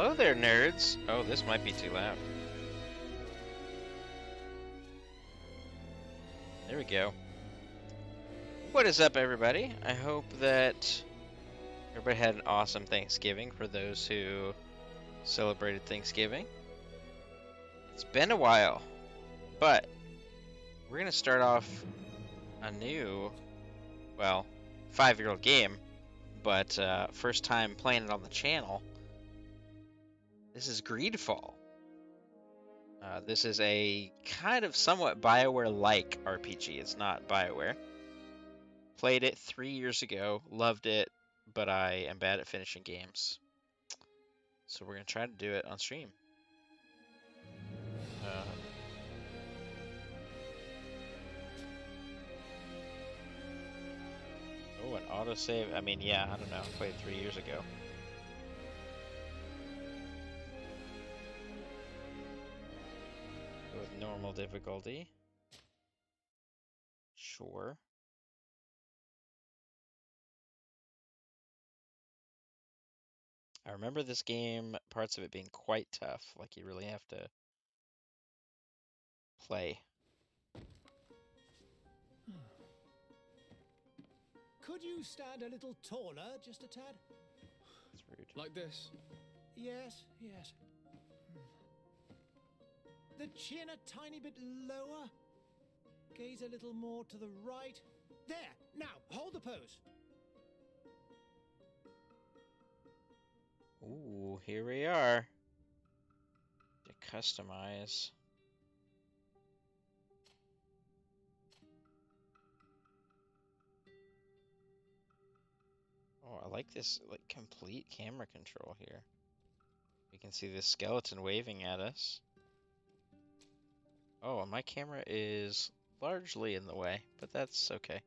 Hello there, nerds. Oh, this might be too loud. There we go. What is up, everybody? I hope that everybody had an awesome Thanksgiving for those who celebrated Thanksgiving. It's been a while, but we're going to start off a new, well, 5-year-old game, but first time playing it on the channel. This is Greedfall. This is a kind of somewhat BioWare-like RPG. It's not BioWare. Played it 3 years ago, loved it, but I am bad at finishing games. So we're going to try to do it on stream. Oh, an autosave. I mean, yeah, I don't know. I played 3 years ago. With normal difficulty. Sure. I remember this game, parts of it being quite tough. Like, you really have to play. Could you stand a little taller, just a tad? It's rude. Like this? Yes, yes. The chin a tiny bit lower. Gaze a little more to the right. There! Now, hold the pose. Ooh, here we are. To customize. Oh, I like this, like, complete camera control here. We can see this skeleton waving at us. Oh, and my camera is largely in the way, but that's okay.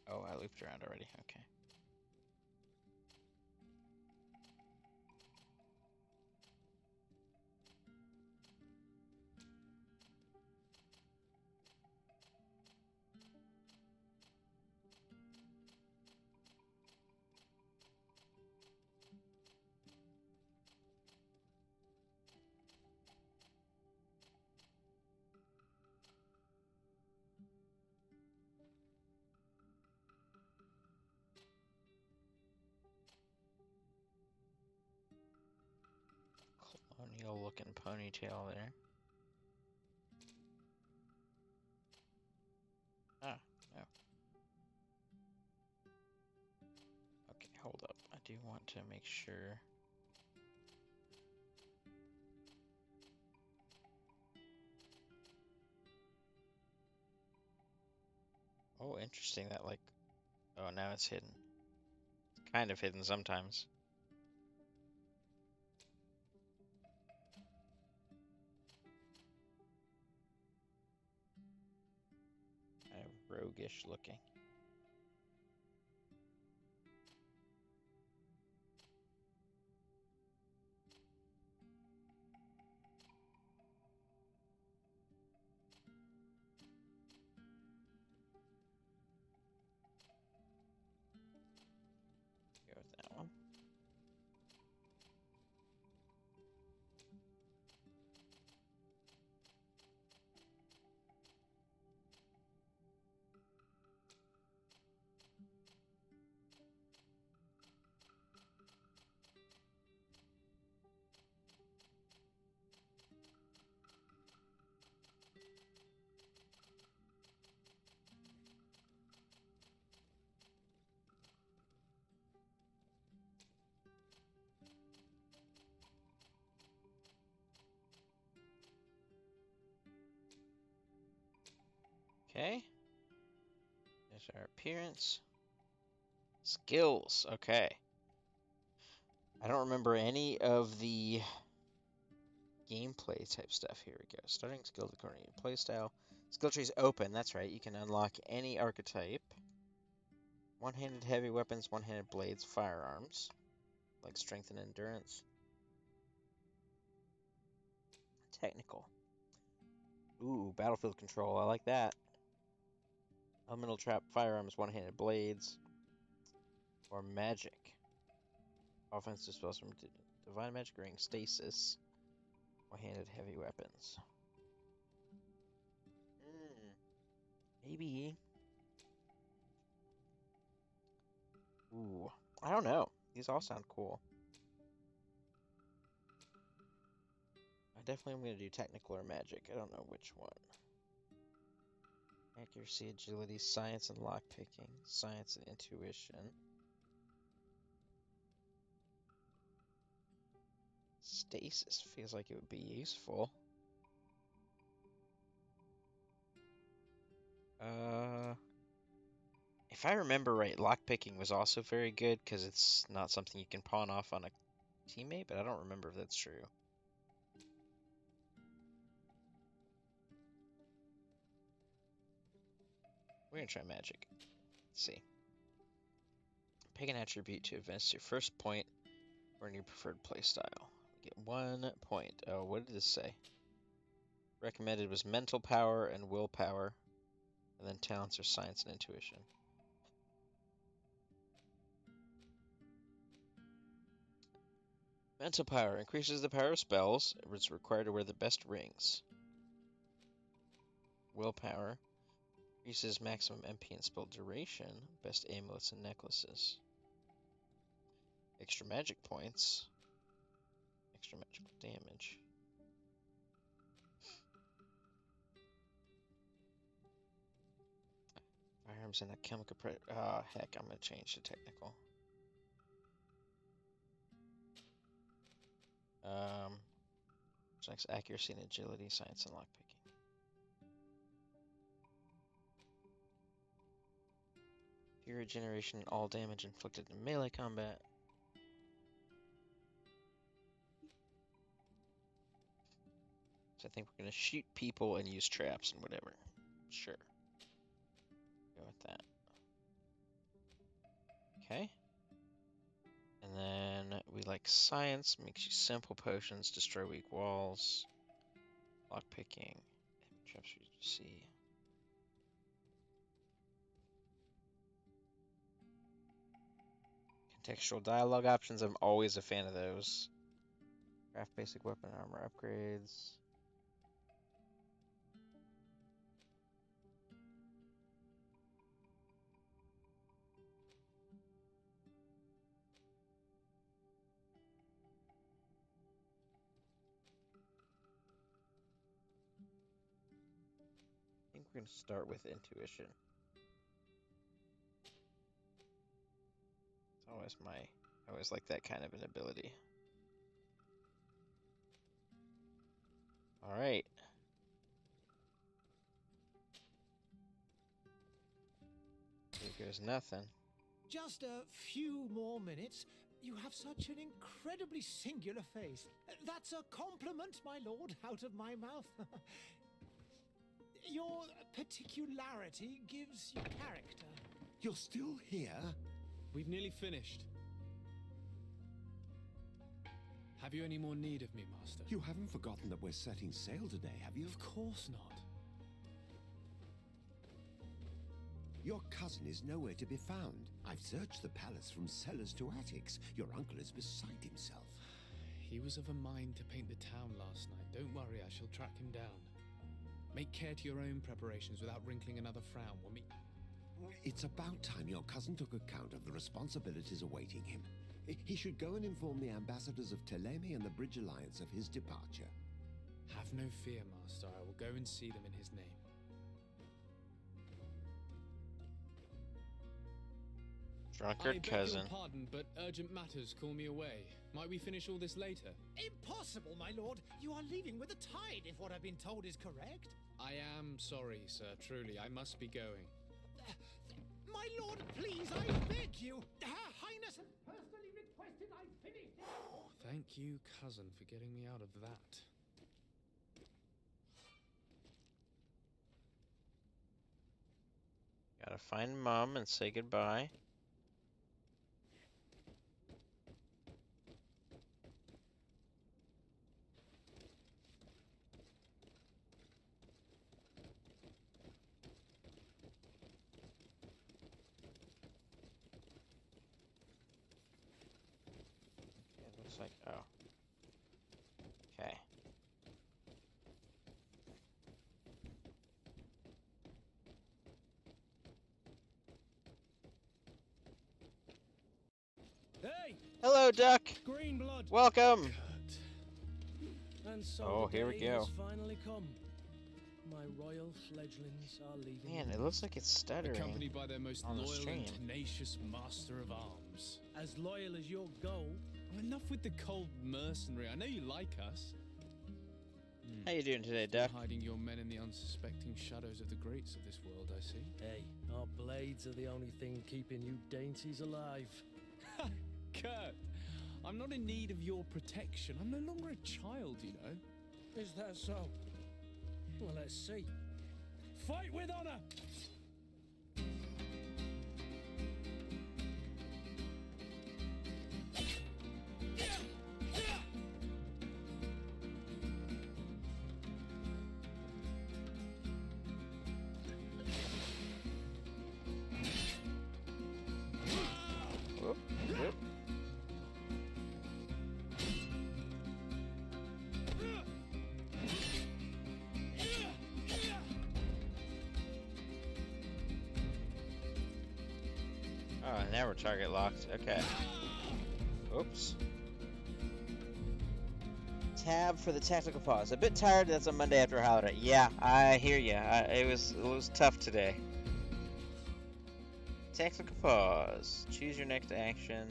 Oh, I looped around already. Okay. Colonial looking ponytail there. Ah, no. Okay, hold up. I do want to make sure. Oh, interesting that, like, oh, now it's hidden. It's kind of hidden sometimes. Kind of roguish looking. Go with that one. Okay. There's our appearance. Skills. Okay. I don't remember any of the gameplay type stuff. Here we go. Starting skill according to your playstyle. Skill tree is open. That's right. You can unlock any archetype. One-handed heavy weapons, one-handed blades, firearms, like strength and endurance. Technical. Ooh, battlefield control. I like that. Elemental trap, firearms, one-handed blades, or magic. Offensive spells from divine magic ring, stasis, one-handed heavy weapons. Maybe. Ooh, I don't know. These all sound cool. I definitely am going to do technical or magic. I don't know which one. Accuracy, agility, science, and lockpicking. Science and intuition. Stasis feels like it would be useful. If I remember right, lockpicking was also very good because it's not something you can pawn off on a teammate, but I don't remember if that's true. We're gonna try magic. Let's see. Pick an attribute to advance to your first point or in your preferred playstyle. Get 1 point. Oh, what did this say? Recommended was mental power and willpower, and then talents are science and intuition. Mental power increases the power of spells. It's required to wear the best rings. Willpower increases maximum MP and spell duration. Best amulets and necklaces. Extra magic points. Extra magical damage. Firearms and a chemical heck, I'm gonna change to technical. Next, accuracy and agility, science and lockpicking. Pure regeneration, all damage inflicted in melee combat. So I think we're gonna shoot people and use traps and whatever. Sure. Go with that. Okay. And then we like science, makes you simple potions, destroy weak walls, lockpicking, traps you see. Contextual dialogue options, I'm always a fan of those. Craft basic weapon armor upgrades. I think we're going to start with intuition. It's always I always like that kind of an ability. Alright. Here goes nothing. Just a few more minutes. You have such an incredibly singular face. That's a compliment, my lord, out of my mouth. Your particularity gives you character. You're still here? We've nearly finished. Have you any more need of me, Master? You haven't forgotten that we're setting sail today, have you? Of course not. Your cousin is nowhere to be found. I've searched the palace from cellars to attics. Your uncle is beside himself. He was of a mind to paint the town last night. Don't worry, I shall track him down. Make care to your own preparations without wrinkling another frown. It's about time your cousin took account of the responsibilities awaiting him. He should go and inform the ambassadors of Teleme and the Bridge Alliance of his departure. Have no fear, Master. I will go and see them in his name. Drunkard I cousin. beg your pardon, but urgent matters call me away. Might we finish all this later? Impossible, my lord. You are leaving with the tide, if what I've been told is correct. I am sorry, sir. Truly, I must be going. My lord, please, I beg you. Her Highness has personally requested I finish it. Thank you, cousin, for getting me out of that. Gotta find Mom and say goodbye. It looks like, oh. Okay. Hey, Hello, Duck. green blood. Welcome. And so Oh, the here we day go. has finally come. My royal fledglings are leaving. Man, the it looks nest. like it's stuttering. Accompanied by their most on the loyal stream. and tenacious master of arms. As loyal as your goal. Well, enough with the cold mercenary. I know you like us. How you doing today, Still Duck? hiding your men in the unsuspecting shadows of the greats of this world, I see. Hey, our blades are the only thing keeping you dainties alive. Kurt, I'm not in need of your protection. I'm no longer a child, you know. Is that so? Well, let's see. Fight with honor! Whoop, whoop. Oh, now we're target locked. Okay. Oops. Tab for the tactical pause. A bit tired. That's a Monday after a holiday. Yeah, I hear you. It was tough today. Tactical pause. Choose your next action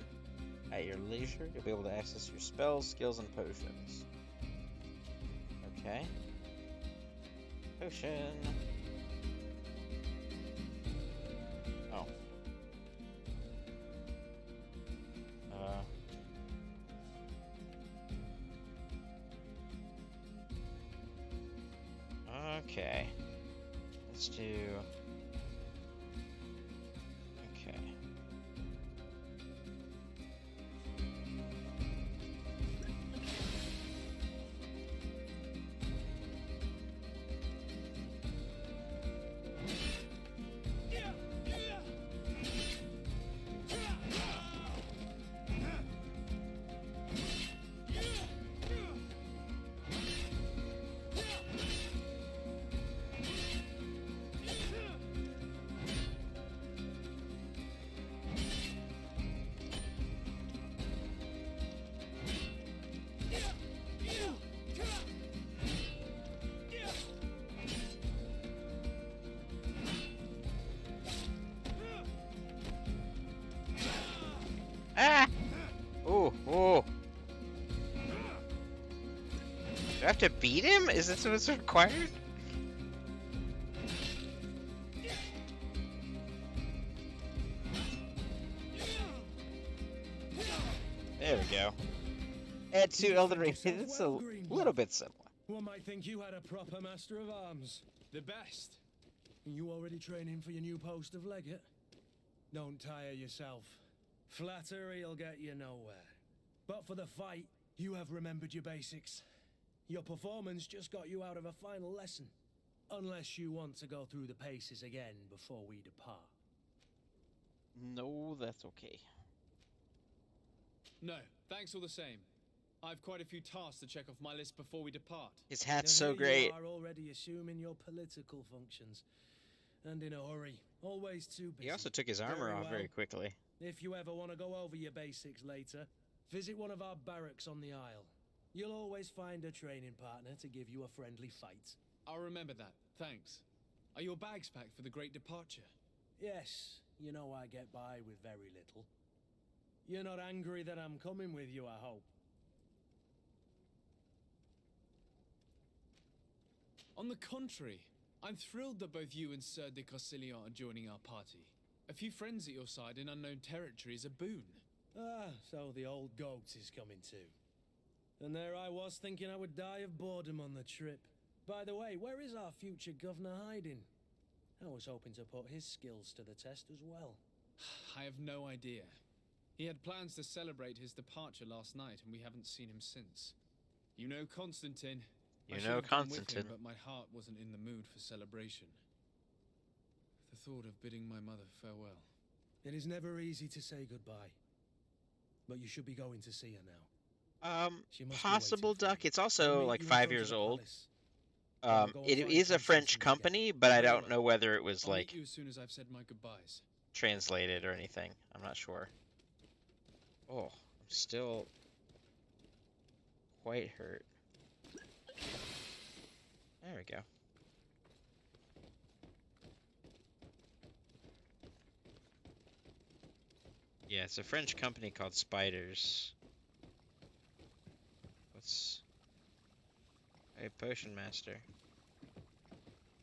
at your leisure. You'll be able to access your spells, skills, and potions. Okay. Potion. Oh. Okay. Let's do. Okay. Ah! Ooh, ooh. Do I have to beat him? Is this what's required? There we go. Add 2 Elden Ring. It's a little bit similar. One might think you had a proper master of arms. The best. You already training for your new post of legate? Don't tire yourself. Flattery'll get you nowhere. But for the fight, you have remembered your basics. Your performance just got you out of a final lesson. Unless you want to go through the paces again before we depart. No, that's okay. No, thanks all the same. I've quite a few tasks to check off my list before we depart. His hat's And so here great. You are already assuming your political functions. And in a hurry. Always too busy. He also took his armor Very off very well. quickly. If you ever want to go over your basics later, visit one of our barracks on the Isle. You'll always find a training partner to give you a friendly fight. I'll remember that. Thanks. Are your bags packed for the great departure? Yes, you know I get by with very little. You're not angry that I'm coming with you, I hope. On the contrary, I'm thrilled that both you and Sir de Corsilion are joining our party. A few friends at your side in unknown territory is a boon. Ah, so the old goat is coming too. And there I was thinking I would die of boredom on the trip. By the way, where is our future governor hiding? I was hoping to put his skills to the test as well. I have no idea. He had plans to celebrate his departure last night, and we haven't seen him since. You know Constantine. You I should know have gone with him, Constantine. but my heart wasn't in the mood for celebration. The thought of bidding my mother farewell. It is never easy to say goodbye. But you should be going to see her now. She must be Possible waiting for duck. you. It's I'll also meet like you in 5 front of years the old. palace. Then we'll go and It find is a French Constantine company, together. but I Very don't well. know whether it was I'll meet like you as soon as I've said my goodbyes. translated or anything. I'm not sure. Oh, I'm still quite hurt. There we go. Yeah, it's a French company called Spiders. What's... Hey, Potion Master.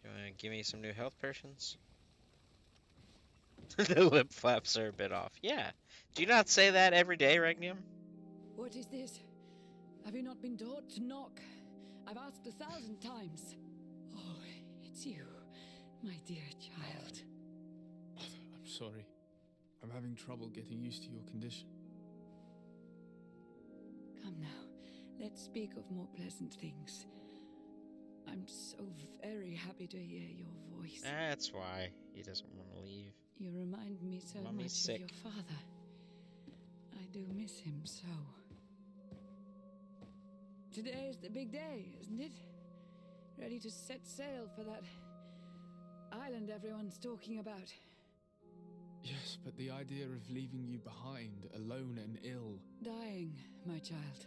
You wanna give me some new health potions? The lip flaps are a bit off. Yeah. Do you not say that every day, Regnium? What is this? Have you not been taught to knock? I've asked 1,000 times. Oh, it's you, my dear child. I'm sorry. I'm having trouble getting used to your condition. Come now, let's speak of more pleasant things. I'm so very happy to hear your voice. That's why he doesn't want to leave. You remind me so Mummy's much sick. of your father. I do miss him so. Today is the big day, isn't it? Ready to set sail for that island everyone's talking about. Yes, but the idea of leaving you behind, alone and ill. Dying, my child.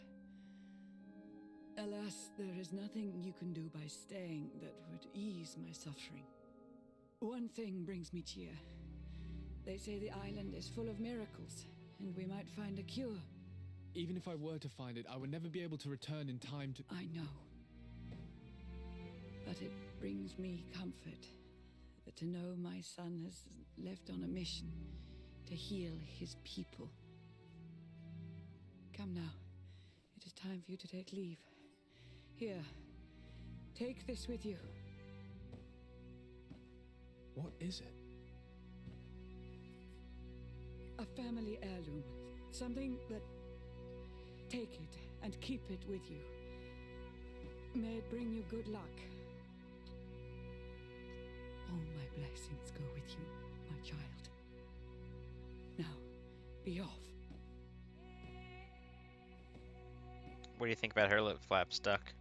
Alas, there is nothing you can do by staying that would ease my suffering. One thing brings me cheer. They say the island is full of miracles, and we might find a cure. Even if I were to find it, I would never be able to return in time to... I know. But it brings me comfort to know my son has left on a mission to heal his people. Come now. It is time for you to take leave. Here, take this with you. What is it? A family heirloom. Something that... Take it and keep it with you. May it bring you good luck. All my blessings go with you, my child. Now, be off. What do you think about her lip flaps, Duck?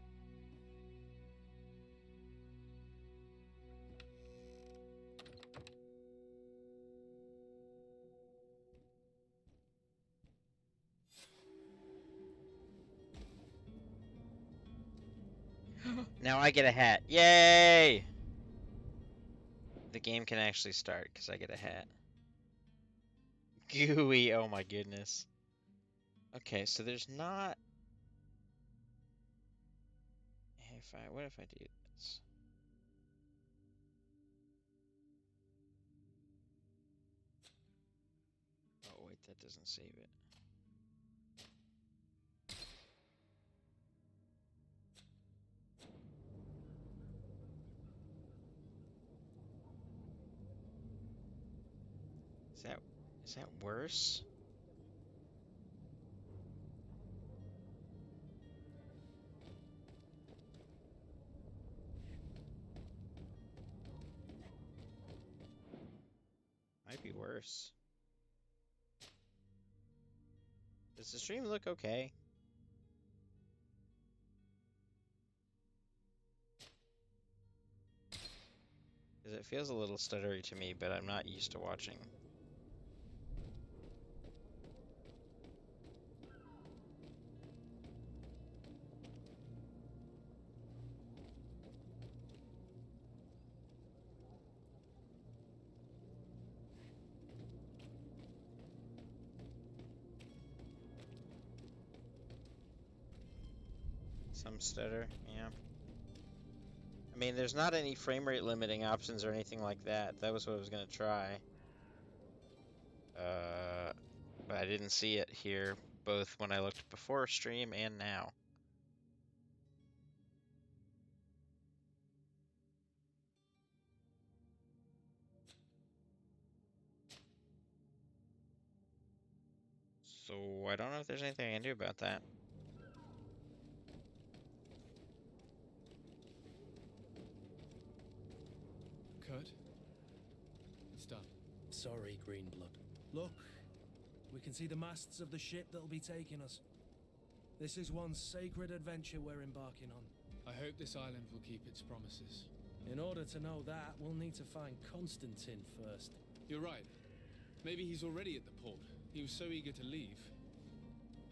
Now I get a hat. Yay! The game can actually start because I get a hat. Gooey, oh my goodness. Okay, so there's not... What if I do this? Oh wait, that doesn't save it. Is that worse? Might be worse. Does the stream look okay? Because it feels a little stuttery to me, but I'm not used to watching. Some stutter, yeah. I mean, there's not any frame rate limiting options or anything like that. That was what I was gonna try. But I didn't see it here, both when I looked before stream and now. So I don't know if there's anything I can do about that. Kurt, it's done. Sorry, Greenblood. Look, we can see the masts of the ship that'll be taking us. This is one sacred adventure we're embarking on. I hope this island will keep its promises. In order to know that, we'll need to find Constantine first. You're right. Maybe he's already at the port. He was so eager to leave.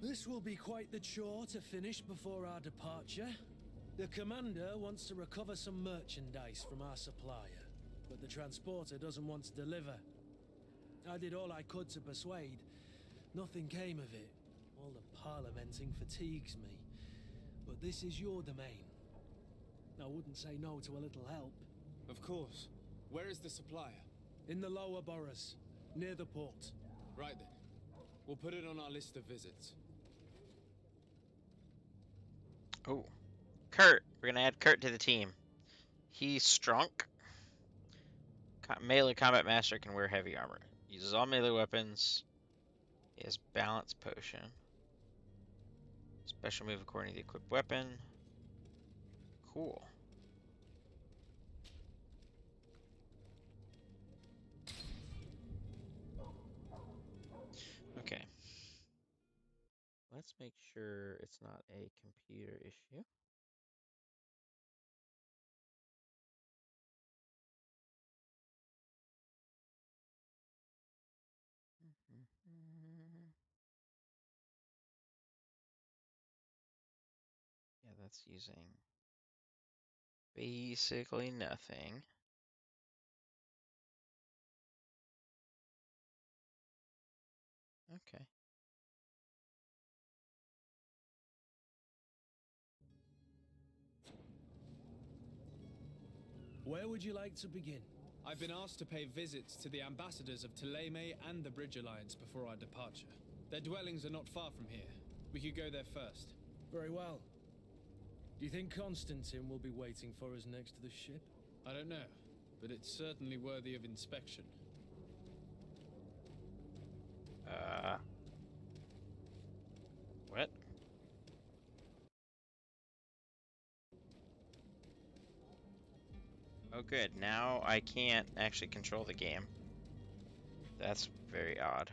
This will be quite the chore to finish before our departure. The commander wants to recover some merchandise from our supplier, but the transporter doesn't want to deliver. I did all I could to persuade. Nothing came of it. All the parliamenting fatigues me. But this is your domain. I wouldn't say no to a little help. Of course. Where is the supplier? In the lower boroughs, near the port. Right then. We'll put it on our list of visits. Oh, Kurt. We're gonna add Kurt to the team. He's Strunk. Melee combat master, can wear heavy armor. Uses all melee weapons. He has balance potion. Special move according to the equipped weapon. Cool. Okay. Let's make sure it's not a computer issue. Yeah, that's using basically nothing. Okay. Where would you like to begin? I've been asked to pay visits to the ambassadors of Thélème and the Bridge Alliance before our departure. Their dwellings are not far from here. We could go there first. Very well. Do you think Constantine will be waiting for us next to the ship? I don't know, but it's certainly worthy of inspection. What? Oh, good. Now I can't actually control the game. That's very odd.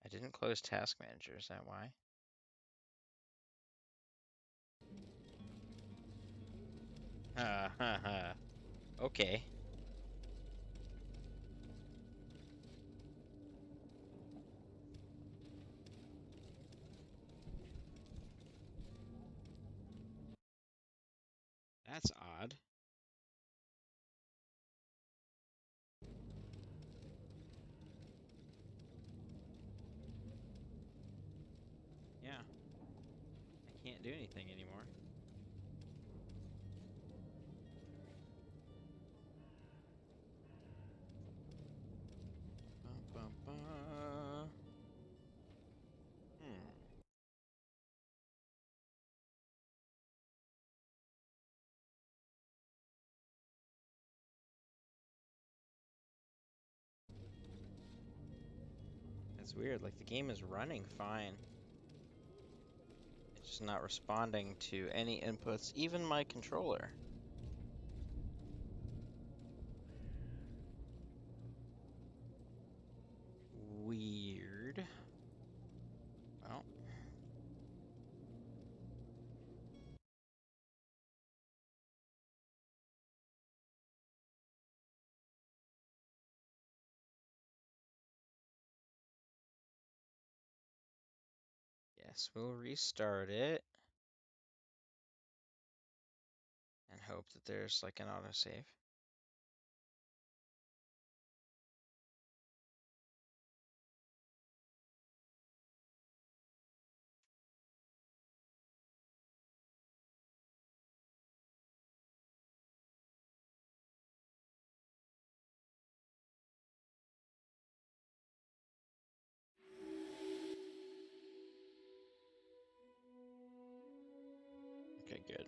I didn't close Task Manager, is that why? Ha ha ha. Okay. That's odd. Yeah. I can't do anything anymore. Bum, bum, bum. Hmm. That's weird. Like, the game is running fine. It's just not responding to any inputs, even my controller. Weird. Well. Yes, we'll restart it. And hope that there's like an autosave. Okay, good.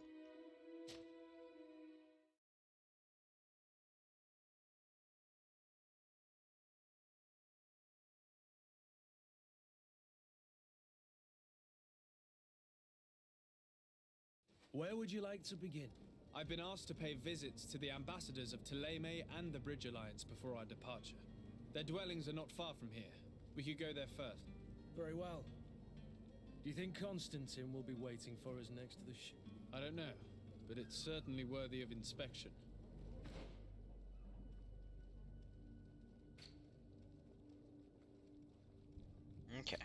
Where would you like to begin? I've been asked to pay visits to the ambassadors of Thélème and the Bridge Alliance before our departure. Their dwellings are not far from here. We could go there first. Very well. Do you think Constantine will be waiting for us next to the ship? I don't know, but it's certainly worthy of inspection. Okay.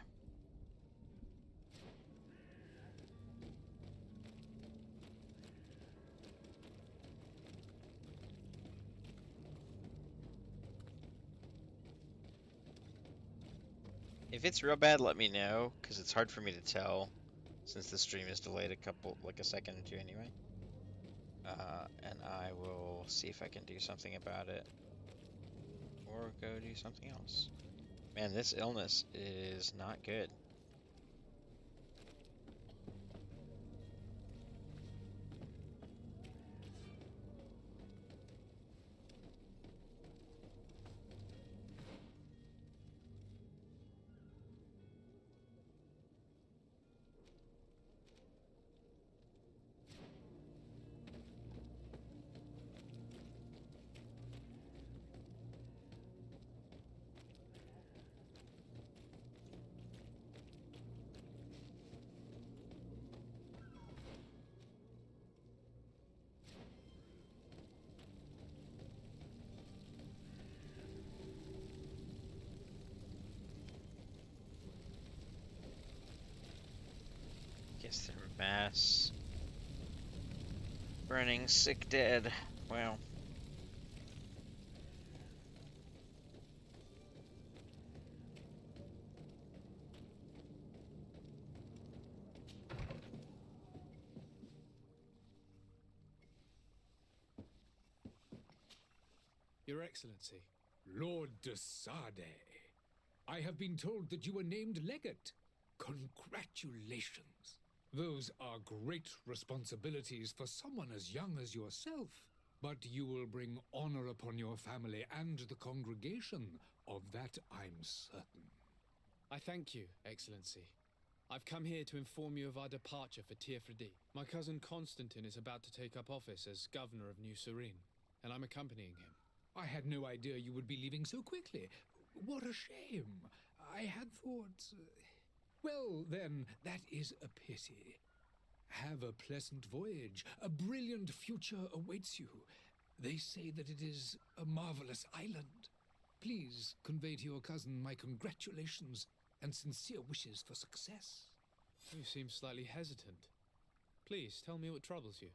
If it's real bad, let me know, because it's hard for me to tell, since the stream is delayed like a second or two anyway. And I will see if I can do something about it, or go do something else. Man, this illness is not good. Guess they're mass burning sick dead. Wow. Your Excellency. Lord de Sade, I have been told that you were named legate. Congratulations. Those are great responsibilities for someone as young as yourself. But you will bring honor upon your family and the congregation. Of that I'm certain. I thank you, Excellency. I've come here to inform you of our departure for Tirfredi. My cousin Constantine is about to take up office as governor of New Serene, and I'm accompanying him. I had no idea you would be leaving so quickly. What a shame. I had thought... Well, then, that is a pity. Have a pleasant voyage. A brilliant future awaits you. They say that it is a marvelous island. Please convey to your cousin my congratulations and sincere wishes for success. You seem slightly hesitant. Please, tell me what troubles you.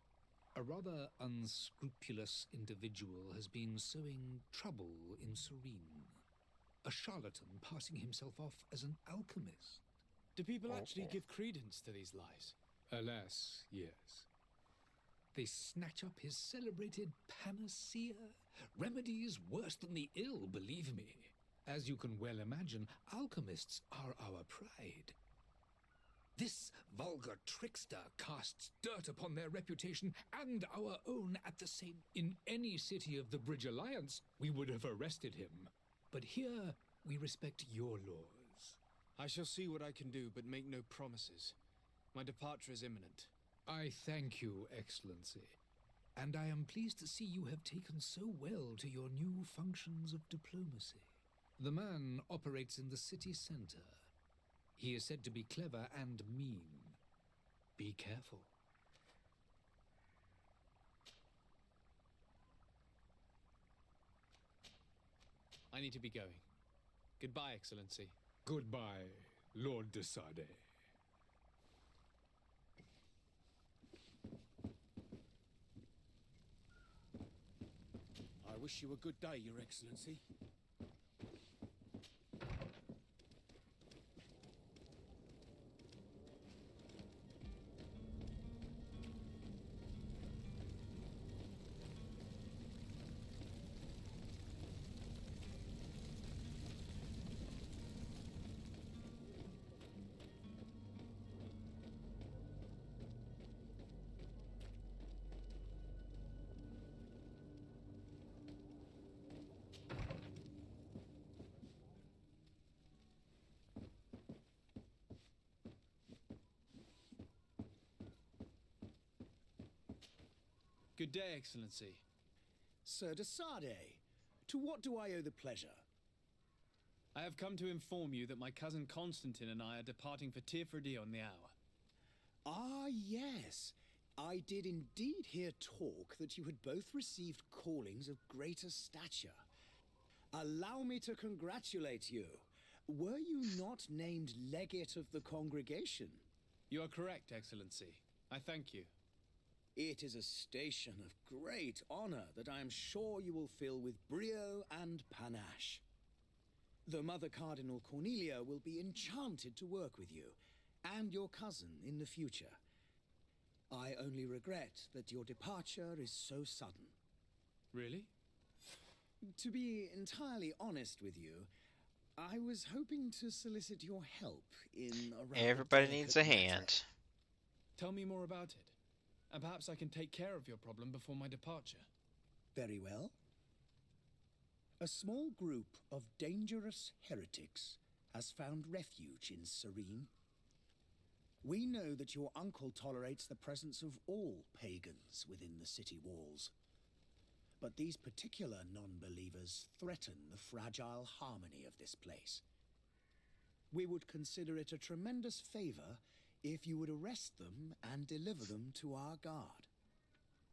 A rather unscrupulous individual has been sowing trouble in Serene. A charlatan passing himself off as an alchemist. Do people actually give credence to these lies? Alas, yes. They snatch up his celebrated panacea, remedies worse than the ill, believe me. As you can well imagine, alchemists are our pride. This vulgar trickster casts dirt upon their reputation and our own at the same. In any city of the Bridge Alliance, we would have arrested him. But here, we respect your laws. I shall see what I can do, but make no promises. My departure is imminent. I thank you, Excellency. And I am pleased to see you have taken so well to your new functions of diplomacy. The man operates in the city center. He is said to be clever and mean. Be careful. I need to be going. Goodbye, Excellency. Goodbye, Lord de Sade. I wish you a good day, Your Excellency. Good day, Excellency. Sir de Sardet, to what do I owe the pleasure? I have come to inform you that my cousin Constantine and I are departing for Tirfredi on the hour. Ah, yes. I did indeed hear talk that you had both received callings of greater stature. Allow me to congratulate you. Were you not named legate of the congregation? You are correct, Excellency. I thank you. It is a station of great honor that I am sure you will fill with brio and panache. The Mother Cardinal Cornelia will be enchanted to work with you, and your cousin in the future. I only regret that your departure is so sudden. Really? To be entirely honest with you, I was hoping to solicit your help in a rather Everybody needs a delicate matter. hand. Tell me more about it, and perhaps I can take care of your problem before my departure. Very well. A small group of dangerous heretics has found refuge in Serene. We know that your uncle tolerates the presence of all pagans within the city walls. But these particular non-believers threaten the fragile harmony of this place. We would consider it a tremendous favor if you would arrest them and deliver them to our guard.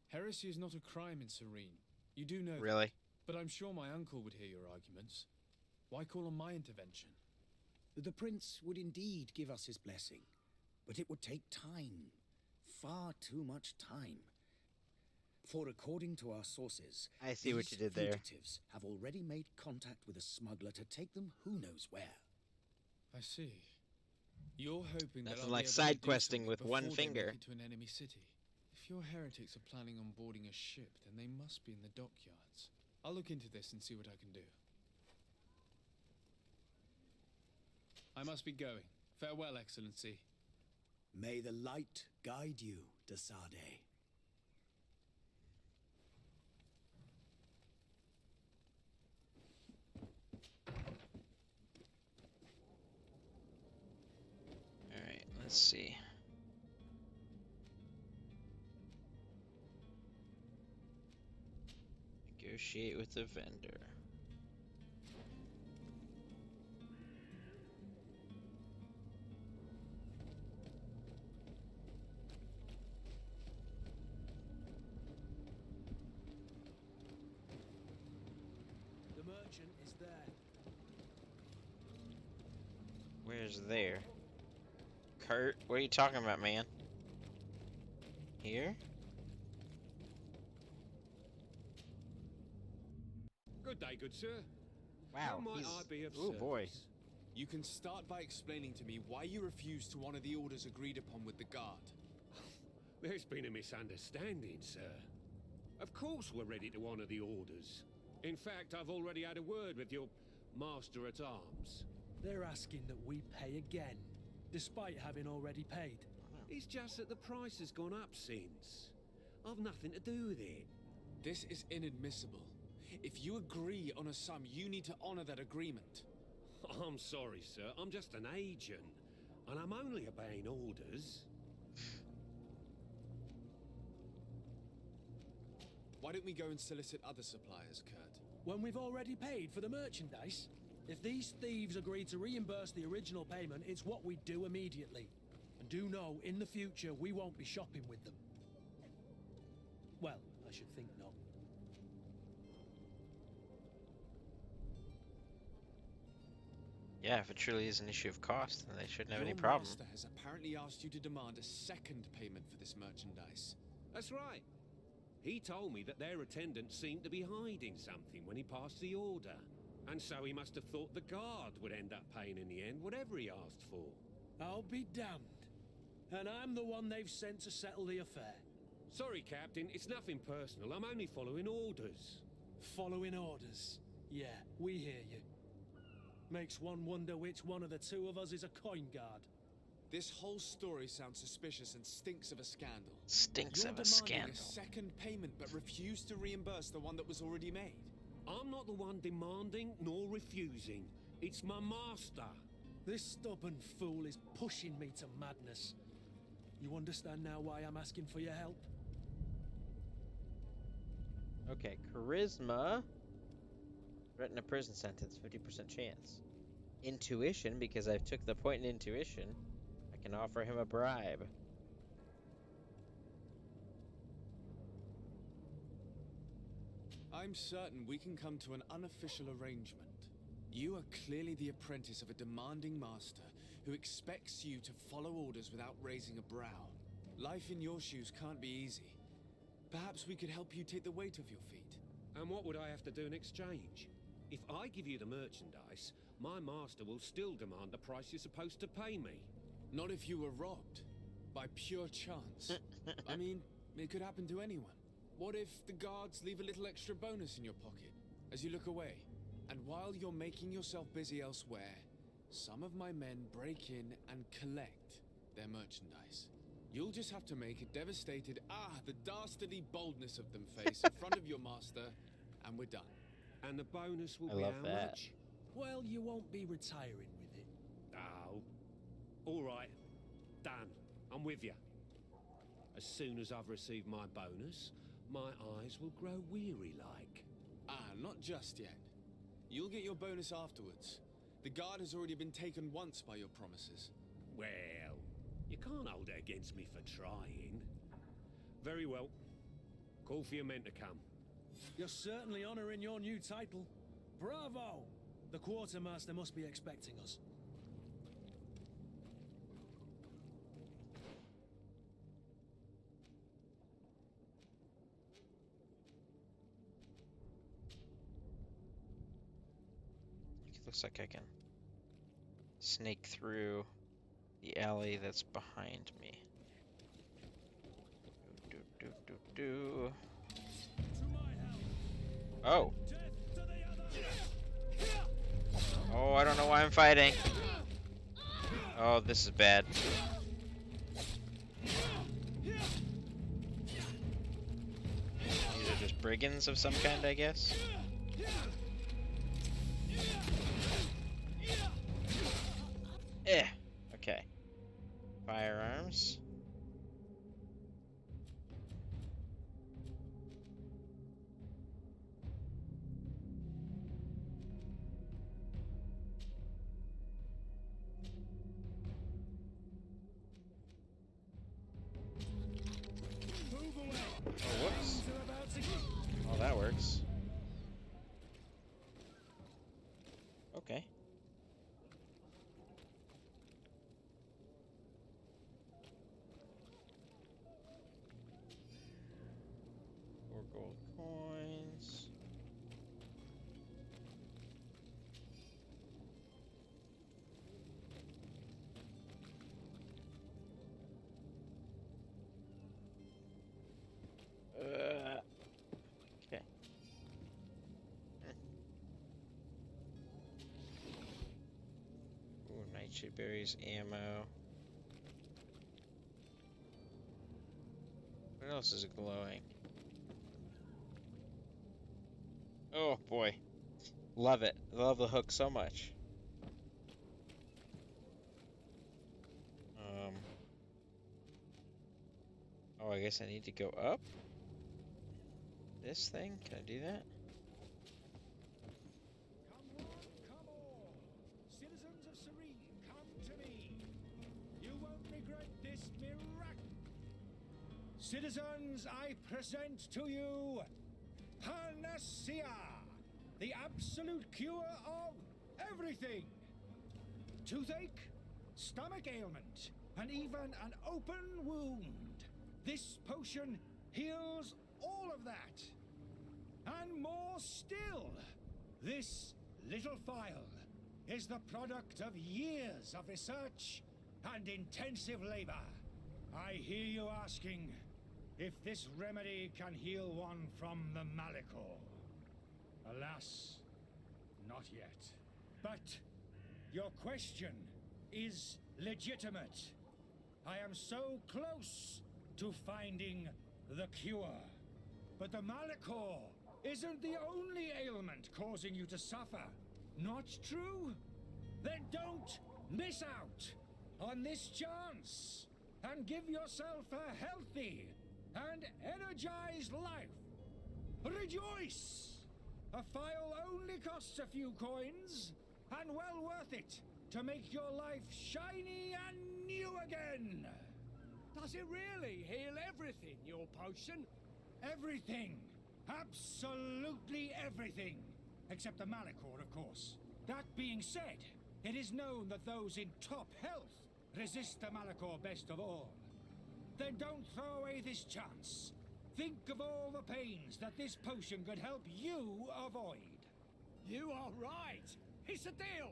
Heresy is not a crime in Serene. You do know that. Really? But I'm sure my uncle would hear your arguments. Why call on my intervention? The prince would indeed give us his blessing, but it would take time. Far too much time. For according to our sources, I see what you these did there. fugitives have already made contact with a smuggler to take them who knows where. I see. You're hoping that Nothing I'll like be able side to do questing something with one before they finger. make it to an enemy city. If your heretics are planning on boarding a ship, then they must be in the dockyards. I'll look into this and see what I can do. I must be going. Farewell, Excellency. May the light guide you, de Sardet. Alright, let's see. Negotiate with the vendor. The merchant is there. Where's there? Kurt, what are you talking about, man? Here? Good day, good sir. Wow, How might he's... I be of Oh boy. service? You can start by explaining to me why you refused to honor the orders agreed upon with the guard. There's been a misunderstanding, sir. Of course we're ready to honor the orders. In fact, I've already had a word with your master-at-arms. They're asking that we pay again, despite having already paid. It's just that the price has gone up since. I've nothing to do with it. This is inadmissible. If you agree on a sum, you need to honor that agreement. I'm sorry, sir. I'm just an agent. And I'm only obeying orders. Why don't we go and solicit other suppliers, Kurt? When we've already paid for the merchandise? If these thieves agree to reimburse the original payment, it's what we do immediately. And do know, in the future, we won't be shopping with them. Well, I should think not. Yeah, if it truly is an issue of cost, then they shouldn't have any Your problem. master has apparently asked you to demand a second payment for this merchandise. That's right. He told me that their attendant seemed to be hiding something when he passed the order. And so he must have thought the guard would end up paying in the end, whatever he asked for. I'll be damned. And I'm the one they've sent to settle the affair. Sorry, Captain, it's nothing personal. I'm only following orders. Following orders. Yeah, we hear you. Makes one wonder which one of the two of us is a coin guard. This whole story sounds suspicious and stinks of a scandal. Stinks You're of a demanding scandal. a second payment but refuse to reimburse the one that was already made. I'm not the one demanding nor refusing. It's my master. This stubborn fool is pushing me to madness. You understand now why I'm asking for your help? Okay, charisma. Threaten a prison sentence, 50% chance. Intuition, because I've took the point in intuition, I can offer him a bribe. I'm certain we can come to an unofficial arrangement. You are clearly the apprentice of a demanding master who expects you to follow orders without raising a brow. Life in your shoes can't be easy. Perhaps we could help you take the weight off your feet. And what would I have to do in exchange? If I give you the merchandise, my master will still demand the price you're supposed to pay me. Not if you were robbed. By pure chance. I mean, it could happen to anyone. What if the guards leave a little extra bonus in your pocket as you look away? And while you're making yourself busy elsewhere, some of my men break in and collect their merchandise. You'll just have to make a devastated, the dastardly boldness of them face in front of your master, and we're done. And the bonus will I be love how that. much? Well, you won't be retiring with it. Oh. All right. Done. I'm with you. As soon as I've received my bonus, my eyes will grow weary-like. Not just yet. You'll get your bonus afterwards. The guard has already been taken once by your promises. Well, you can't hold it against me for trying. Very well. Call for your men to come. You're certainly honoring your new title. Bravo! The quartermaster must be expecting us. It looks like I can snake through the alley that's behind me. Do. Oh. Oh, I don't know why I'm fighting. Oh, this is bad. These are just brigands of some kind, I guess. Okay. Firearms. Oh, whoops. Oh, that works. Okay. Four gold coins. Okay. Ooh, nightshade berries, ammo. What else is glowing? Oh boy. Love it. Love the hook so much. Oh, I guess I need to go up? This thing? Can I do that? Come on, come all! Citizens of Serene, come to me! You won't regret this miracle! Citizens, I present to you Panacea, the absolute cure of everything! Toothache, stomach ailment, and even an open wound. This potion heals all of that. And more still, this little vial is the product of years of research and intensive labor. I hear you asking if this remedy can heal one from the Malachor. Alas, not yet. But your question is legitimate. I am so close to finding the cure. But the Malachor isn't the only ailment causing you to suffer. Not true? Then don't miss out on this chance and give yourself a healthy and energized life. Rejoice! A phial only costs a few coins, and well worth it to make your life shiny and new again. Does it really heal everything, your potion? Everything. Absolutely everything. Except the Malachor, of course. That being said, it is known that those in top health resist the Malachor best of all. Then don't throw away this chance. Think of all the pains that this potion could help you avoid. You are right. It's a deal.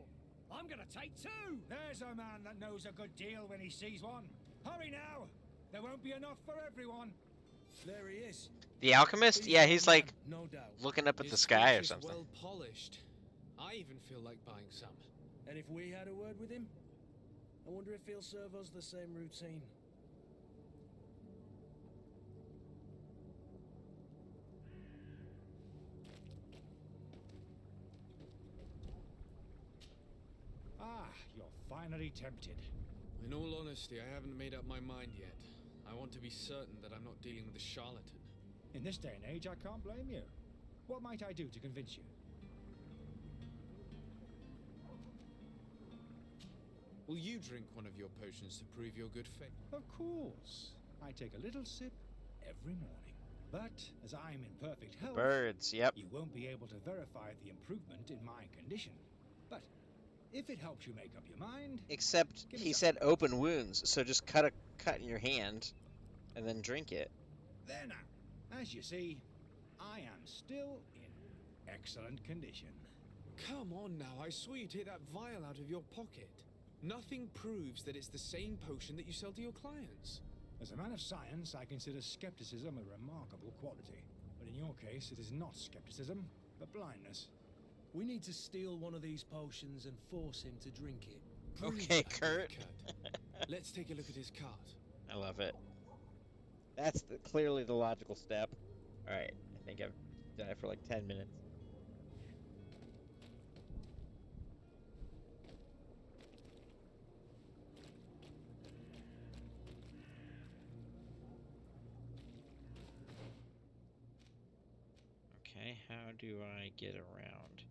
I'm gonna take 2. There's a man that knows a good deal when he sees one. Hurry now. There won't be enough for everyone. There he is. The alchemist? Yeah, he's like No doubt. looking up at His the sky or flesh is something. well polished. I even feel like buying some. And if we had a word with him, I wonder if he'll serve us the same routine. Ah, you're finally tempted. In all honesty, I haven't made up my mind yet. I want to be certain that I'm not dealing with a charlatan. In this day and age, I can't blame you. What might I do to convince you? Will you drink one of your potions to prove your good faith? Of course. I take a little sip every morning. But as I'm in perfect health, Birds, yep. you won't be able to verify the improvement in my condition. But if it helps you make up your mind, Except Give me he some. said open wounds, so just cut in your hand and then drink it. there now. As you see, I am still in excellent condition. Come on now, I swore you'd take that vial out of your pocket. Nothing proves that it's the same potion that you sell to your clients. As a man of science, I consider skepticism a remarkable quality. But in your case, it is not skepticism, but blindness. We need to steal one of these potions and force him to drink it. Okay, Prove that, Kurt. Let's take a look at his cart. I love it. That's clearly the logical step. Alright, I think I've done it for like 10 minutes. Okay, how do I get around?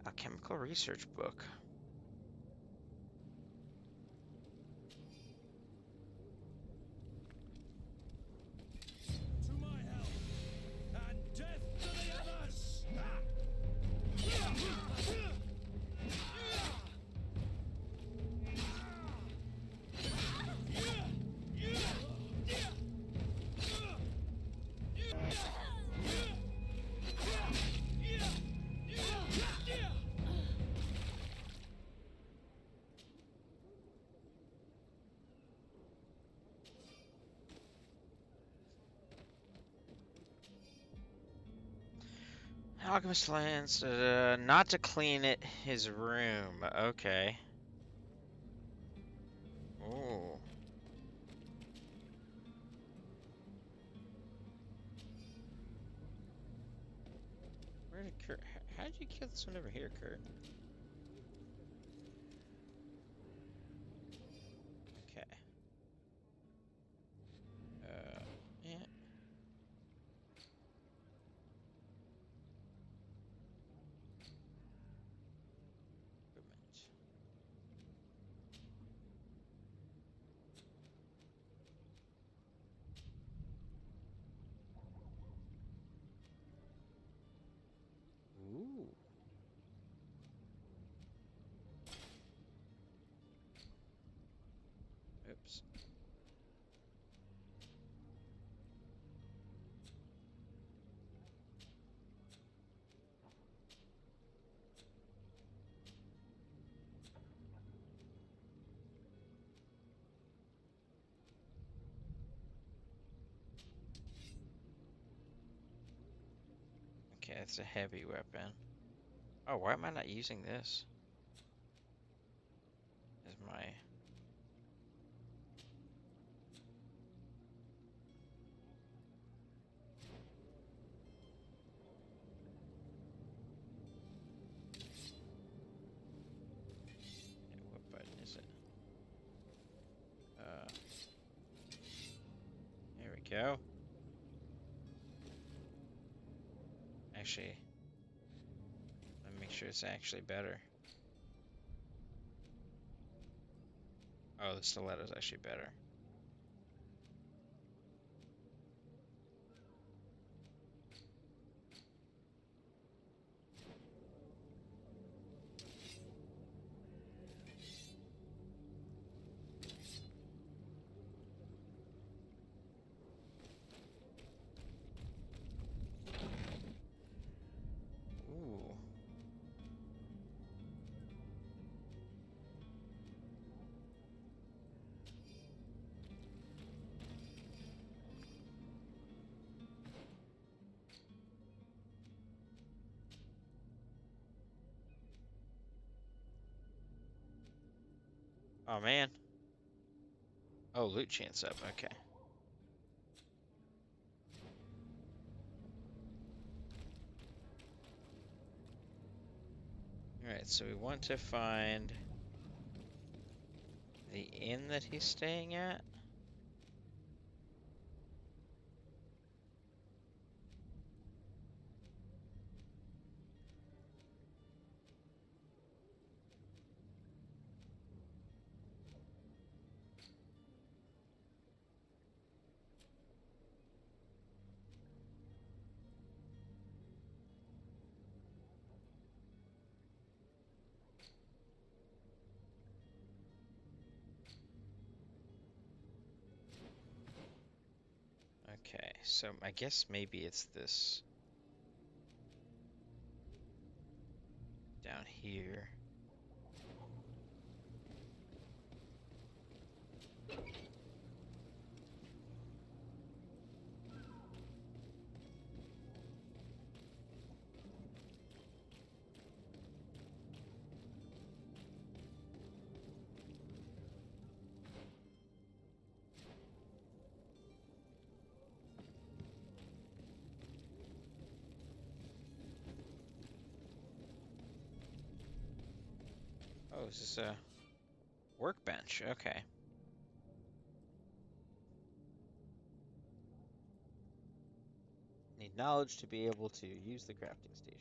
A chemical research book. To my help, and death to the others! Alchemist lands, not to clean his room. Okay. Ooh. Where did Kurt? How did you kill this one over here, Kurt? Okay. Yeah. Equipment. Ooh. Oops. Okay, it's a heavy weapon. Oh, why am I not using this? Is my... What button is it? There we go. Actually, let me make sure it's actually better. Oh, the stiletto's actually better. Ooh. Oh, man. Oh, loot chance up. Okay. Alright, so we want to find the inn that he's staying at. Okay, so I guess maybe it's this down here. Oh, is this a workbench? Okay. Need knowledge to be able to use the crafting station.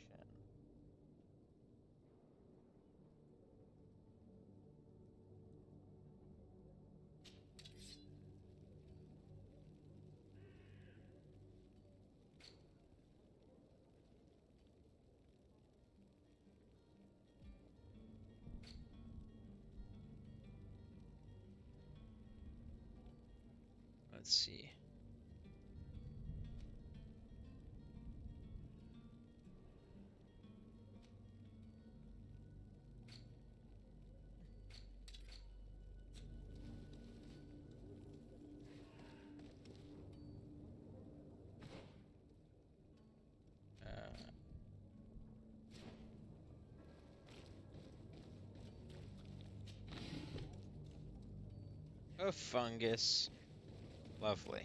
Let's see. Uh, a fungus. Lovely.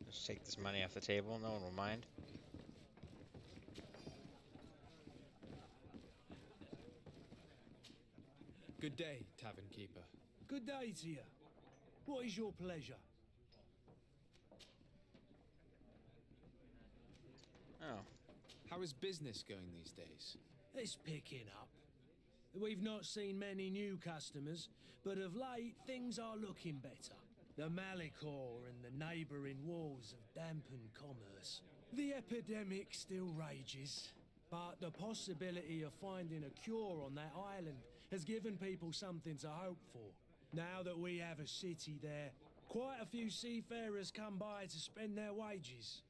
Just take this money off the table. No one will mind. Good day, tavern keeper. Good day to you. What is your pleasure? Oh. How is business going these days? It's picking up. We've not seen many new customers, but of late things are looking better. The Malicor and the neighbouring wars have dampened commerce. The epidemic still rages, but the possibility of finding a cure on that island has given people something to hope for. Now that we have a city there, quite a few seafarers come by to spend their wages.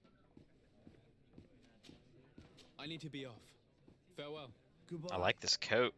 I need to be off. Farewell. Goodbye. I like this coat.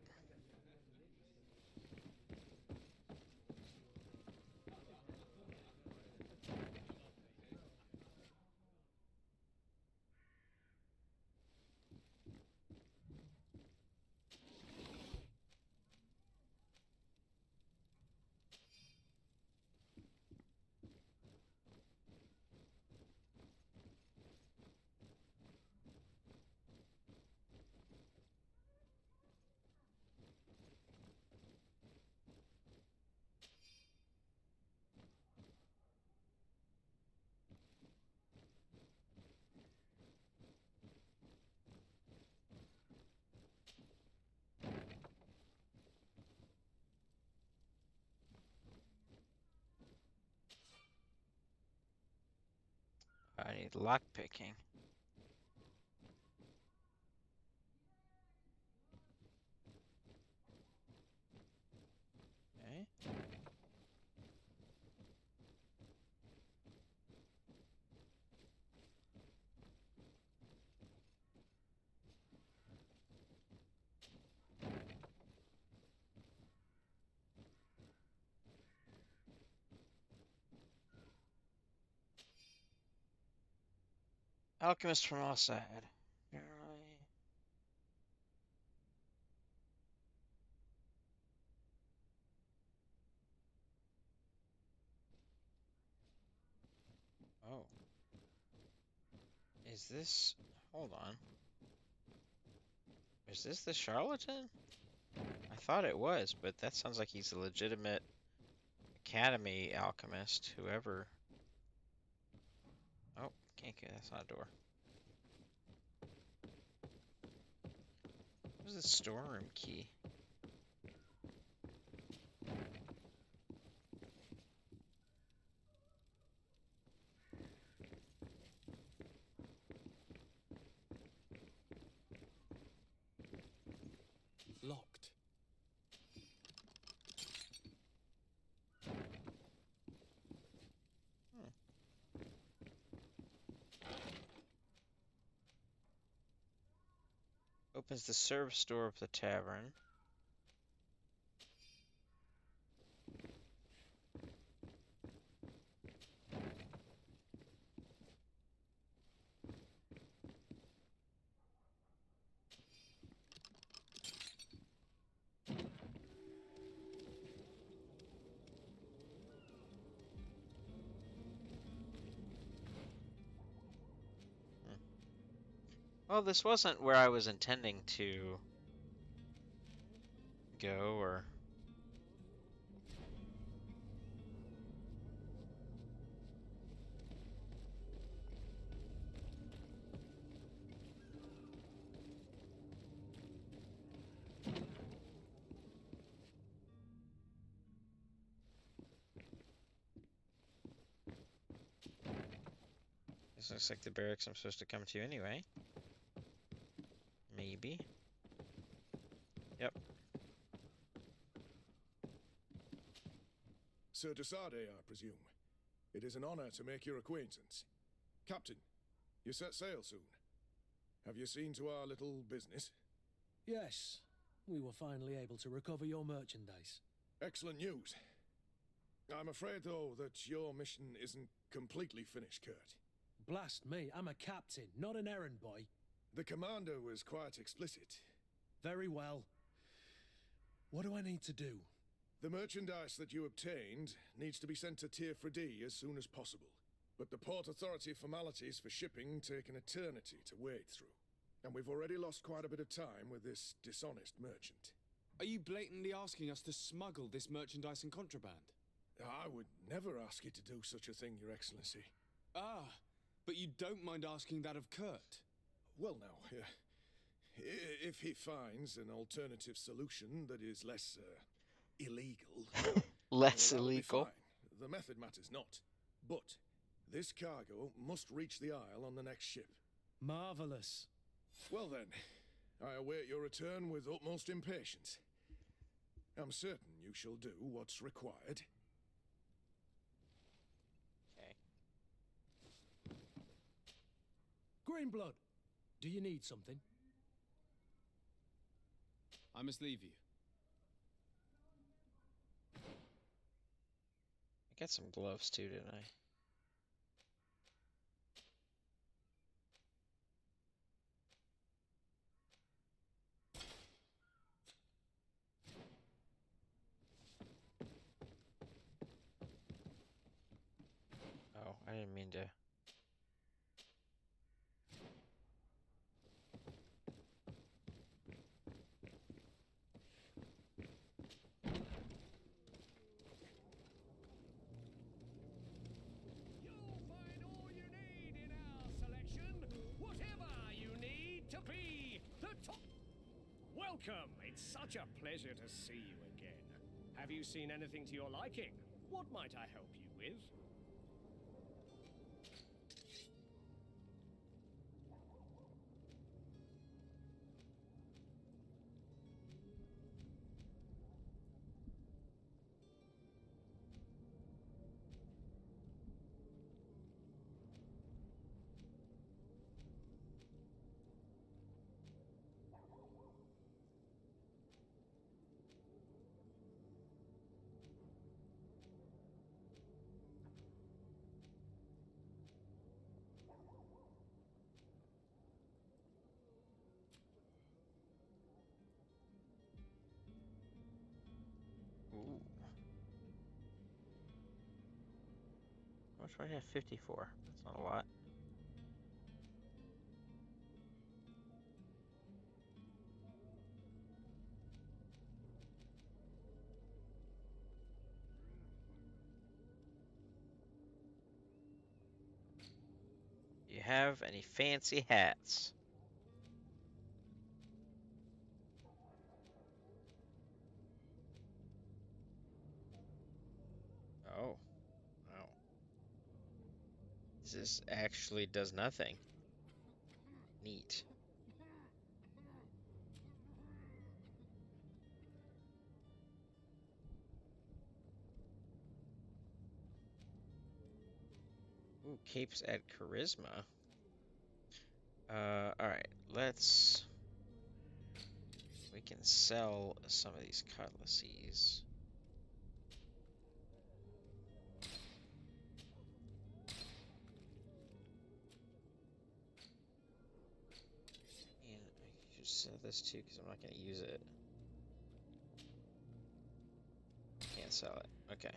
need lock picking. Okay. Alchemist from all side. Apparently. Oh. Is this... Hold on. Is this the charlatan? I thought it was, but that sounds like he's a legitimate academy alchemist, whoever... Oh, can't get... That's not a door. Where's the storeroom key? Locked. Opens the service door of the tavern. Well, this wasn't where I was intending to go, or... This looks like the barracks I'm supposed to come to anyway. Maybe. Yep. Sir Desade, I presume. It is an honor to make your acquaintance. Captain, you set sail soon. Have you seen to our little business? Yes, we were finally able to recover your merchandise. Excellent news. I'm afraid, though, that your mission isn't completely finished, Kurt. Blast me, I'm a captain, not an errand boy. The commander was quite explicit. Very well. What do I need to do? The merchandise that you obtained needs to be sent to Tier 4D as soon as possible. But the Port Authority formalities for shipping take an eternity to wade through. And we've already lost quite a bit of time with this dishonest merchant. Are you blatantly asking us to smuggle this merchandise and contraband? I would never ask you to do such a thing, Your Excellency. Ah, but you don't mind asking that of Kurt? Well, now, if he finds an alternative solution that is less illegal, Less that'll be illegal. fine. The method matters not. But this cargo must reach the Isle on the next ship. Marvelous. Well then, I await your return with utmost impatience. I'm certain you shall do what's required. Okay. Greenblood, do you need something? I must leave you. I got some gloves too, didn't I? Oh, I didn't mean to. You'll find all you need in our selection, whatever you need to be the top. Welcome. It's such a pleasure to see you again. Have you seen anything to your liking? What might I help you with? Ooh. How much do I have 54? That's not a lot. Do you have any fancy hats? Oh, wow. This actually does nothing. Neat. Ooh, capes add charisma. Alright, we can sell some of these cutlasses. And I should sell this too, because I'm not going to use it. Can't sell it. Okay.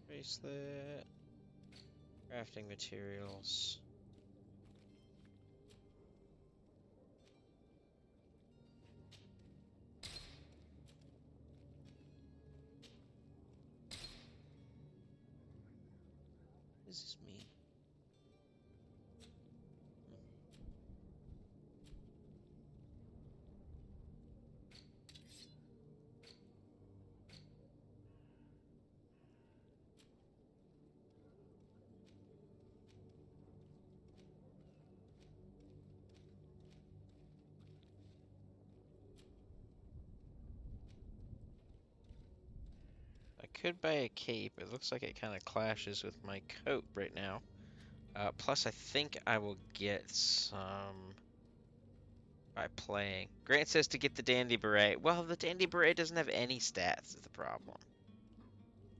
Bracelet. Crafting materials. What does this mean? I could buy a cape. It looks like it kind of clashes with my coat right now. Plus, I think I will get some by playing. Grant says to get the Dandy Beret. Well, the Dandy Beret doesn't have any stats, is the problem.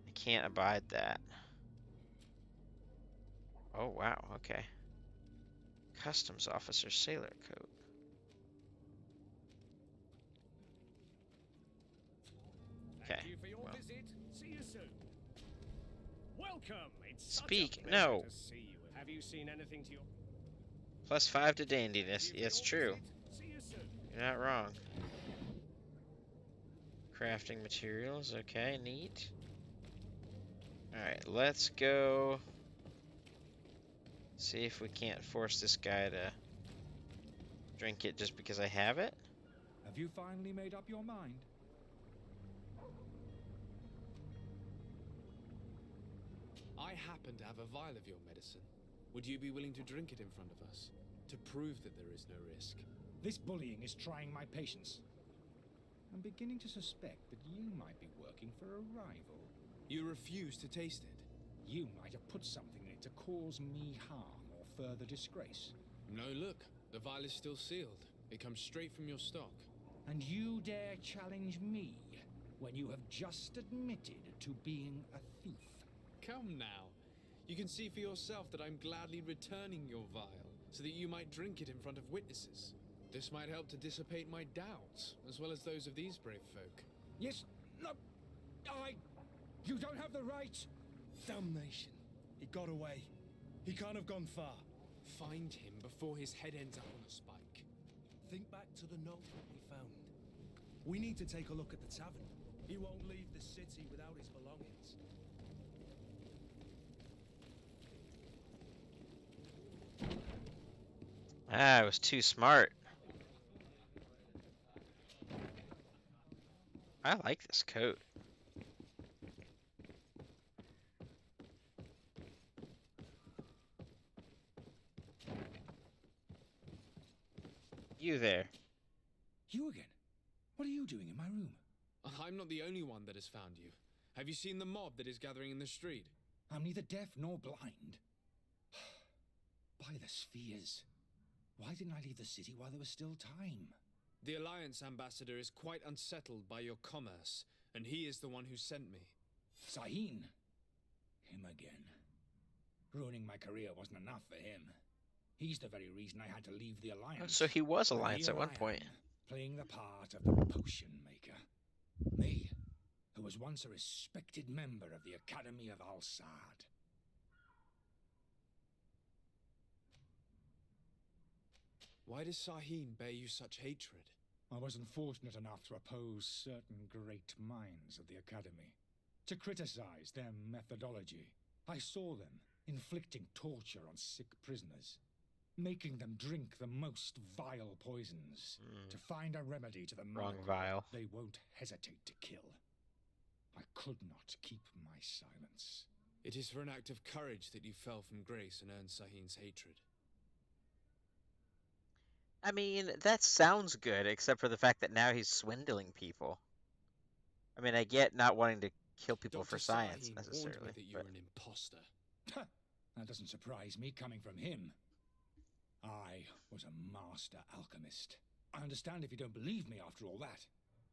I can't abide that. Oh, wow, okay. Customs Officer Sailor Coat. Okay, Thank you for your well. visit. See you soon. Welcome. It's Speak, such a no. pleasure to see you. Have you seen anything to your Plus 5 to dandiness. Thank you for Yes, your true. visit. See you soon. You're not wrong. Crafting materials. Okay, neat. Alright, let's go see if we can't force this guy to drink it just because I have it. Have you finally made up your mind? I happen to have a vial of your medicine. Would you be willing to drink it in front of us? To prove that there is no risk? This bullying is trying my patience. I'm beginning to suspect that you might be working for a rival. You refuse to taste it? You might have put something in it to cause me harm or further disgrace. No, look. The vial is still sealed. It comes straight from your stock. And you dare challenge me when you have just admitted to being a thief. Come now. You can see for yourself that I'm gladly returning your vial, so that you might drink it in front of witnesses. This might help to dissipate my doubts, as well as those of these brave folk. Yes, no, you don't have the right. Damnation. He got away. He can't have gone far. Find him before his head ends up on a spike. Think back to the note that we found. We need to take a look at the tavern. He won't leave the city without his belongings. Ah, I was too smart. I like this coat. You there. You again? What are you doing in my room? I'm not the only one that has found you. Have you seen the mob that is gathering in the street? I'm neither deaf nor blind. By the spheres. Why didn't I leave the city while there was still time? The Alliance ambassador is quite unsettled by your commerce, and he is the one who sent me. Sahin? him again. Ruining my career wasn't enough for him. He's the very reason I had to leave the Oh, Alliance. so he was And Alliance at here one I point. am, playing the part of the potion maker. Me, who was once a respected member of the Academy of Al-Sad. Why does Sahin bear you such hatred? I wasn't fortunate enough to oppose certain great minds of the Academy, to criticize their methodology. I saw them inflicting torture on sick prisoners, making them drink the most vile poisons to find a remedy to the Wrong malady vial. they won't hesitate to kill. I could not keep my silence. It is for an act of courage that you fell from grace and earned Sahin's hatred. I mean, that sounds good, except for the fact that now he's swindling people. I mean, I get not wanting to kill people Dr. for science, Sahin warned me necessarily, that you but... were an imposter. That doesn't surprise me coming from him. I was a master alchemist. I understand if you don't believe me after all that,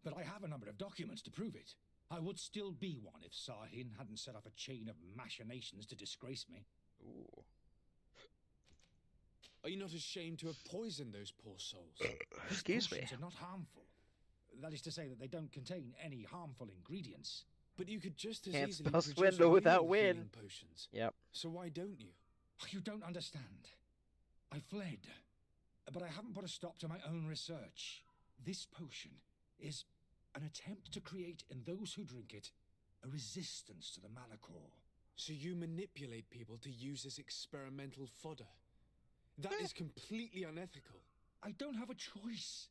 but I have a number of documents to prove it. I would still be one if Sahin hadn't set up a chain of machinations to disgrace me. Ooh. Are you not ashamed to have poisoned those poor souls? Excuse me. Potions are not harmful. That is to say that they don't contain any harmful ingredients. But you could just as Can't easily spell produce swindle real without win. healing potions. Yep. So why don't you? You don't understand. I fled, but I haven't put a stop to my own research. This potion is an attempt to create in those who drink it a resistance to the Malachor. So you manipulate people to use as experimental fodder? That is completely unethical. I don't have a choice,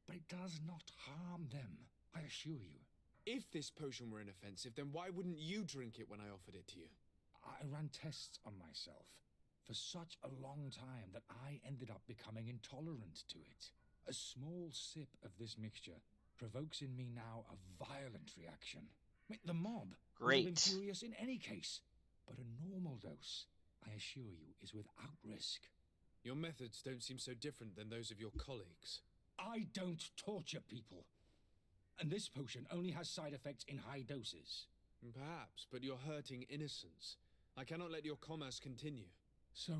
but it does not harm them, I assure you. If this potion were inoffensive, then why wouldn't you drink it when I offered it to you? I ran tests on myself for such a long time that I ended up becoming intolerant to it. A small sip of this mixture provokes in me now a violent reaction. The mob would have been Great. furious in any case, but a normal dose, I assure you, is without risk. Your methods don't seem so different than those of your colleagues. I don't torture people. And this potion only has side effects in high doses. Perhaps, but you're hurting innocents. I cannot let your commerce continue. So,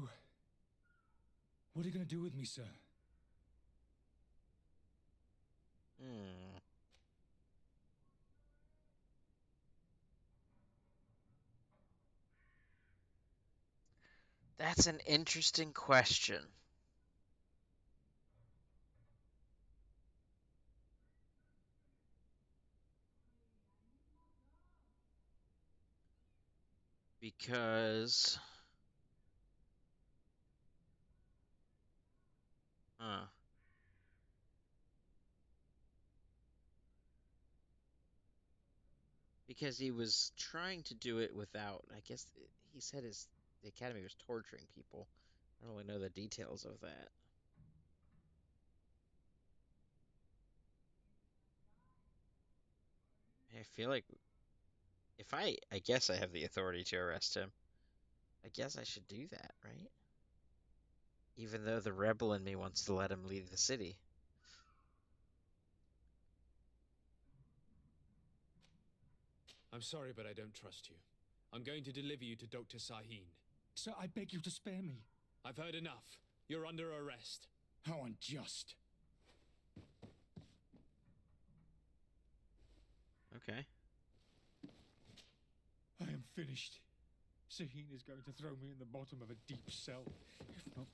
what are you going to do with me, sir? That's an interesting question. Because... Because he was trying to do it without... I guess he said the Academy was torturing people. I don't really know the details of that. I feel like if I guess I have the authority to arrest him. I guess I should do that, right? Even though the rebel in me wants to let him leave the city. I'm sorry, but I don't trust you. I'm going to deliver you to Dr. Sahin. Sir, I beg you to spare me. I've heard enough. You're under arrest. How unjust. Okay. I am finished. Sahin is going to throw me in the bottom of a deep cell. If not...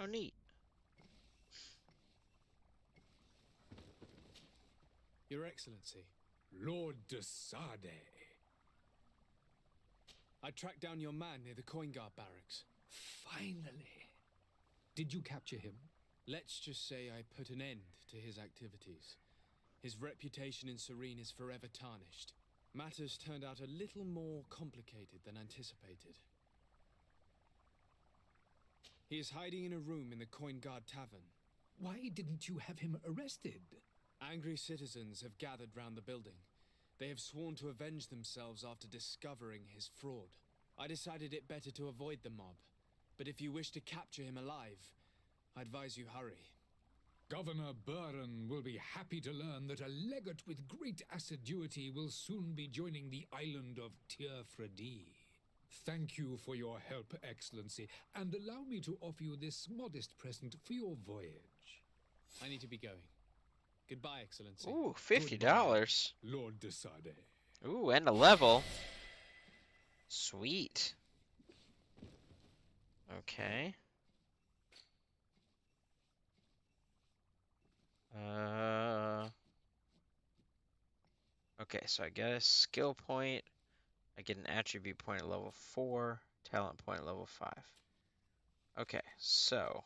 Oh, neat. Your Excellency. Lord de Sade. I tracked down your man near the Coin Guard barracks. Finally. Did you capture him? Let's just say I put an end to his activities. His reputation in Serene is forever tarnished. Matters turned out a little more complicated than anticipated. He is hiding in a room in the Coin Guard Tavern. Why didn't you have him arrested? Angry citizens have gathered round the building. They have sworn to avenge themselves after discovering his fraud. I decided it better to avoid the mob. But if you wish to capture him alive, I advise you hurry. Governor Burren will be happy to learn that a legate with great assiduity will soon be joining the island of Tir-Fredi. Thank you for your help, Excellency, and allow me to offer you this modest present for your voyage. I need to be going. Goodbye, Excellency. Ooh, Goodbye, $50. Lord de Sade. Ooh, and a level. Sweet. Okay. Okay, so I get a skill point. I get an attribute point at level 4, talent point at level 5. Okay, so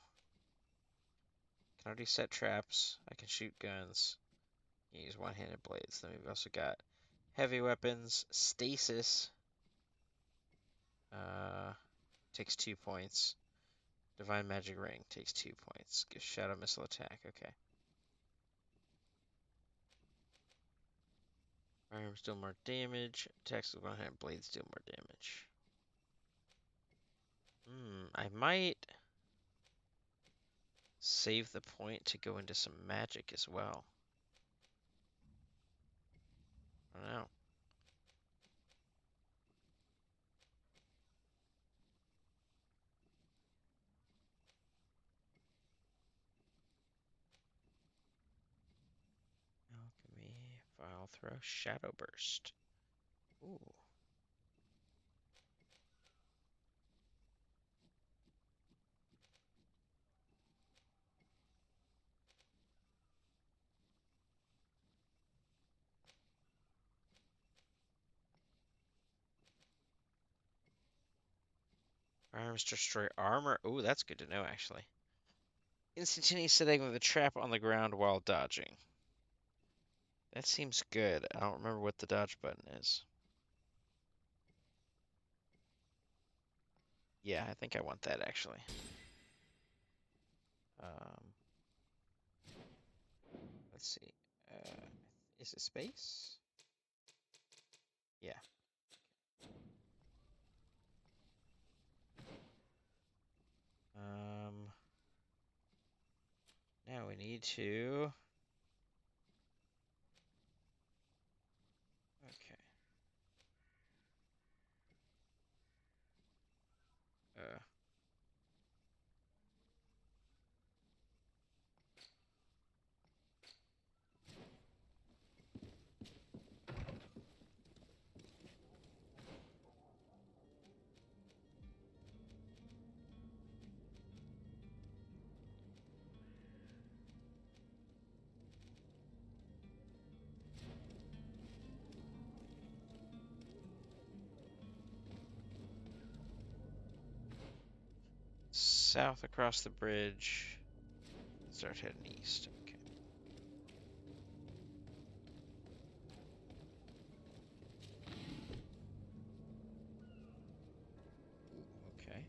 can already set traps. I can shoot guns. Use one-handed blades. Then we've also got heavy weapons, stasis. Takes 2 points. Divine magic ring takes 2 points. Gives shadow missile attack. Okay. Firearms deal more damage. Attacks with one-handed blades deal more damage. I might save the point to go into some magic as well. I don't know. Alchemy, file throw, shadow burst. Ooh. Firearms destroy armor. Ooh, that's good to know, actually. Instantaneous setting of the trap on the ground while dodging. That seems good. I don't remember what the dodge button is. Yeah, I think I want that, actually. Let's see. Is it space? Yeah. Now we need to... Okay. South across the bridge. Start heading east. Okay. Okay.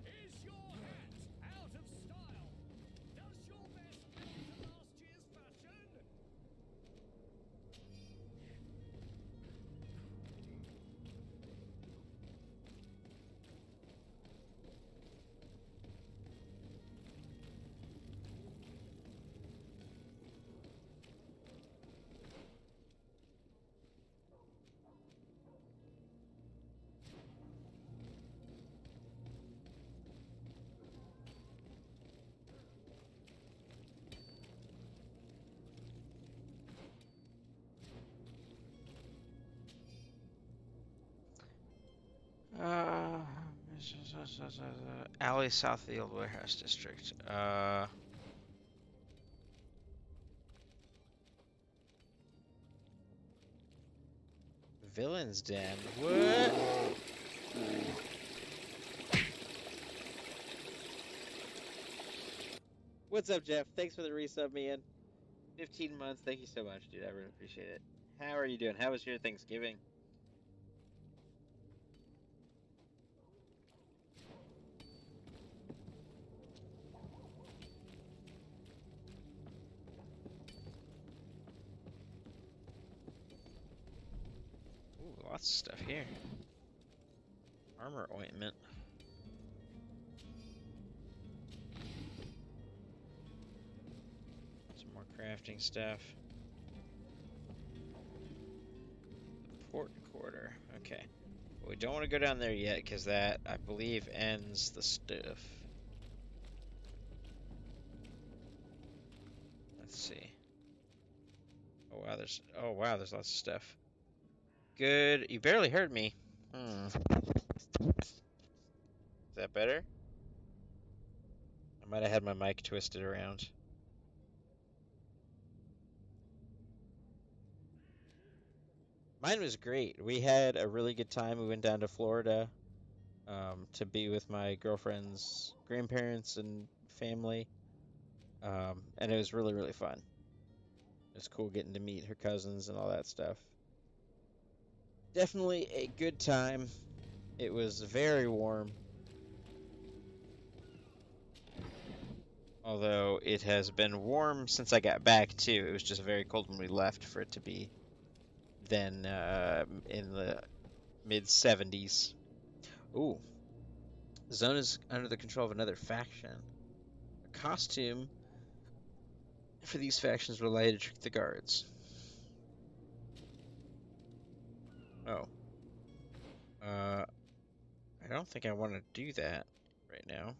Is your hat out of style? Does your vest go to last year's fashion? Uh, alley south of the old warehouse district. Villain's Den. What? What's up, Jeff? Thanks for the resub, man. 15 months. Thank you so much, dude. I really appreciate it. How are you doing? How was your Thanksgiving? Ooh, lots of stuff here. Armor ointment. Some more crafting stuff. Port quarter. Okay. We don't want to go down there yet because that, I believe, ends the stuff. Let's see. Oh wow, there's lots of stuff. Good. You barely heard me. Is that better? I might have had my mic twisted around. Mine was great. We had a really good time. We went down to Florida to be with my girlfriend's grandparents and family. And it was really, really fun. It was cool getting to meet her cousins and all that stuff. Definitely a good time. It was very warm. Although it has been warm since I got back too. It was just very cold when we left for it to be then in the mid 70s. Ooh. The zone is under the control of another faction. A costume for these factions will allow you to trick the guards. Oh. I don't think I want to do that right now.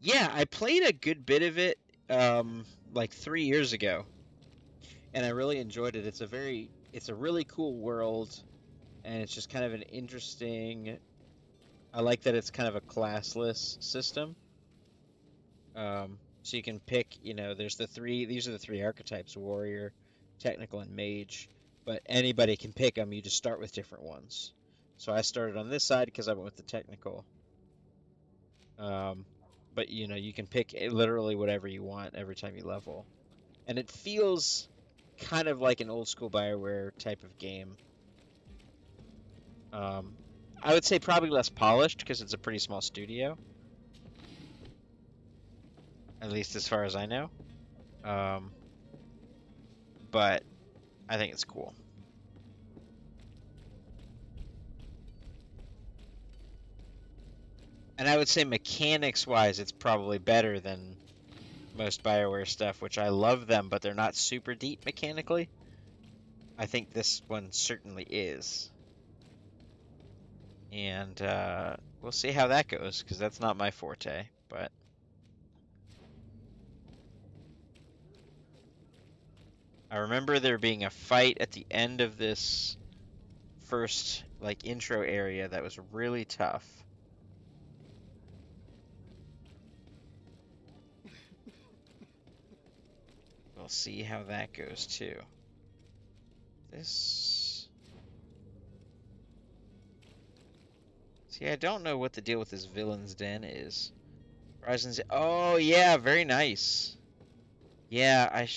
Yeah, I played a good bit of it like 3 years ago, and I really enjoyed it. It's a really cool world, and it's just kind of an interesting. I like that it's kind of a classless system. So you can pick, there's these are the three archetypes: warrior, technical, and mage. But anybody can pick them. You just start with different ones. So I started on this side because I went with the technical. But you can pick literally whatever you want every time you level, and it feels kind of like an old school BioWare type of game. I would say probably less polished because it's a pretty small studio, at least as far as I know. But I think it's cool. And I would say mechanics-wise, it's probably better than most BioWare stuff, which I love them, but they're not super deep mechanically. I think this one certainly is. And we'll see how that goes, because that's not my forte, but... I remember there being a fight at the end of this first, intro area that was really tough. We'll see how that goes, too. This... See, I don't know what the deal with this Villain's Den is. Horizons... Oh, yeah, very nice. Yeah, I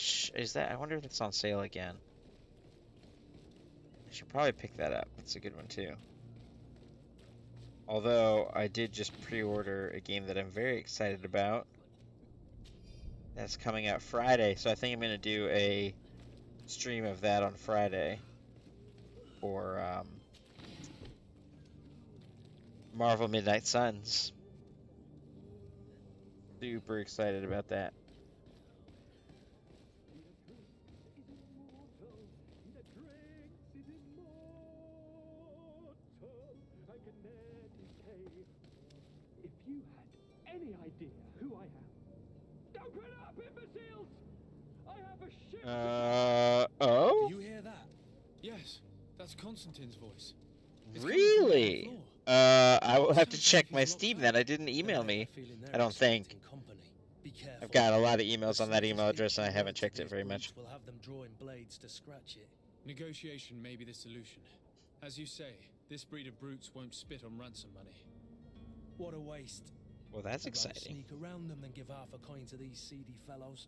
wonder if it's on sale again. I should probably pick that up. That's a good one, too. Although, I did just pre-order a game that I'm very excited about. That's coming out Friday, so I think I'm going to do a stream of that on Friday. For, Marvel Midnight Suns. Super excited about that. If you had any idea who I am. Open up, imbeciles! I have a ship. Oh? Do you hear that? Yes, that's Constantine's voice. It's coming from the Really? floor. I will have to check my Steam then. I didn't email me. I don't think. I've got a lot of emails on that email address and I haven't checked it very much. We'll have them drawing blades to scratch it. Negotiation may be the solution. As you say, this breed of brutes won't spit on ransom money. What a waste. Well, that's I'd rather exciting. sneak around them than give half a coin to these seedy fellows.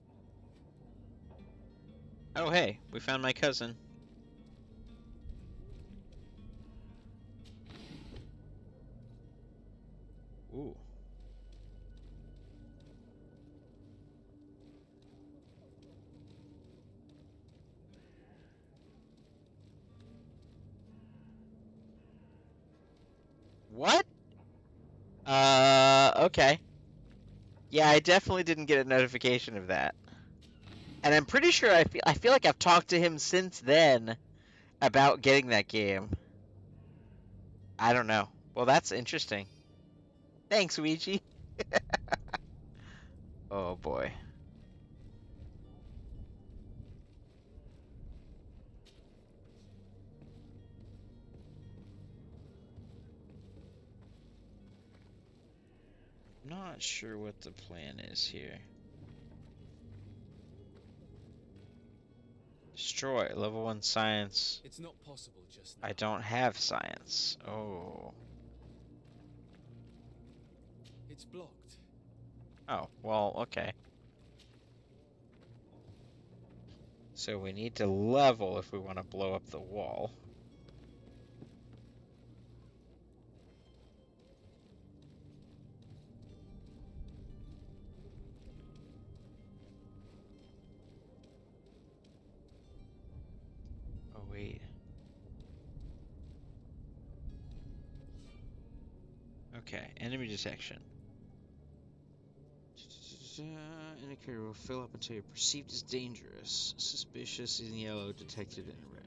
Oh, hey, we found my cousin. Ooh. What? Okay. Yeah, I definitely didn't get a notification of that. And I'm pretty sure I feel like I've talked to him since then about getting that game. I don't know. Well, that's interesting. Thanks, Ouija. Oh boy. Not sure what the plan is here. Destroy level 1 science. It's not possible just now. I don't have science. Oh. It's blocked. Oh, well, okay. So we need to level if we want to blow up the wall. Oh, wait. Okay, enemy detection. Indicator will fill up until you're perceived as dangerous. Suspicious in yellow, detected in red.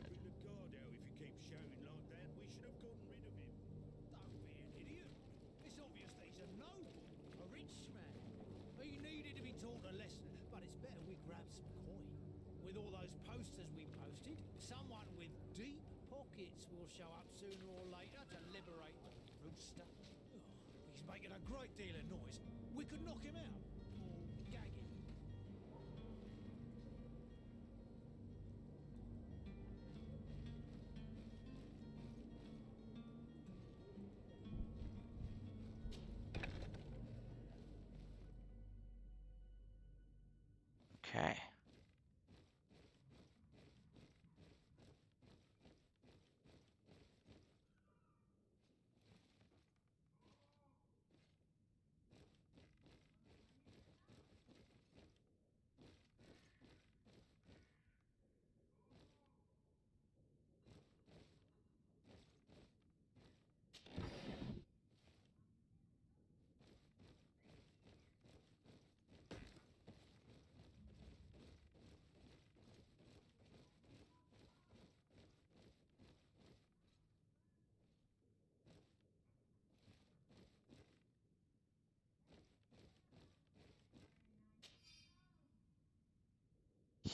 Making a great deal of noise. We could knock him out. Or gag him. Okay.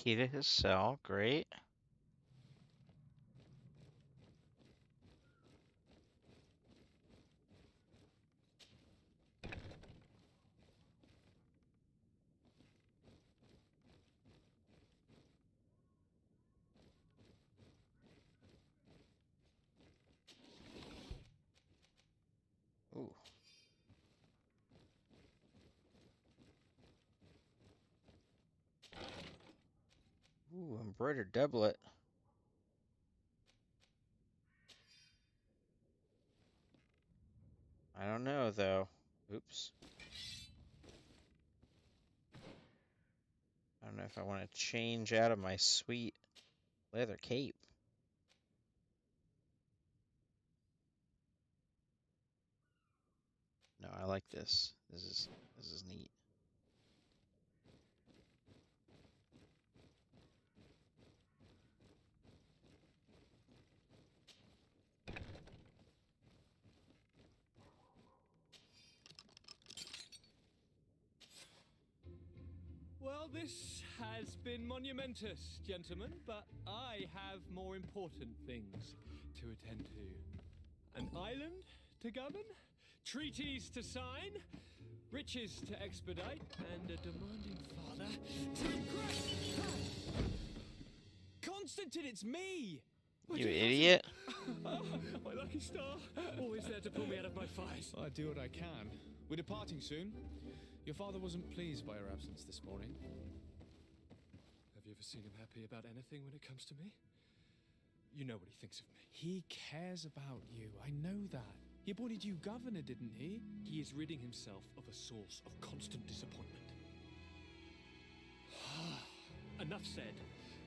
Key to his cell, great. Ooh. Ooh, embroidered doublet. I don't know, though. Oops. I don't know if I want to change out of my sweet leather cape. No, I like this. This is neat. Well, this has been monumentous, gentlemen, but I have more important things to attend to. An island to govern, treaties to sign, riches to expedite, and a demanding father to impress. Constantine, it's me! You idiot. My lucky star, always there to pull me out of my fight. I do what I can. We're departing soon. Your father wasn't pleased by your absence this morning. Have you ever seen him happy about anything when it comes to me? You know what he thinks of me. He cares about you. I know that. He appointed you governor, didn't he? He is ridding himself of a source of constant disappointment. Enough said.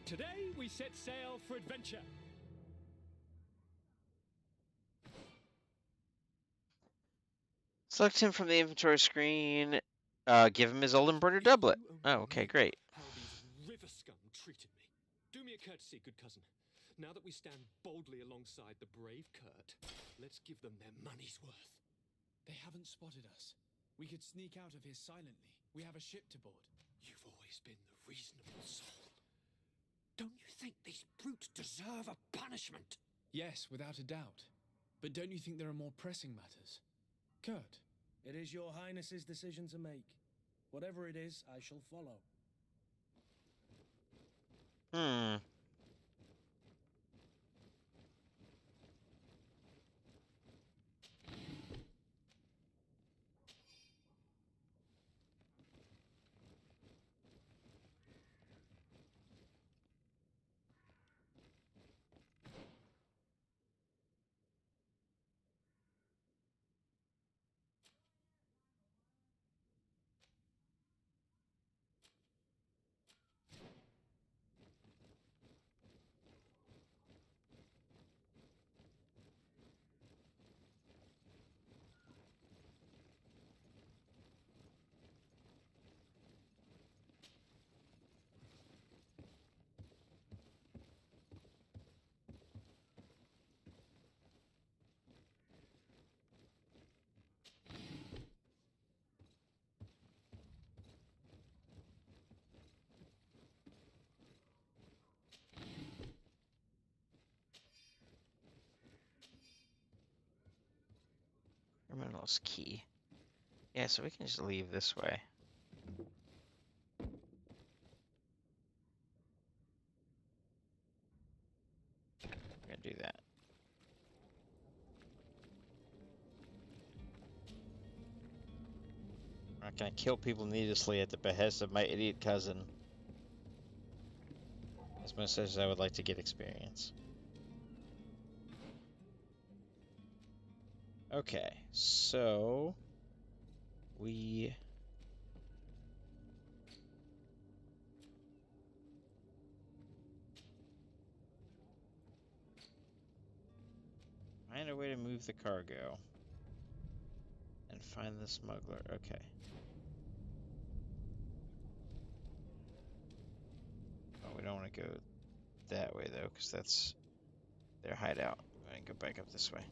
Today we set sail for adventure. Select him from the inventory screen. Give him his old embroidered doublet. Oh, okay, great. How these river scum treated me. Do me a courtesy, good cousin. Now that we stand boldly alongside the brave Kurt, let's give them their money's worth. They haven't spotted us. We could sneak out of here silently. We have a ship to board. You've always been the reasonable soul. Don't you think these brutes deserve a punishment? Yes, without a doubt. But don't you think there are more pressing matters? Kurt? It is your highness's decision to make. Whatever it is, I shall follow. Criminal's key. Yeah, so we can just leave this way. We're gonna do that. I'm not gonna kill people needlessly at the behest of my idiot cousin. As much as I would like to get experience. Okay, so we find a way to move the cargo and find the smuggler. Okay. Oh, we don't want to go that way though, because that's their hideout. I'm gonna go back up this way.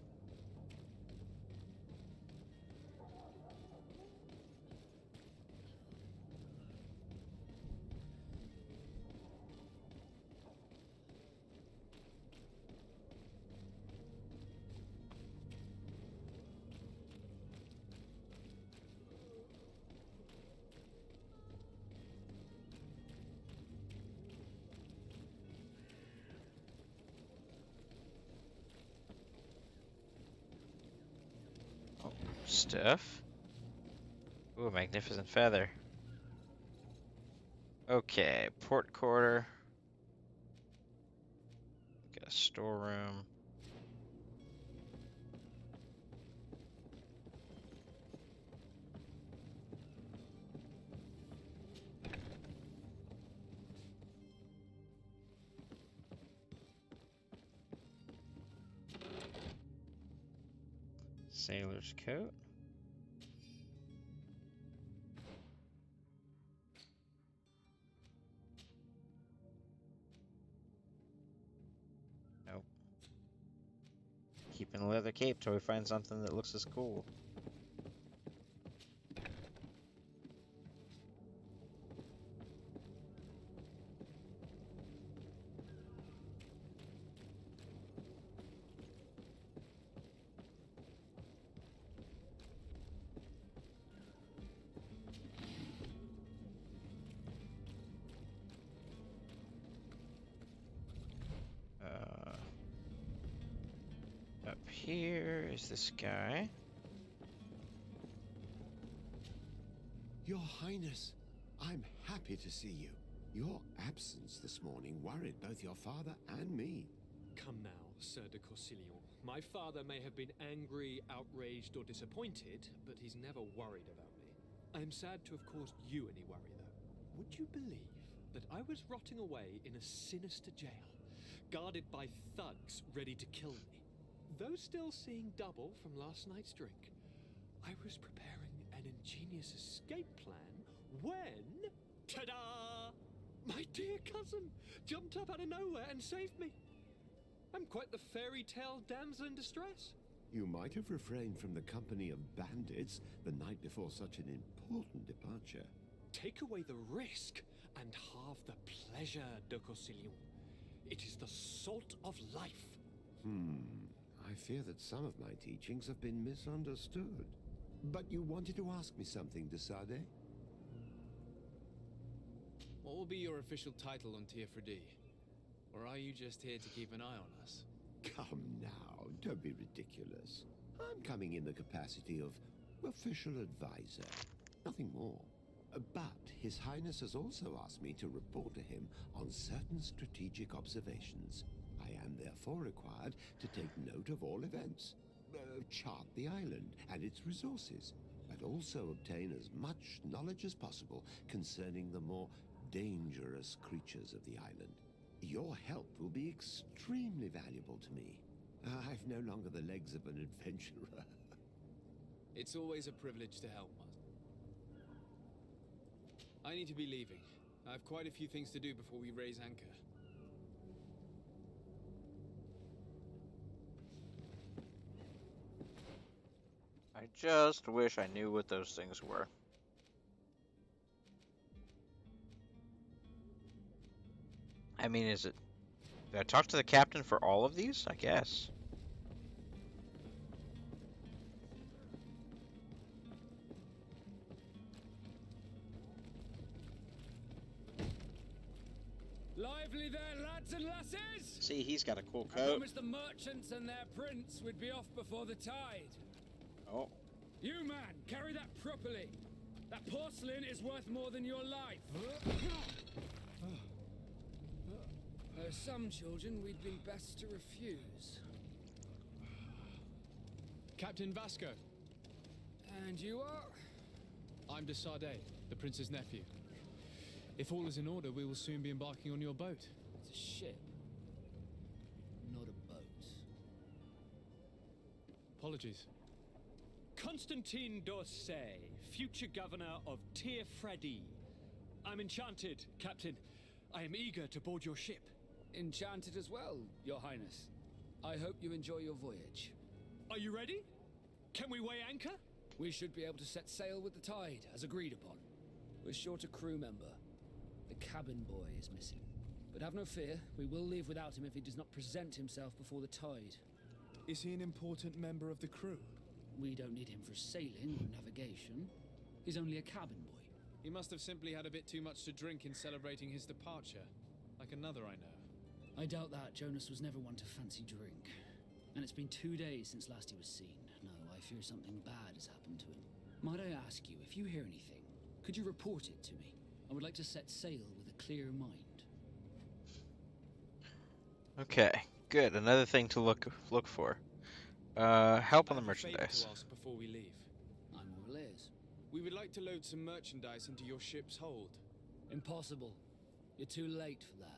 Stuff. Ooh, a magnificent feather. Okay, port quarter. Got a storeroom. Sailor's coat. Nope. Keeping a leather cape till we find something that looks as cool. Up here is this guy. Your Highness, I'm happy to see you. Your absence this morning worried both your father and me. Come now, Sir de Corsilion. My father may have been angry, outraged, or disappointed, but he's never worried about me. I am sad to have caused you any worry, though. Would you believe that I was rotting away in a sinister jail, guarded by thugs ready to kill me? Though still seeing double from last night's drink, I was preparing an ingenious escape plan when... Ta-da! My dear cousin jumped up out of nowhere and saved me. I'm quite the fairy tale damsel in distress. You might have refrained from the company of bandits the night before such an important departure. Take away the risk and halve the pleasure, de Corsilion. It is the salt of life. I fear that some of my teachings have been misunderstood. But you wanted to ask me something, de Sade? What will be your official title on Tier-Freddy? Or are you just here to keep an eye on us? Come now, don't be ridiculous. I'm coming in the capacity of official advisor, nothing more. But His Highness has also asked me to report to him on certain strategic observations. I am therefore required to take note of all events, chart the island and its resources, but also obtain as much knowledge as possible concerning the more dangerous creatures of the island. Your help will be extremely valuable to me. I've no longer the legs of an adventurer. It's always a privilege to help, Master. I need to be leaving. I have quite a few things to do before we raise anchor. I just wish I knew what those things were. I mean, is it... Do I talk to the captain for all of these? I guess. Lively there, lads and lasses! See, he's got a cool I coat. promised the merchants and their prince would be off before the tide. Oh. You, man, carry that properly. That porcelain is worth more than your life. Some children we'd be best to refuse. Captain Vasco. And you are? I'm de Sade, the prince's nephew. If all is in order, we will soon be embarking on your boat. It's a ship, not a boat. Apologies. Constantine d'Orsay, future governor of Tier-Freddy. I'm enchanted, Captain. I am eager to board your ship. Enchanted as well, Your Highness. I hope you enjoy your voyage. Are you ready? Can we weigh anchor? We should be able to set sail with the tide, as agreed upon. We're short a crew member. The cabin boy is missing. But have no fear, we will leave without him if he does not present himself before the tide. Is he an important member of the crew? We don't need him for sailing or navigation. He's only a cabin boy. He must have simply had a bit too much to drink in celebrating his departure. Like another I know. I doubt that. Jonas was never one to fancy drink. And it's been 2 days since last he was seen. No, I fear something bad has happened to him. Might I ask you, if you hear anything, could you report it to me? I would like to set sail with a clear mind. Okay, good. Another thing to look for. Help on the merchandise. To ask before we leave. I'm all ears. We would like to load some merchandise into your ship's hold. Impossible. You're too late for that.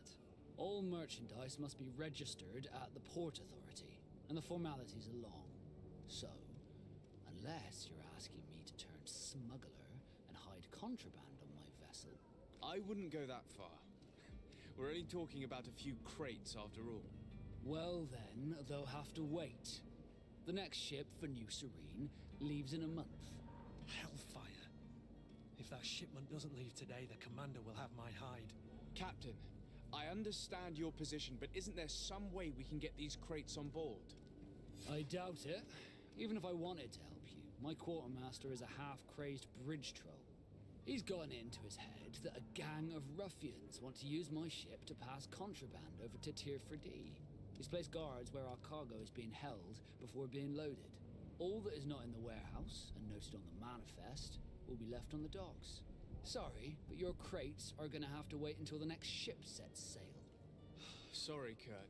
All merchandise must be registered at the Port Authority, and the formalities are long. So, unless you're asking me to turn smuggler and hide contraband on my vessel. I wouldn't go that far. We're only talking about a few crates after all. Well then, they'll have to wait. The next ship for New Serene leaves in a month. Hellfire. If that shipment doesn't leave today, the commander will have my hide. Captain, I understand your position, but isn't there some way we can get these crates on board? I doubt it. Even if I wanted to help you, my quartermaster is a half-crazed bridge troll. He's gotten into his head that a gang of ruffians want to use my ship to pass contraband over to Tier-Freddy. He's placed guards where our cargo is being held before being loaded. All that is not in the warehouse and noted on the manifest will be left on the docks. Sorry, but your crates are gonna have to wait until the next ship sets sail. Sorry, Kurt.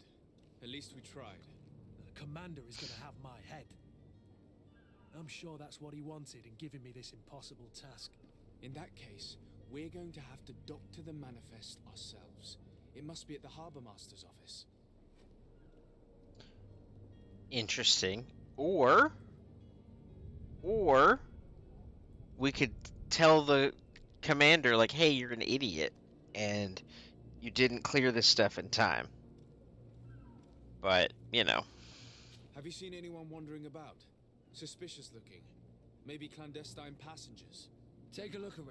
At least we tried. The commander is gonna have my head. I'm sure that's what he wanted in giving me this impossible task. In that case, we're going to have to doctor the manifest ourselves. It must be at the Harbour Master's office. Interesting. Or Or we could tell the commander, like, hey, you're an idiot, and you didn't clear this stuff in time. But, you know. Have you seen anyone wandering about? Suspicious looking. Maybe clandestine passengers. Take a look around.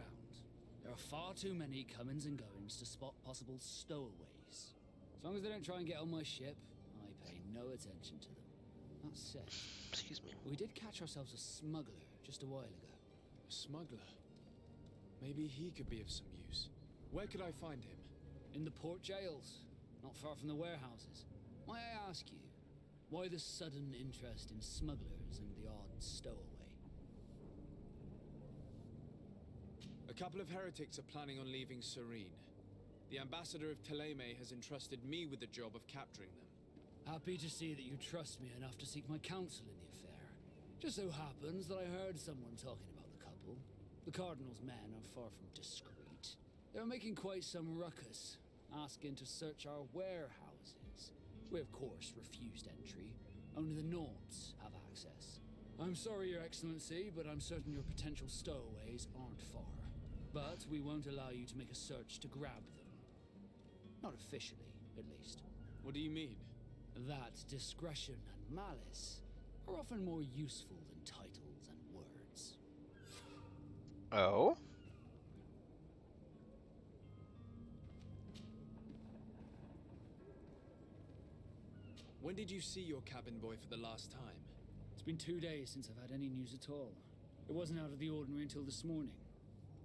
There are far too many comings and goings to spot possible stowaways. As long as they don't try and get on my ship, I pay no attention to them. That said, excuse me, we did catch ourselves a smuggler just a while ago. A smuggler? Maybe he could be of some use. Where could I find him? In the port jails, not far from the warehouses. May I ask you, why the sudden interest in smugglers and the odd stowaway? A couple of heretics are planning on leaving Serene. The ambassador of Teleme has entrusted me with the job of capturing them. Happy to see that you trust me enough to seek my counsel in the affair. Just so happens that I heard someone talking about the couple. The Cardinal's men are far from discreet. They're making quite some ruckus, asking to search our warehouses. We, of course, refused entry. Only the Nords have access. I'm sorry, Your Excellency, but I'm certain your potential stowaways aren't far. But we won't allow you to make a search to grab them. Not officially, at least. What do you mean? That discretion and malice are often more useful than titles and words. Oh? When did you see your cabin boy for the last time? It's been 2 days since I've had any news at all. It wasn't out of the ordinary until this morning.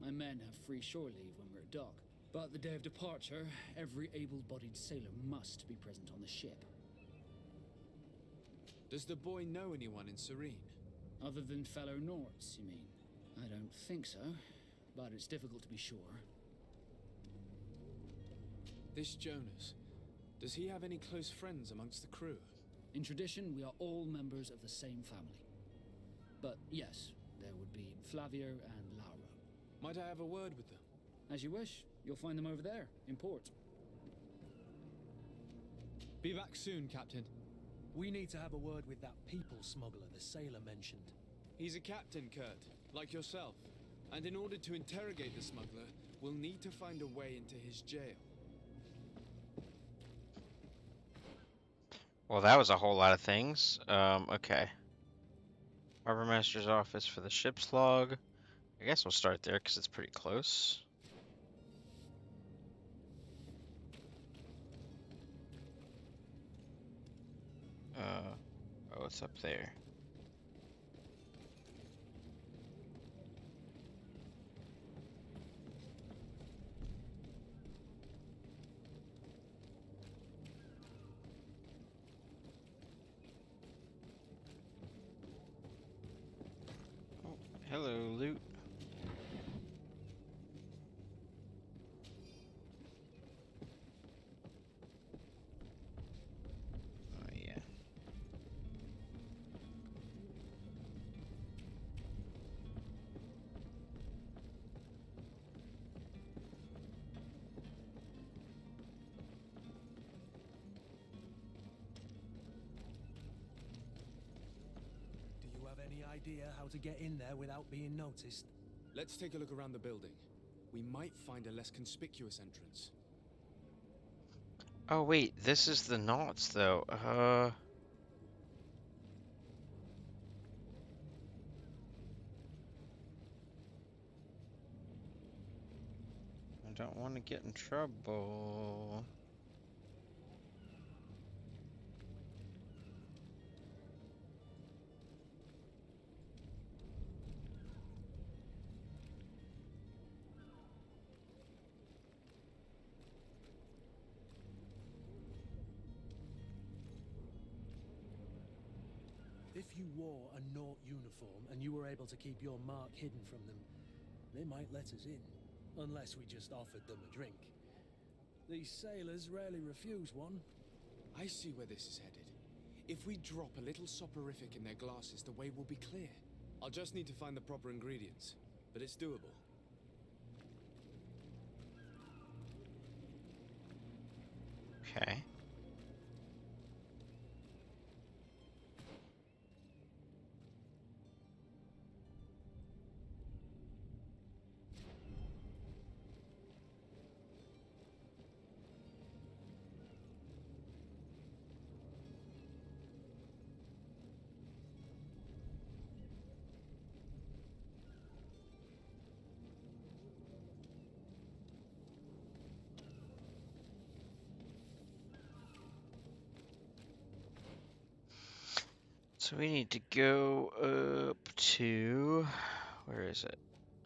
My men have free shore leave when we're at dock. But the day of departure, every able-bodied sailor must be present on the ship. Does the boy know anyone in Serene? Other than fellow Nords, you mean? I don't think so, but it's difficult to be sure. This Jonas, does he have any close friends amongst the crew? In tradition, we are all members of the same family. But yes, there would be Flavio and Lauro. Might I have a word with them? As you wish. You'll find them over there, in port. Be back soon, Captain. We need to have a word with that people smuggler the sailor mentioned. He's a captain, Kurt, like yourself. And in order to interrogate the smuggler, we'll need to find a way into his jail. Well, that was a whole lot of things. Okay. Harbor Master's office for the ship's log. I guess we'll start there because it's pretty close. Oh, it's up there. Oh, hello, loot. Idea how to get in there without being noticed? Let's take a look around the building. We might find a less conspicuous entrance. Oh wait, this is the knots though. I don't want to get in trouble. If you wore a Nort uniform and you were able to keep your mark hidden from them, they might let us in. Unless we just offered them a drink. These sailors rarely refuse one. I see where this is headed. If we drop a little soporific in their glasses, the way will be clear. I'll just need to find the proper ingredients, but it's doable. Okay. So we need to go up to, where is it?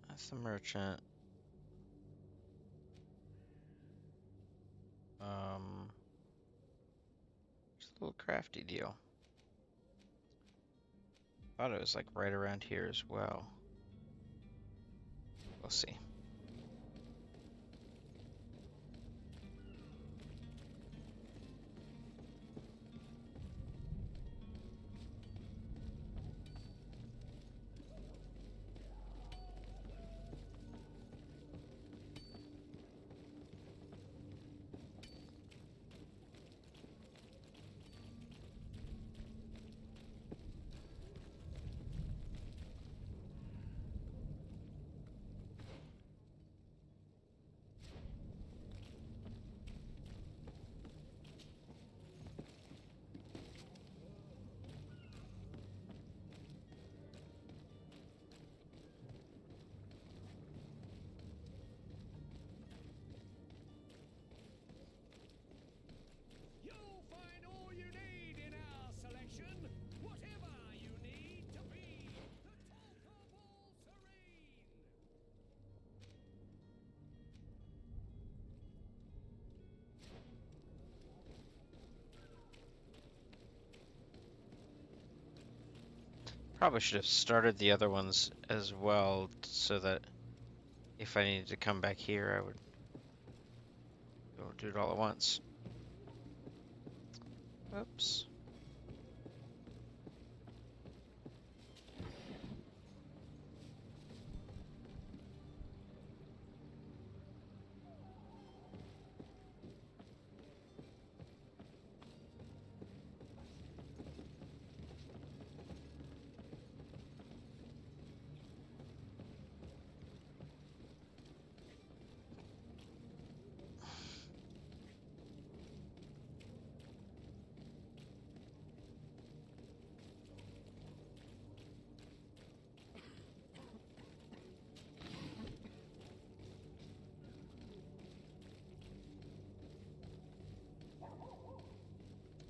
That's the merchant. Just a little crafty deal. Thought it was like right around here as well. We'll see. You'll find all you need in our selection, whatever you need to be the talk of all serene. Probably should have started the other ones as well, so that if I needed to come back here, I would do it all at once. Oops.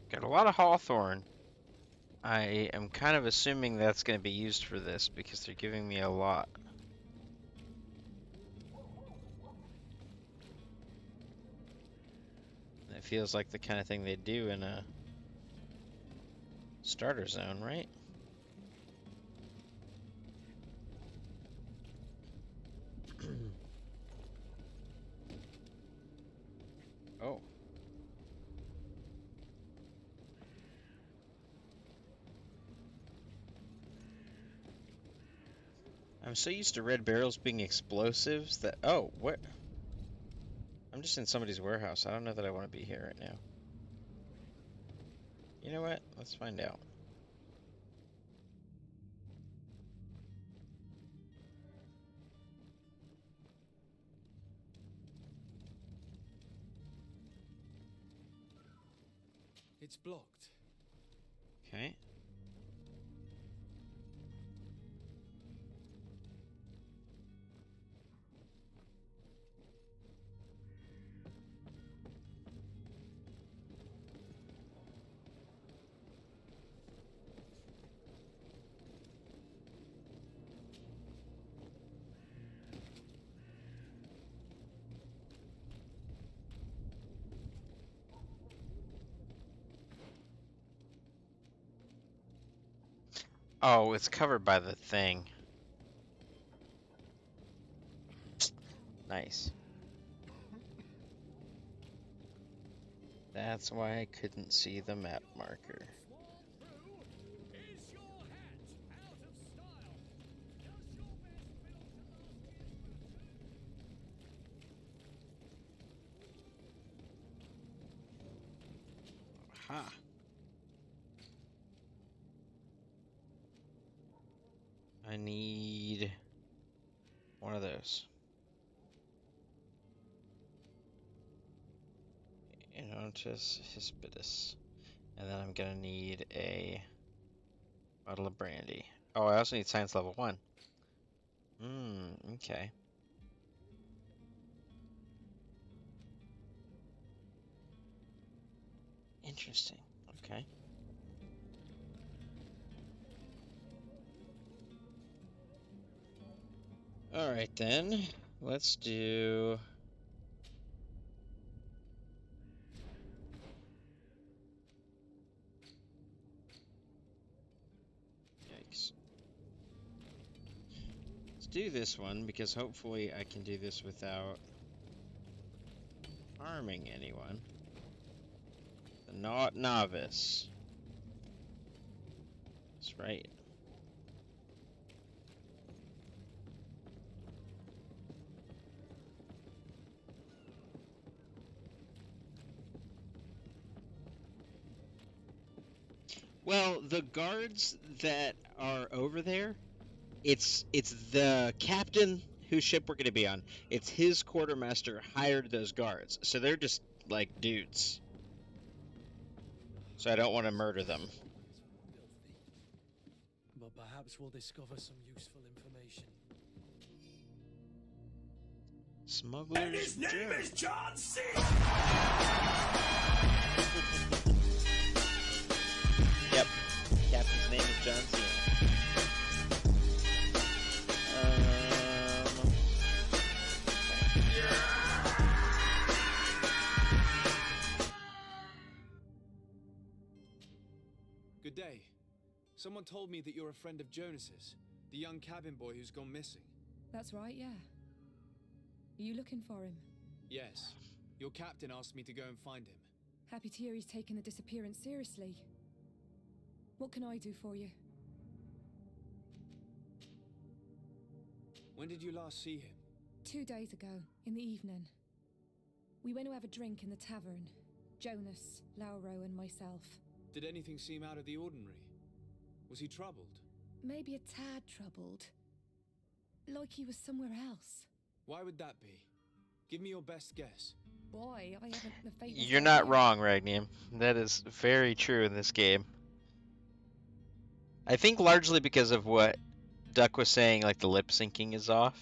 Got a lot of hawthorn. I am kind of assuming that's going to be used for this because they're giving me a lot. It feels like the kind of thing they do in a starter zone, right? Oh. I'm so used to red barrels being explosives that... Oh, what? I'm just in somebody's warehouse. I don't know that I want to be here right now. You know what? Let's find out. It's blocked. Okay. Oh, it's covered by the thing. Nice. That's why I couldn't see the map marker. Is your hat out of style? Does your best belong to last year's Ha. I need one of those. Enotus hispidus. And then I'm gonna need a bottle of brandy. Oh, I also need science level 1. Okay. Interesting. Okay. Alright then. Let's do... Yikes. Let's do this one, because hopefully I can do this without harming anyone. The not novice. That's right. Well, the guards that are over there, it's the captain whose ship we're going to be on. It's his quartermaster hired those guards, so they're just like dudes. So I don't want to murder them. But perhaps we'll discover some useful information. Smugglers. And his name is John C. Yep. Captain's name is John Cena. Good day. Someone told me that you're a friend of Jonas's, the young cabin boy who's gone missing. That's right, yeah. Are you looking for him? Yes. Your captain asked me to go and find him. Happy to hear he's taken the disappearance seriously. What can I do for you? When did you last see him? 2 days ago, in the evening. We went to have a drink in the tavern. Jonas, Lauro, and myself. Did anything seem out of the ordinary? Was he troubled? Maybe a tad troubled. Like he was somewhere else. Why would that be? Give me your best guess. Boy, I haven't the faintest You're not idea. wrong, Ragnium. That is very true in this game. I think largely because of what Duck was saying, like the lip syncing is off.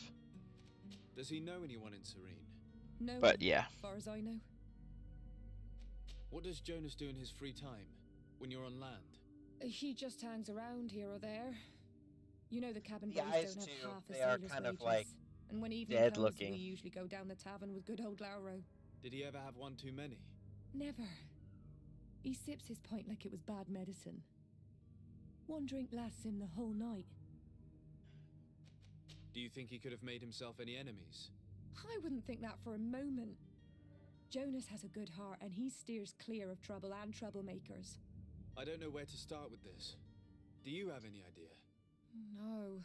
Does he know anyone in Serene? No, But yeah. as far as I know. What does Jonas do in his free time, when you're on land? He just hangs around here or there. You know the cabin boys eyes don't have too, half a they are sailor's kind of, wages. like, And when evening dead comes, looking. we usually go down the tavern with good old Lauro. Did he ever have one too many? Never. He sips his pint like it was bad medicine. One drink lasts him the whole night. Do you think he could have made himself any enemies? I wouldn't think that for a moment. Jonas has a good heart and he steers clear of trouble and troublemakers. I don't know where to start with this. Do you have any idea? No.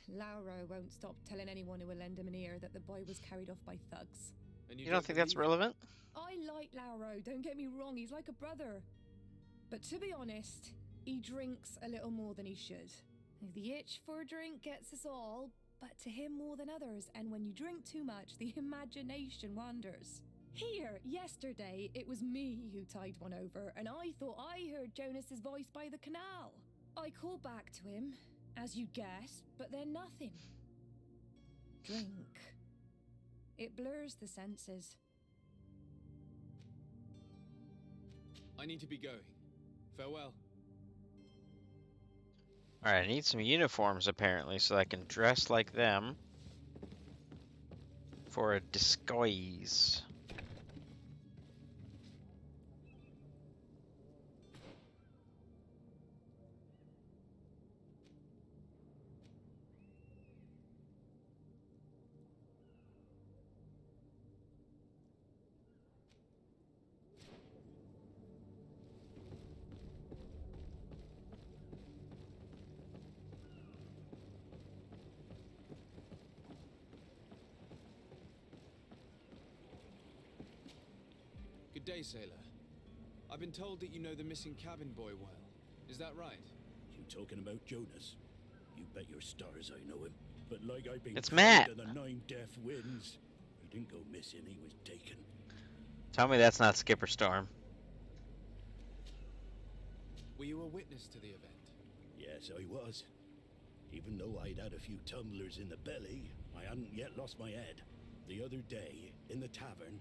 Lauro won't stop telling anyone who will lend him an ear that the boy was carried off by thugs. And You don't think that's believe- relevant? I like Lauro, don't get me wrong, he's like a brother. But to be honest, he drinks a little more than he should. The itch for a drink gets us all, but to him more than others, and when you drink too much, the imagination wanders. Here, yesterday, it was me who tied one over, and I thought I heard Jonas's voice by the canal. I called back to him, as you guessed, but then nothing. Drink. It blurs the senses. I need to be going. Farewell. Alright, I need some uniforms apparently so I can dress like them for a disguise. Good day, sailor. I've been told that you know the missing cabin boy well. Is that right? You talking about Jonas? You bet your stars I know him. But like I've been It's Matt. to the 9 death winds, he didn't go missing, he was taken. Tell me that's not Skipper Storm. Were you a witness to the event? Yes, I was. Even though I'd had a few tumblers in the belly, I hadn't yet lost my head. The other day, in the tavern,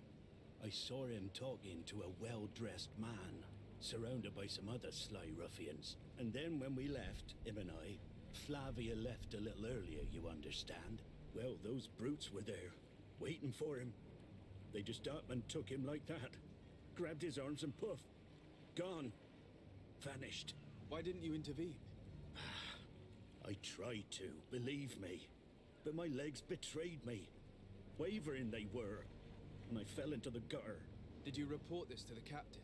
I saw him talking to a well-dressed man, surrounded by some other sly ruffians. And then when we left, him and I, Flavia left a little earlier, you understand. Well, those brutes were there, waiting for him. They just up and took him like that. Grabbed his arms and poof. Gone. Vanished. Why didn't you intervene? I tried to, believe me. But my legs betrayed me. Wavering they were. And I fell into the gutter. Did you report this to the captain?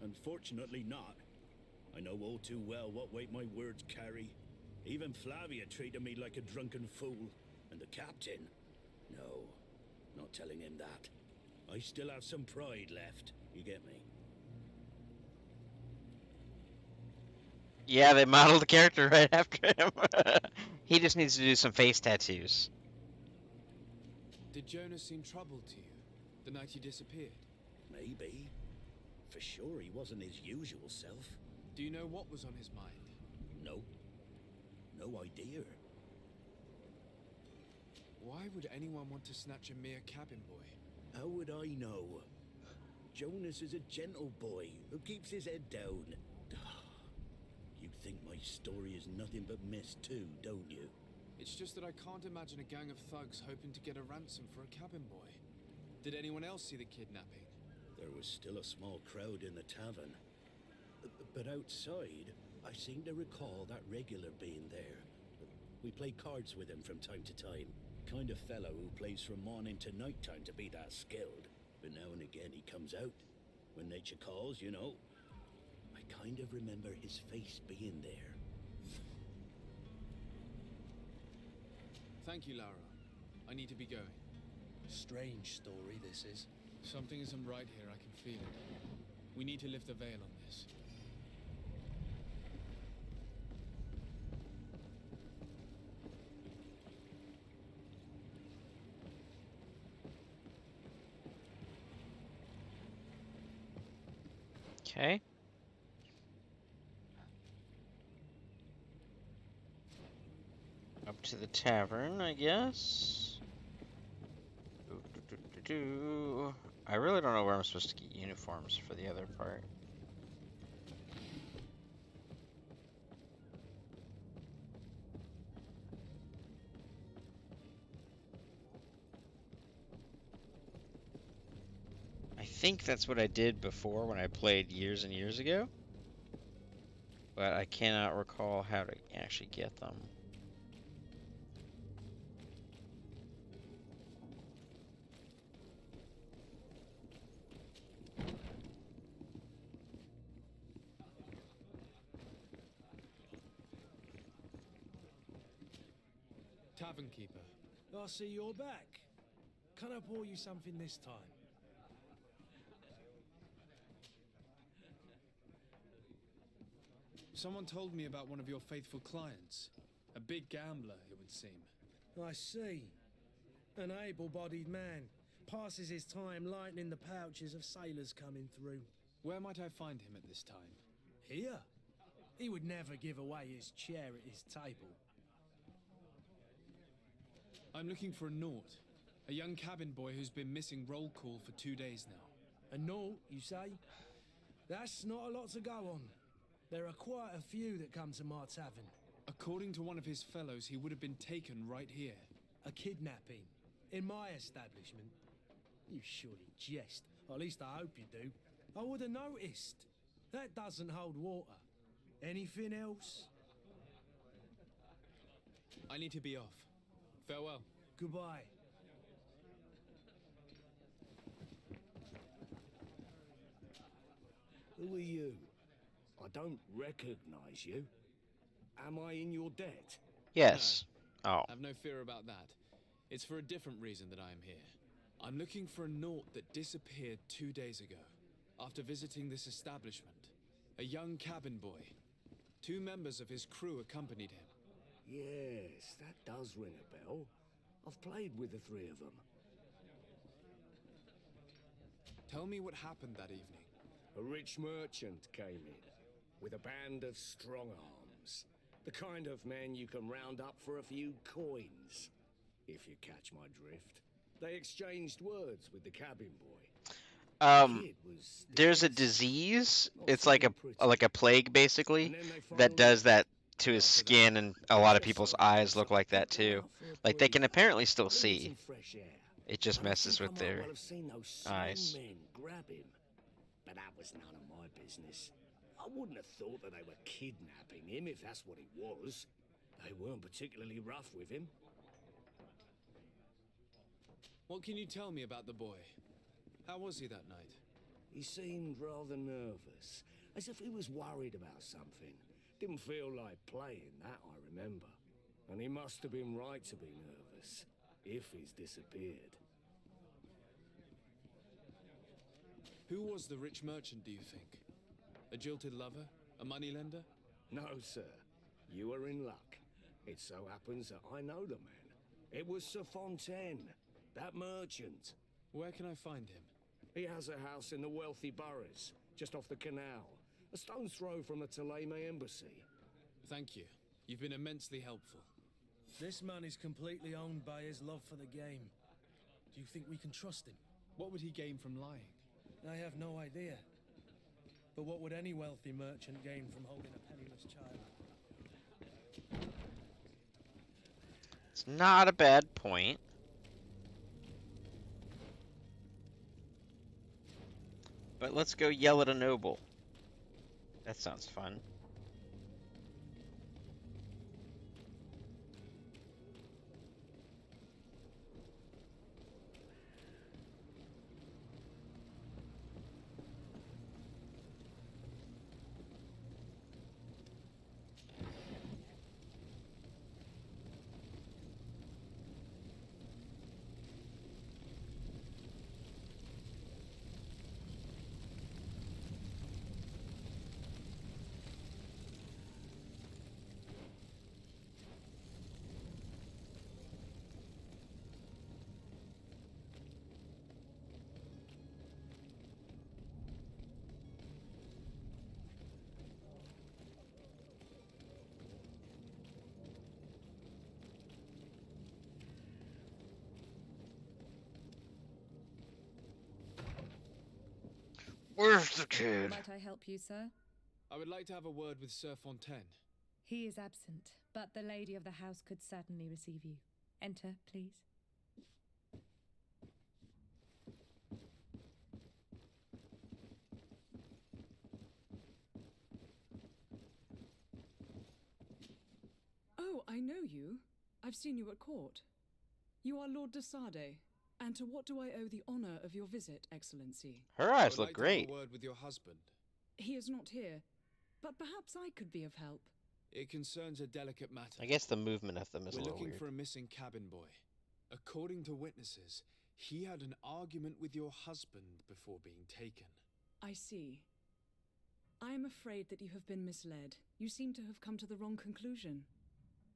Unfortunately not. I know all too well what weight my words carry. Even Flavia treated me like a drunken fool. And the captain? No, not telling him that. I still have some pride left. You get me? Yeah, they modeled the character right after him. He just needs to do some face tattoos. Did Jonas seem troubled to you the night he disappeared? Maybe. For sure he wasn't his usual self. Do you know what was on his mind? No. No idea. Why would anyone want to snatch a mere cabin boy? How would I know? Jonas is a gentle boy who keeps his head down. You think my story is nothing but mist too, don't you? It's just that I can't imagine a gang of thugs hoping to get a ransom for a cabin boy. Did anyone else see the kidnapping? There was still a small crowd in the tavern. But outside, I seem to recall that regular being there. We play cards with him from time to time. Kind of fellow who plays from morning to night time to be that skilled. But now and again he comes out. When nature calls, you know. I kind of remember his face being there. Thank you, Lara. I need to be going. Strange story, this is. Something isn't right here, I can feel it. We need to lift the veil on this. Okay. Up to the tavern, I guess. I really don't know where I'm supposed to get uniforms for the other part. I think that's what I did before when I played years and years ago, but I cannot recall how to actually get them. Tavern keeper. I see you're back. Can I pour you something this time? Someone told me about one of your faithful clients. A big gambler, it would seem. I see. An able-bodied man. Passes his time lightening the pouches of sailors coming through. Where might I find him at this time? Here? He would never give away his chair at his table. I'm looking for a Naut. A young cabin boy who's been missing roll call for 2 days now. A Naut, you say? That's not a lot to go on. There are quite a few that come to my tavern. According to one of his fellows, he would have been taken right here. A kidnapping? In my establishment? You surely jest. Or at least I hope you do. I would have noticed. That doesn't hold water. Anything else? I need to be off. Farewell. Goodbye. Who are you? I don't recognize you. Am I in your debt? Yes. No, Oh. have no fear about that. It's for a different reason that I am here. I'm looking for a Naut that disappeared 2 days ago, after visiting this establishment. A young cabin boy. 2 members of his crew accompanied him. Yes, that does ring a bell. I've played with the 3 of them. Tell me what happened that evening. A rich merchant came in, with a band of strong arms. The kind of men you can round up for a few coins, if you catch my drift. They exchanged words with the cabin boy. There's a disease. It's like a plague basically that does that to his skin, and a lot of people's eyes look like that too. Like they can apparently still see. It just messes with their eyes. Grab him. But that was none of my business. I wouldn't have thought that they were kidnapping him if that's what it was. They weren't particularly rough with him. What can you tell me about the boy? How was he that night? He seemed rather nervous, as if he was worried about something. Didn't feel like playing, that I remember. And he must have been right to be nervous, if he's disappeared. Who was the rich merchant, do you think? A jilted lover? A moneylender? No, sir. You are in luck. It so happens that I know the man. It was Sir Fontaine, that merchant. Where can I find him? He has a house in the wealthy boroughs, just off the canal. A stone's throw from the Thélème embassy. Thank you. You've been immensely helpful. This man is completely owned by his love for the game. Do you think we can trust him? What would he gain from lying? I have no idea. But what would any wealthy merchant gain from holding a penniless child? It's not a bad point. But let's go yell at a noble. That sounds fun. Where's the kid? Might I help you, sir? I would like to have a word with Sir Fontaine. He is absent, but the lady of the house could certainly receive you. Enter, please. Oh, I know you. I've seen you at court. You are Lord de Sade. And to what do I owe the honor of your visit, Excellency? Her eyes look great. I would like to have a word with your husband. He is not here, but perhaps I could be of help. It concerns a delicate matter. I guess the movement of them is a We're little looking weird. for a missing cabin boy. According to witnesses, he had an argument with your husband before being taken. I see. I am afraid that you have been misled. You seem to have come to the wrong conclusion.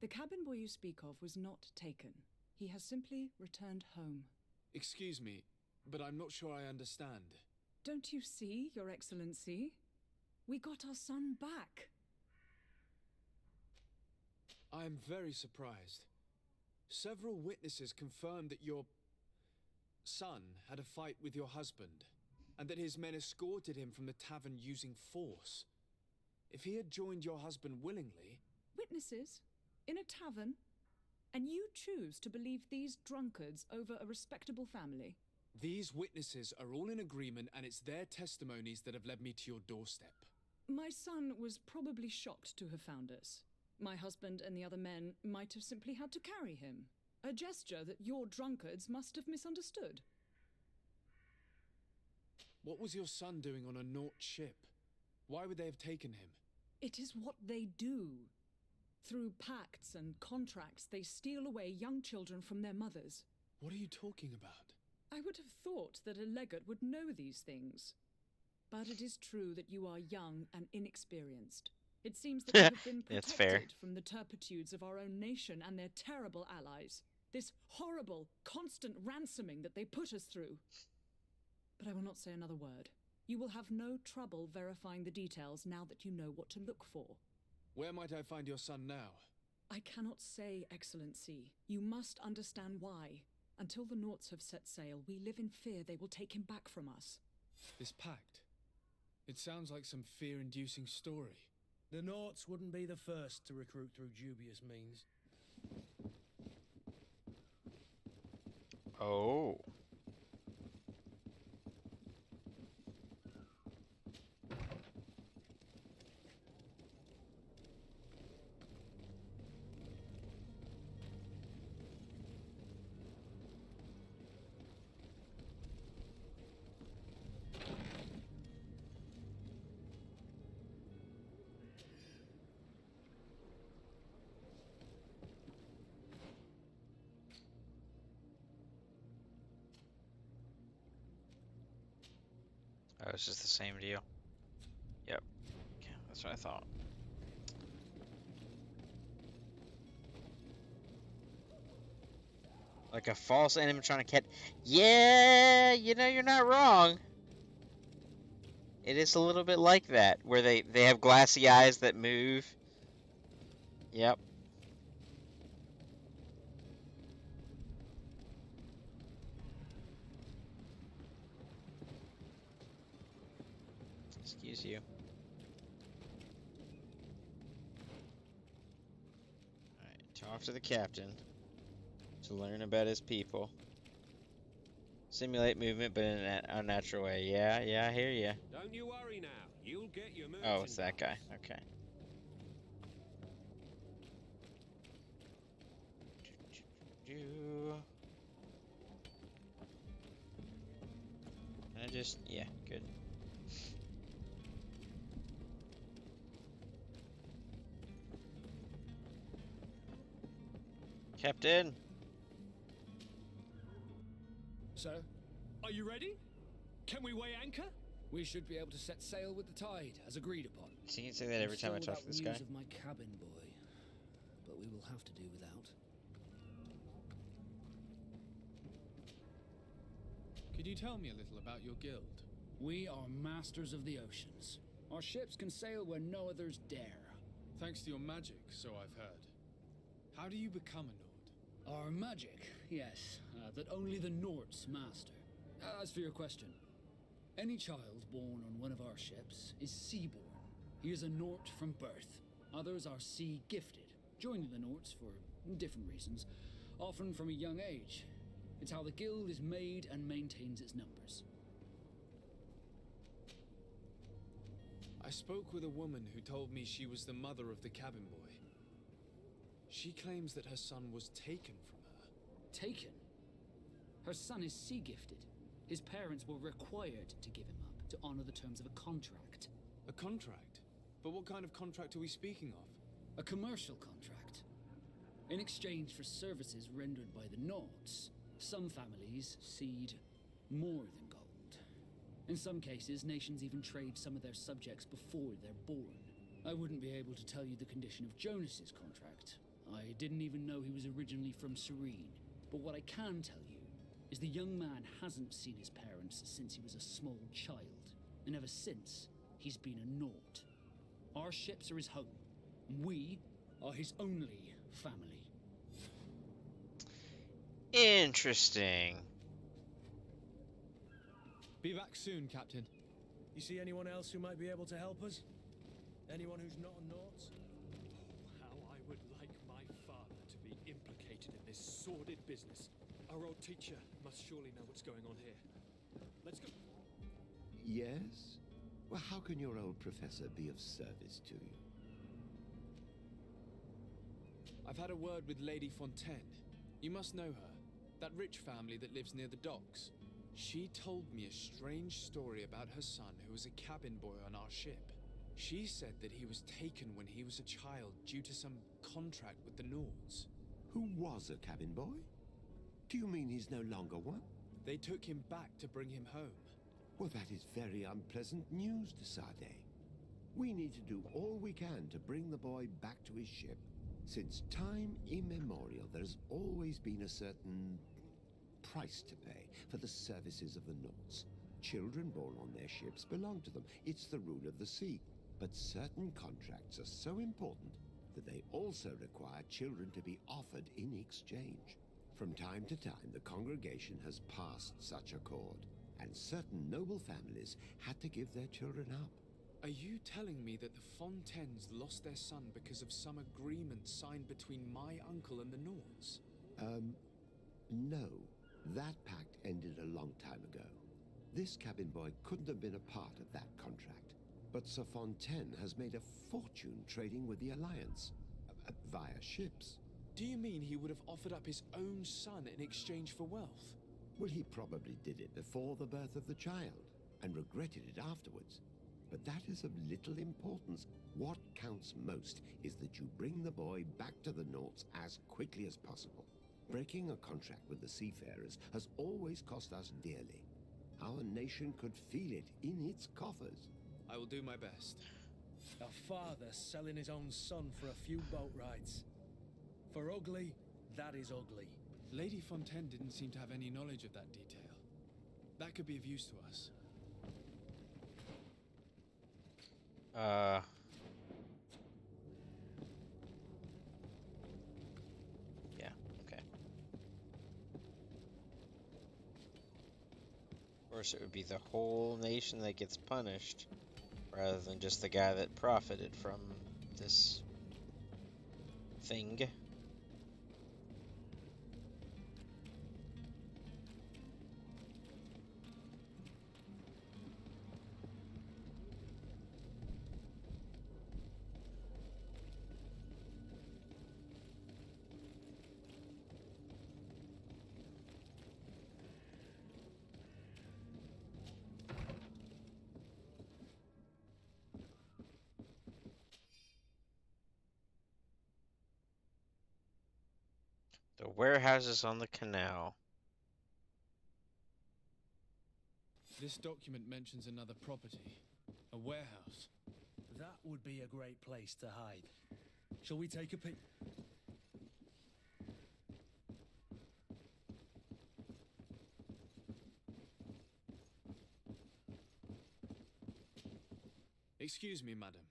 The cabin boy you speak of was not taken. He has simply returned home. Excuse me, but I'm not sure I understand. Don't you see, Your Excellency? We got our son back. I am very surprised. Several witnesses confirmed that your son had a fight with your husband, and that his men escorted him from the tavern using force. If he had joined your husband willingly... Witnesses? In a tavern? And you choose to believe these drunkards over a respectable family? These witnesses are all in agreement, and it's their testimonies that have led me to your doorstep. My son was probably shocked to have found us. My husband and the other men might have simply had to carry him. A gesture that your drunkards must have misunderstood. What was your son doing on a Naut ship? Why would they have taken him? It is what they do. Through pacts and contracts, they steal away young children from their mothers. What are you talking about? I would have thought that a legate would know these things. But it is true that you are young and inexperienced. It seems that you have been That's fair. protected from the turpitudes of our own nation and their terrible allies. This horrible, constant ransoming that they put us through. But I will not say another word. You will have no trouble verifying the details now that you know what to look for. Where might I find your son now? I cannot say, Excellency. You must understand why. Until the Nauts have set sail, we live in fear they will take him back from us. This pact. It sounds like some fear-inducing story. The Nauts wouldn't be the first to recruit through dubious means. Oh. Oh, it's just the same deal. Yep. Yeah, that's what I thought. Like a false animatronic. Yeah, you know, you're not wrong. It is a little bit like that, where they have glassy eyes that move. Yep. Excuse you. Alright, talk to the captain to learn about his people. Simulate movement, but in an unnatural way. Yeah, I hear ya. Don't you worry now. You'll get your merchandise. Oh, it's that guy. Okay. Can I just... Yeah, good. Captain! So, are you ready? Can we weigh anchor? We should be able to set sail with the tide, as agreed upon. So you can say that every time I talk to this guy. News of my cabin boy, but we will have to do without. Could you tell me a little about your guild? We are masters of the oceans. Our ships can sail where no others dare. Thanks to your magic, so I've heard. How do you become a Nord? Our magic, yes, that only the Nords master. As for your question, any child born on one of our ships is seaborn. He is a Nort from birth. Others are sea-gifted, joining the Norts for different reasons, often from a young age. It's how the guild is made and maintains its numbers. I spoke with a woman who told me she was the mother of the cabin boy. She claims that her son was taken from her. Taken? Her son is sea-gifted. His parents were required to give him up to honor the terms of a contract. A contract? But what kind of contract are we speaking of? A commercial contract. In exchange for services rendered by the Nords, some families cede more than gold. In some cases, nations even trade some of their subjects before they're born. I wouldn't be able to tell you the condition of Jonas's contract. I didn't even know he was originally from Serene. But what I can tell you is the young man hasn't seen his parents since he was a small child. And ever since, he's been a Nord. Our ships are his home. We are his only family. Interesting. Be back soon, Captain. You see anyone else who might be able to help us? Anyone who's not a Nort? How I would like my father to be implicated in this sordid business. Our old teacher must surely know what's going on here. Let's go. Yes? Well, how can your old professor be of service to you? I've had a word with Lady Fontaine. You must know her. That rich family that lives near the docks. She told me a strange story about her son who was a cabin boy on our ship. She said that he was taken when he was a child due to some contract with the Nords. Who was a cabin boy? Do you mean he's no longer one? They took him back to bring him home. Well, that is very unpleasant news, de Sade. We need to do all we can to bring the boy back to his ship. Since time immemorial, there's always been a certain price to pay for the services of the Nords. Children born on their ships belong to them. It's the rule of the sea. But certain contracts are so important that they also require children to be offered in exchange. From time to time, the congregation has passed such accord, and certain noble families had to give their children up. Are you telling me that the Fontaines lost their son because of some agreement signed between my uncle and the Nords? No. That pact ended a long time ago. This cabin boy couldn't have been a part of that contract. But Sir Fontaine has made a fortune trading with the Alliance, via ships. Do you mean he would have offered up his own son in exchange for wealth? Well, he probably did it before the birth of the child, and regretted it afterwards. But that is of little importance. What counts most is that you bring the boy back to the Nords as quickly as possible. Breaking a contract with the seafarers has always cost us dearly. Our nation could feel it in its coffers. I will do my best. A father selling his own son for a few boat rides. For ugly, that is ugly. Lady Fontaine didn't seem to have any knowledge of that detail. That could be of use to us. Yeah, okay. Of course, it would be the whole nation that gets punished, rather than just the guy that profited from this thing. The warehouses on the canal. This document mentions another property. A warehouse. That would be a great place to hide. Shall we take a peek? Excuse me, madam,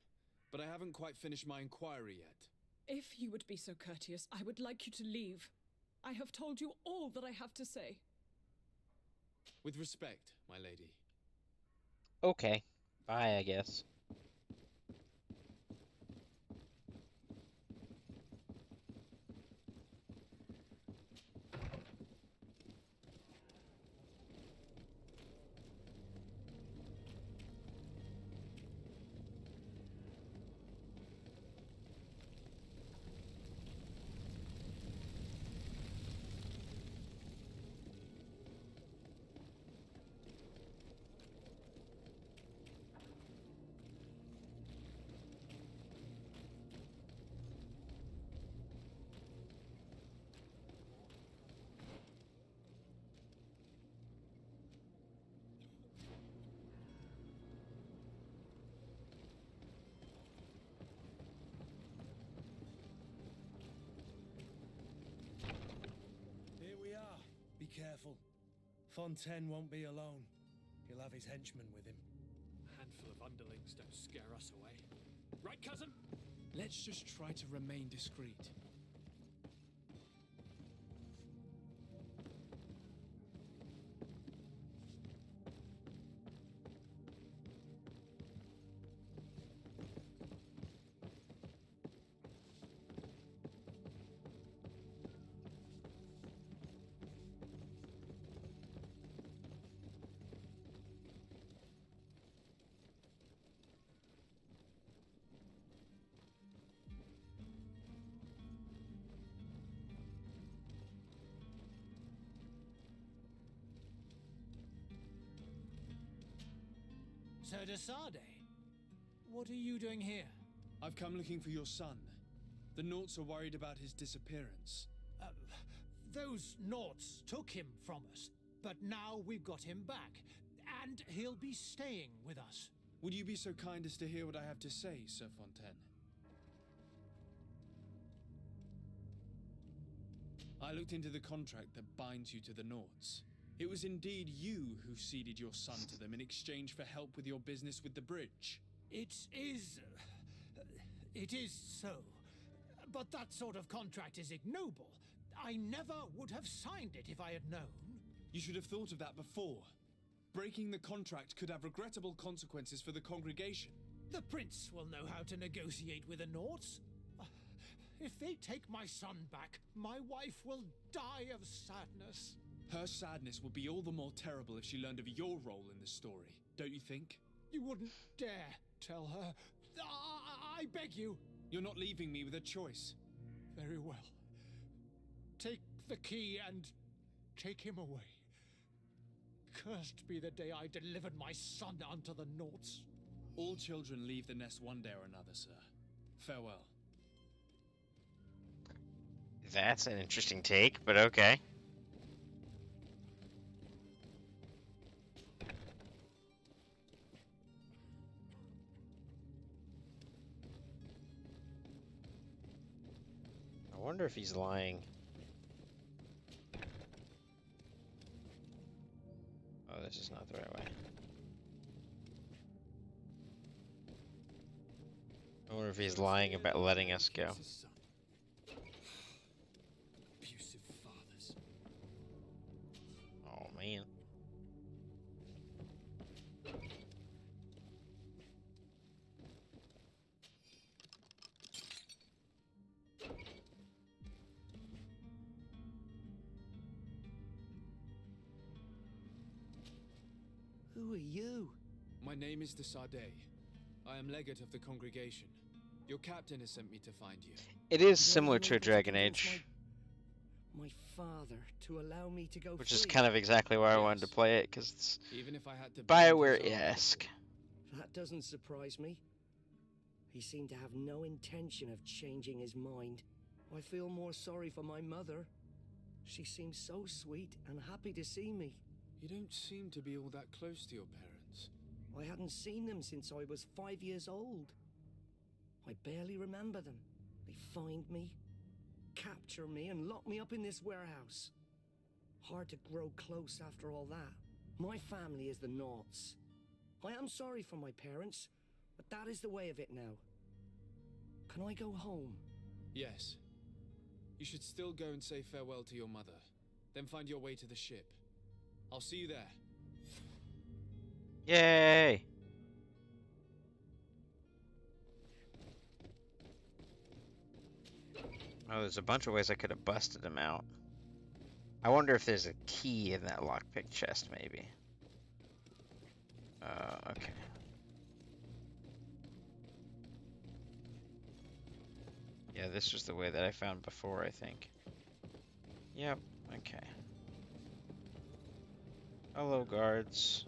but I haven't quite finished my inquiry yet. If you would be so courteous, I would like you to leave. I have told you all that I have to say. With respect, my lady. Okay. Bye, I guess. Here we are. Be careful. Fontaine won't be alone. He'll have his henchmen with him. A handful of underlings don't scare us away. Right, cousin? Let's just try to remain discreet. Sir Desade, what are you doing here? I've come looking for your son. The Naughts are worried about his disappearance. Those Naughts took him from us, but now we've got him back, and he'll be staying with us. Would you be so kind as to hear what I have to say, Sir Fontaine? I looked into the contract that binds you to the Naughts. It was indeed you who ceded your son to them in exchange for help with your business with the bridge. It is so. But that sort of contract is ignoble. I never would have signed it if I had known. You should have thought of that before. Breaking the contract could have regrettable consequences for the congregation. The prince will know how to negotiate with the Nords. If they take my son back, my wife will die of sadness. Her sadness will be all the more terrible if she learned of your role in the story, don't you think? You wouldn't dare tell her. I beg you. You're not leaving me with a choice. Very well. Take the key and take him away. Cursed be the day I delivered my son unto the Nords. All children leave the nest one day or another, sir. Farewell. That's an interesting take, but okay. I wonder if he's lying. Oh, this is not the right way. I wonder if he's lying about letting us go. Abusive fathers. Oh, man. Who are you? My name is the Sade. I am legate of the congregation. Your captain has sent me to find you. It is similar to a Dragon Age, My father to allow me to go which free. is kind of exactly why I wanted to play it, because it's Even if I had to BioWare-esque. That doesn't surprise me. He seemed to have no intention of changing his mind. I feel more sorry for my mother. She seems so sweet and happy to see me. You don't seem to be all that close to your parents. I hadn't seen them since I was 5 years old. I barely remember them. They find me, capture me, and lock me up in this warehouse. Hard to grow close after all that. My family is the Nords. I am sorry for my parents, but that is the way of it now. Can I go home? Yes. You should still go and say farewell to your mother. Then find your way to the ship. I'll see you there. Yay! Oh, there's a bunch of ways I could have busted him out. I wonder if there's a key in that lockpick chest, maybe. Okay. Yeah, this was the way that I found before, I think. Yep, okay. Hello, guards.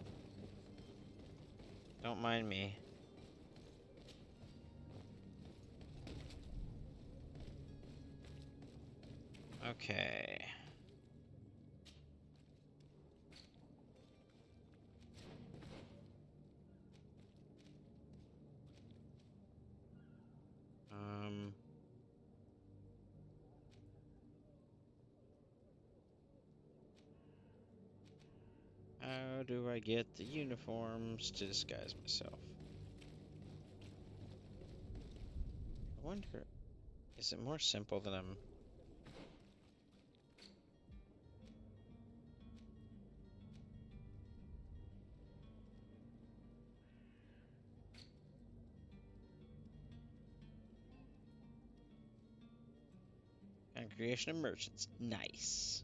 Don't mind me. Okay. How do I get the uniforms to disguise myself? I wonder, is it more simple than I'm... Congregation of Merchants. Nice.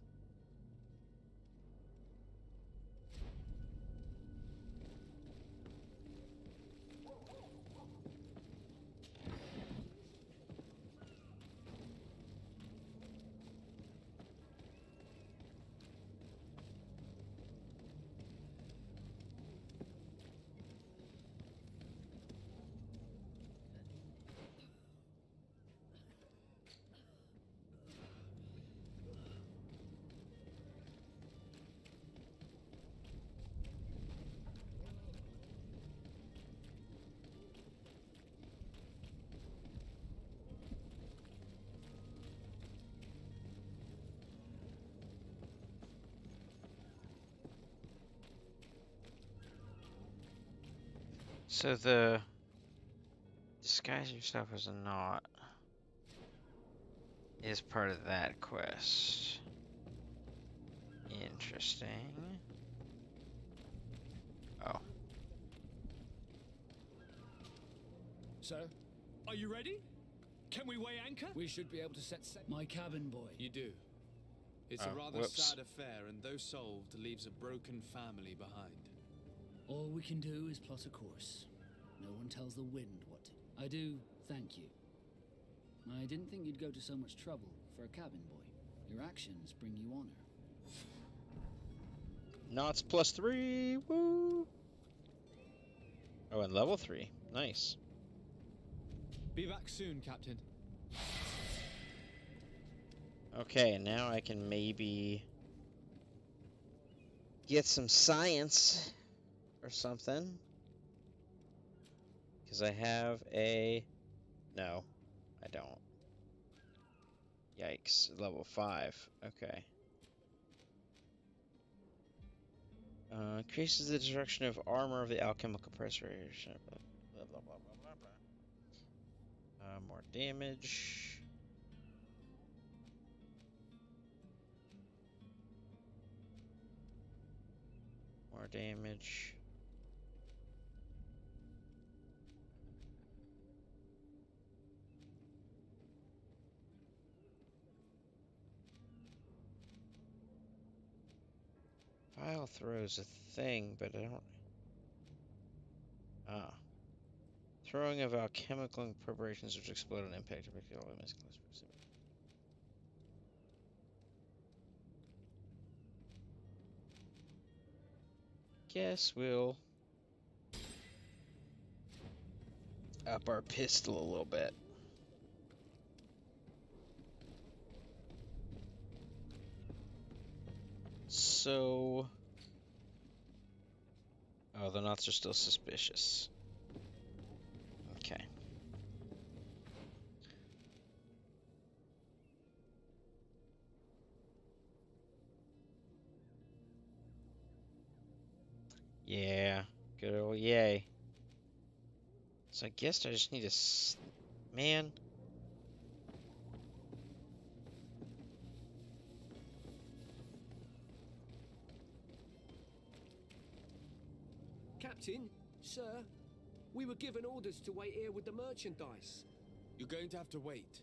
So the disguise yourself as a knot is part of that quest. Interesting. Oh. Sir, are you ready? Can we weigh anchor? We should be able to set sail. My cabin boy. You do. It's Oh, a rather whoops. sad affair, and though solved, leaves a broken family behind. All we can do is plot a course. No one tells the wind what to. I do thank you. I didn't think you'd go to so much trouble for a cabin boy. Your actions bring you honor. Knots +3. Woo! Oh, and level 3. Nice. Be back soon, Captain. Okay, and now I can maybe get some science or something. Because I have a... No, I don't. Yikes. Level 5. Okay. Increases the destruction of armor of the alchemical preservation. Blah, blah, blah, blah, blah, blah. More damage. More damage. File throws a thing, but I don't... Ah. Throwing of alchemical preparations which explode on impact. Guess we'll up our pistol a little bit. So... Oh, the knots are still suspicious. Okay. Yeah. Good old yay. So I guess I just need a... Man. Captain, sir, we were given orders to wait here with the merchandise. You're going to have to wait.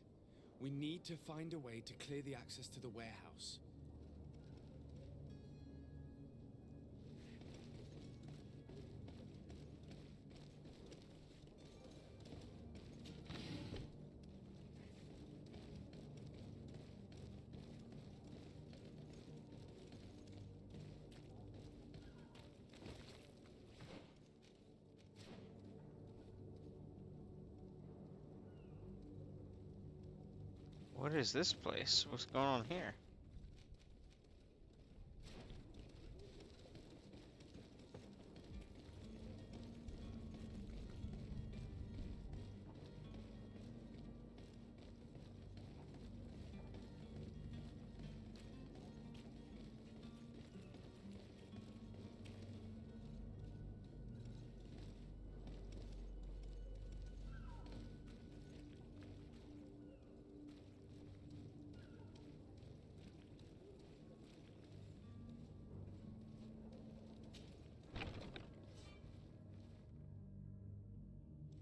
We need to find a way to clear the access to the warehouse. What is this place? What's going on here?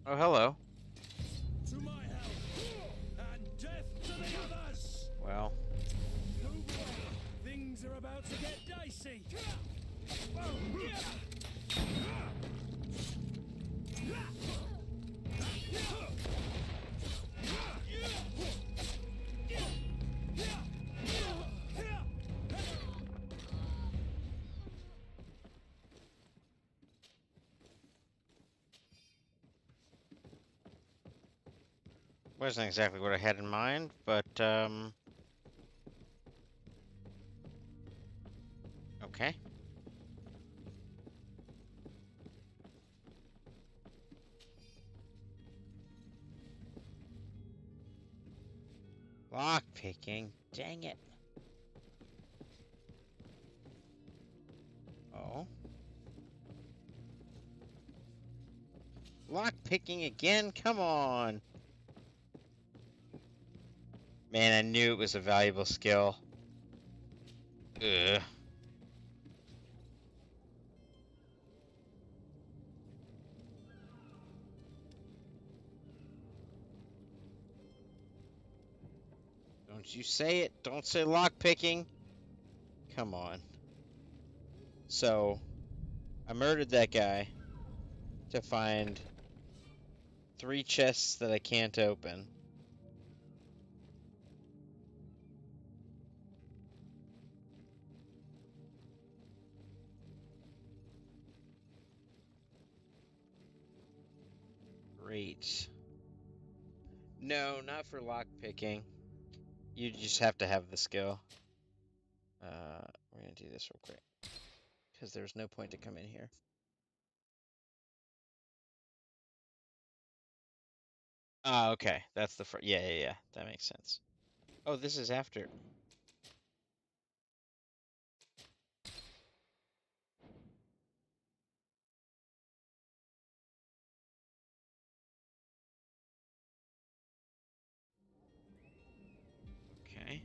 Oh, hello. To my help, and death to the others! Well. Things are about to get dicey. Wasn't exactly what I had in mind, but, okay. Lock picking. Dang it. Oh. Lock picking again? Come on. Man, I knew it was a valuable skill. Ugh. Don't you say it. Don't say lockpicking. Come on. So, I murdered that guy to find 3 chests that I can't open. Great. No, not for lockpicking. You just have to have the skill. We're gonna do this real quick. Because there's no point to come in here. Ah, okay. That's the first. Yeah. That makes sense. Oh, this is after. Okay.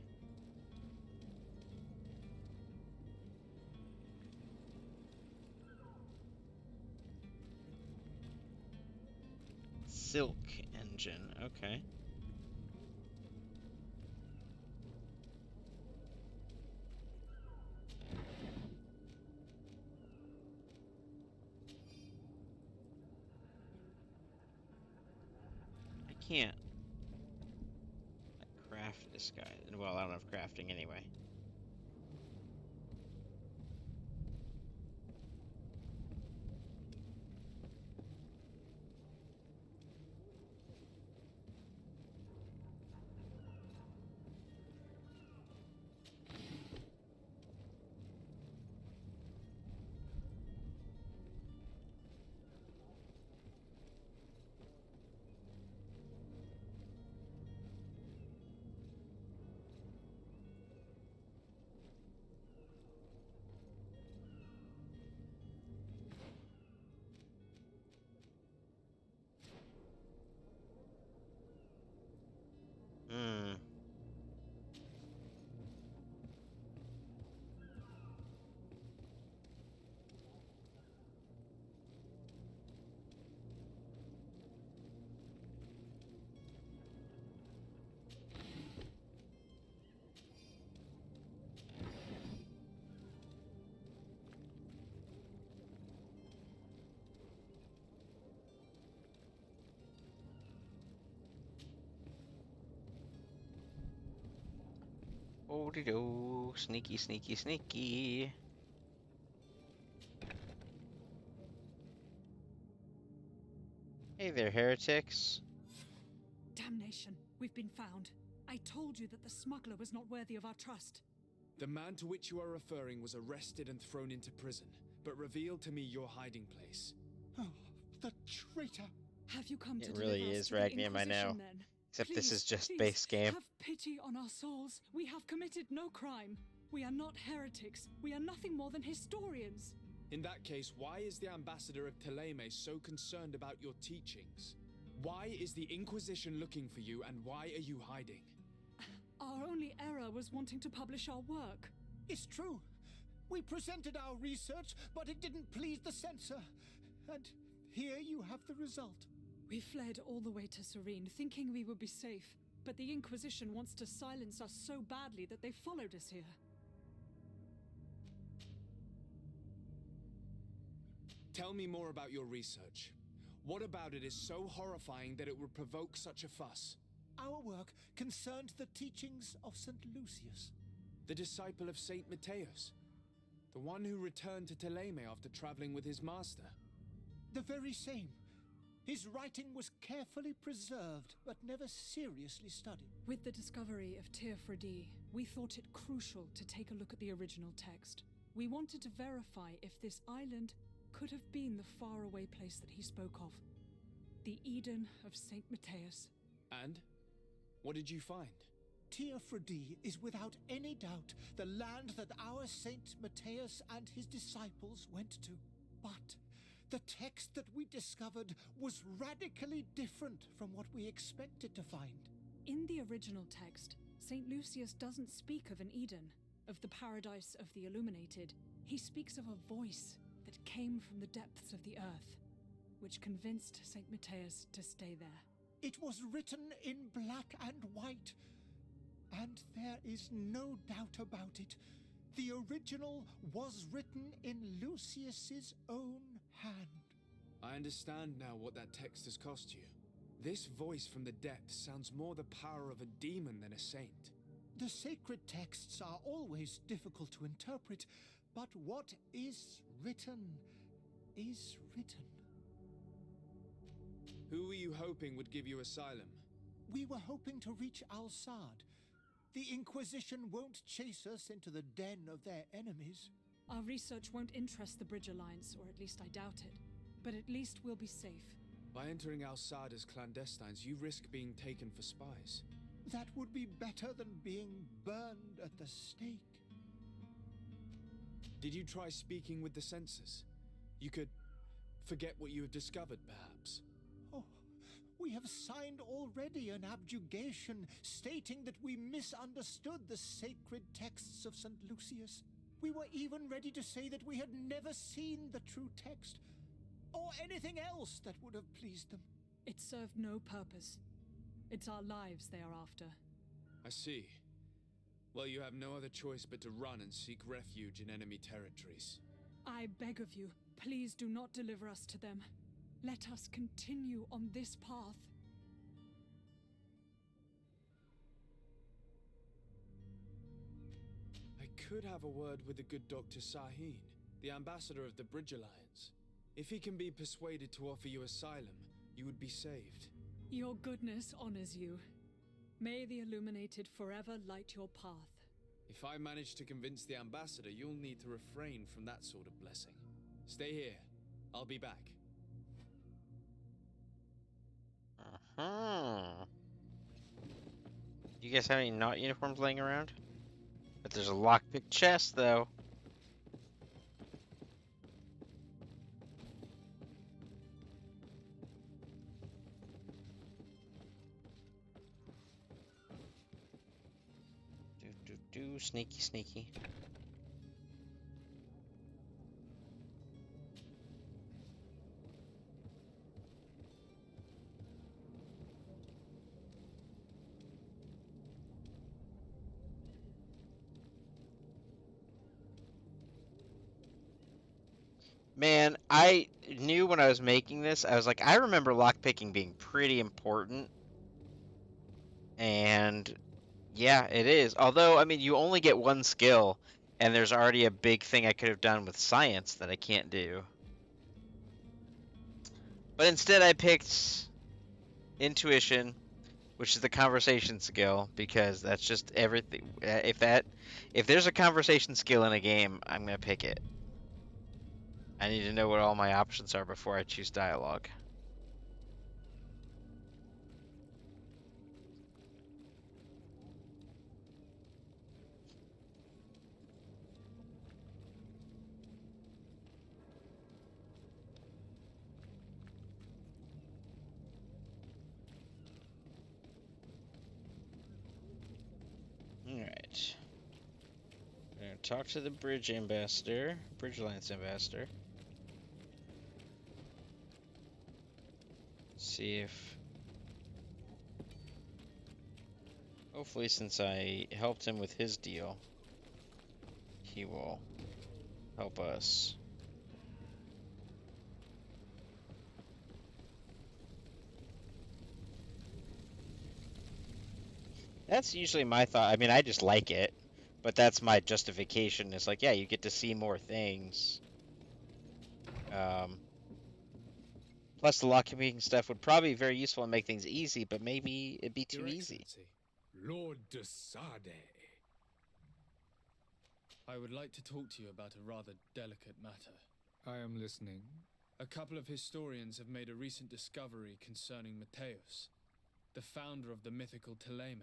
Silk engine. Okay. I can't craft this guy. Well, I don't have crafting anyway. Hmm. Oh-de-do. Sneaky, sneaky, sneaky. Hey there, heretics. Damnation. We've been found. I told you that the smuggler was not worthy of our trust. The man to which you are referring was arrested and thrown into prison, but revealed to me your hiding place. Oh, the traitor! Have you come to It deliver really us is to the Ragnium, I know. Inquisition, then? Except Please, this is just please, base game. have pity on our souls. We have committed no crime. We are not heretics. We are nothing more than historians. In that case, why is the ambassador of Teleme so concerned about your teachings? Why is the Inquisition looking for you, and why are you hiding? Our only error was wanting to publish our work. It's true. We presented our research, but it didn't please the censor. And here you have the result. We fled all the way to Serene, thinking we would be safe. But the Inquisition wants to silence us so badly that they followed us here. Tell me more about your research. What about it is so horrifying that it would provoke such a fuss? Our work concerned the teachings of St. Lucius. The disciple of Saint Matthias? The one who returned to Teleme after traveling with his master? The very same. His writing was carefully preserved, but never seriously studied. With the discovery of Teofredi, we thought it crucial to take a look at the original text. We wanted to verify if this island could have been the faraway place that he spoke of. The Eden of Saint Matthias. And? What did you find? Teofredi is without any doubt the land that our Saint Matthias and his disciples went to. But the text that we discovered was radically different from what we expected to find. In the original text, St. Lucius doesn't speak of an Eden, of the paradise of the illuminated. He speaks of a voice that came from the depths of the earth, which convinced St. Matthias to stay there. It was written in black and white. And there is no doubt about it. The original was written in Lucius's own hand. I understand now what that text has cost you. This voice from the depths sounds more the power of a demon than a saint. The sacred texts are always difficult to interpret, but what is written is written. Who were you hoping would give you asylum? We were hoping to reach Al-Sad. The Inquisition won't chase us into the den of their enemies. Our research won't interest the Bridge Alliance, or at least I doubt it. But at least we'll be safe. By entering Al-Sad as clandestines, you risk being taken for spies. That would be better than being burned at the stake. Did you try speaking with the censors? You could forget what you have discovered, perhaps. Oh, we have signed already an abjugation stating that we misunderstood the sacred texts of St. Lucius. We were even ready to say that we had never seen the true text, or anything else that would have pleased them. It served no purpose. It's our lives they are after. I see. Well, you have no other choice but to run and seek refuge in enemy territories. I beg of you, please do not deliver us to them. Let us continue on this path. I could have a word with the good Dr. Sahin, the ambassador of the Bridge Alliance. If he can be persuaded to offer you asylum, you would be saved. Your goodness honors you. May the Illuminated forever light your path. If I manage to convince the ambassador, you'll need to refrain from that sort of blessing. Stay here. I'll be back. You guys have any not uniforms laying around? But there's a lockpick chest, though. Sneaky, sneaky. Man, I knew when I was making this, I was like, I remember lockpicking being pretty important. And yeah, it is. Although, I mean, you only get one skill, and there's already a big thing I could have done with science that I can't do. But instead I picked intuition, which is the conversation skill, because that's just everything. If there's a conversation skill in a game, I'm gonna pick it. I need to know what all my options are before I choose dialogue. Alright. I'm gonna talk to the Bridge Ambassador, Bridge Alliance Ambassador. See if... Hopefully, since I helped him with his deal, he will help us. That's usually my thought. I mean, I just like it, but that's my justification. It's like, yeah, you get to see more things. Plus, the lockpicking stuff would probably be very useful and make things easy, but maybe it'd be too easy. Lord de Sade. I would like to talk to you about a rather delicate matter. I am listening. A couple of historians have made a recent discovery concerning Mateus, the founder of the mythical Teleme.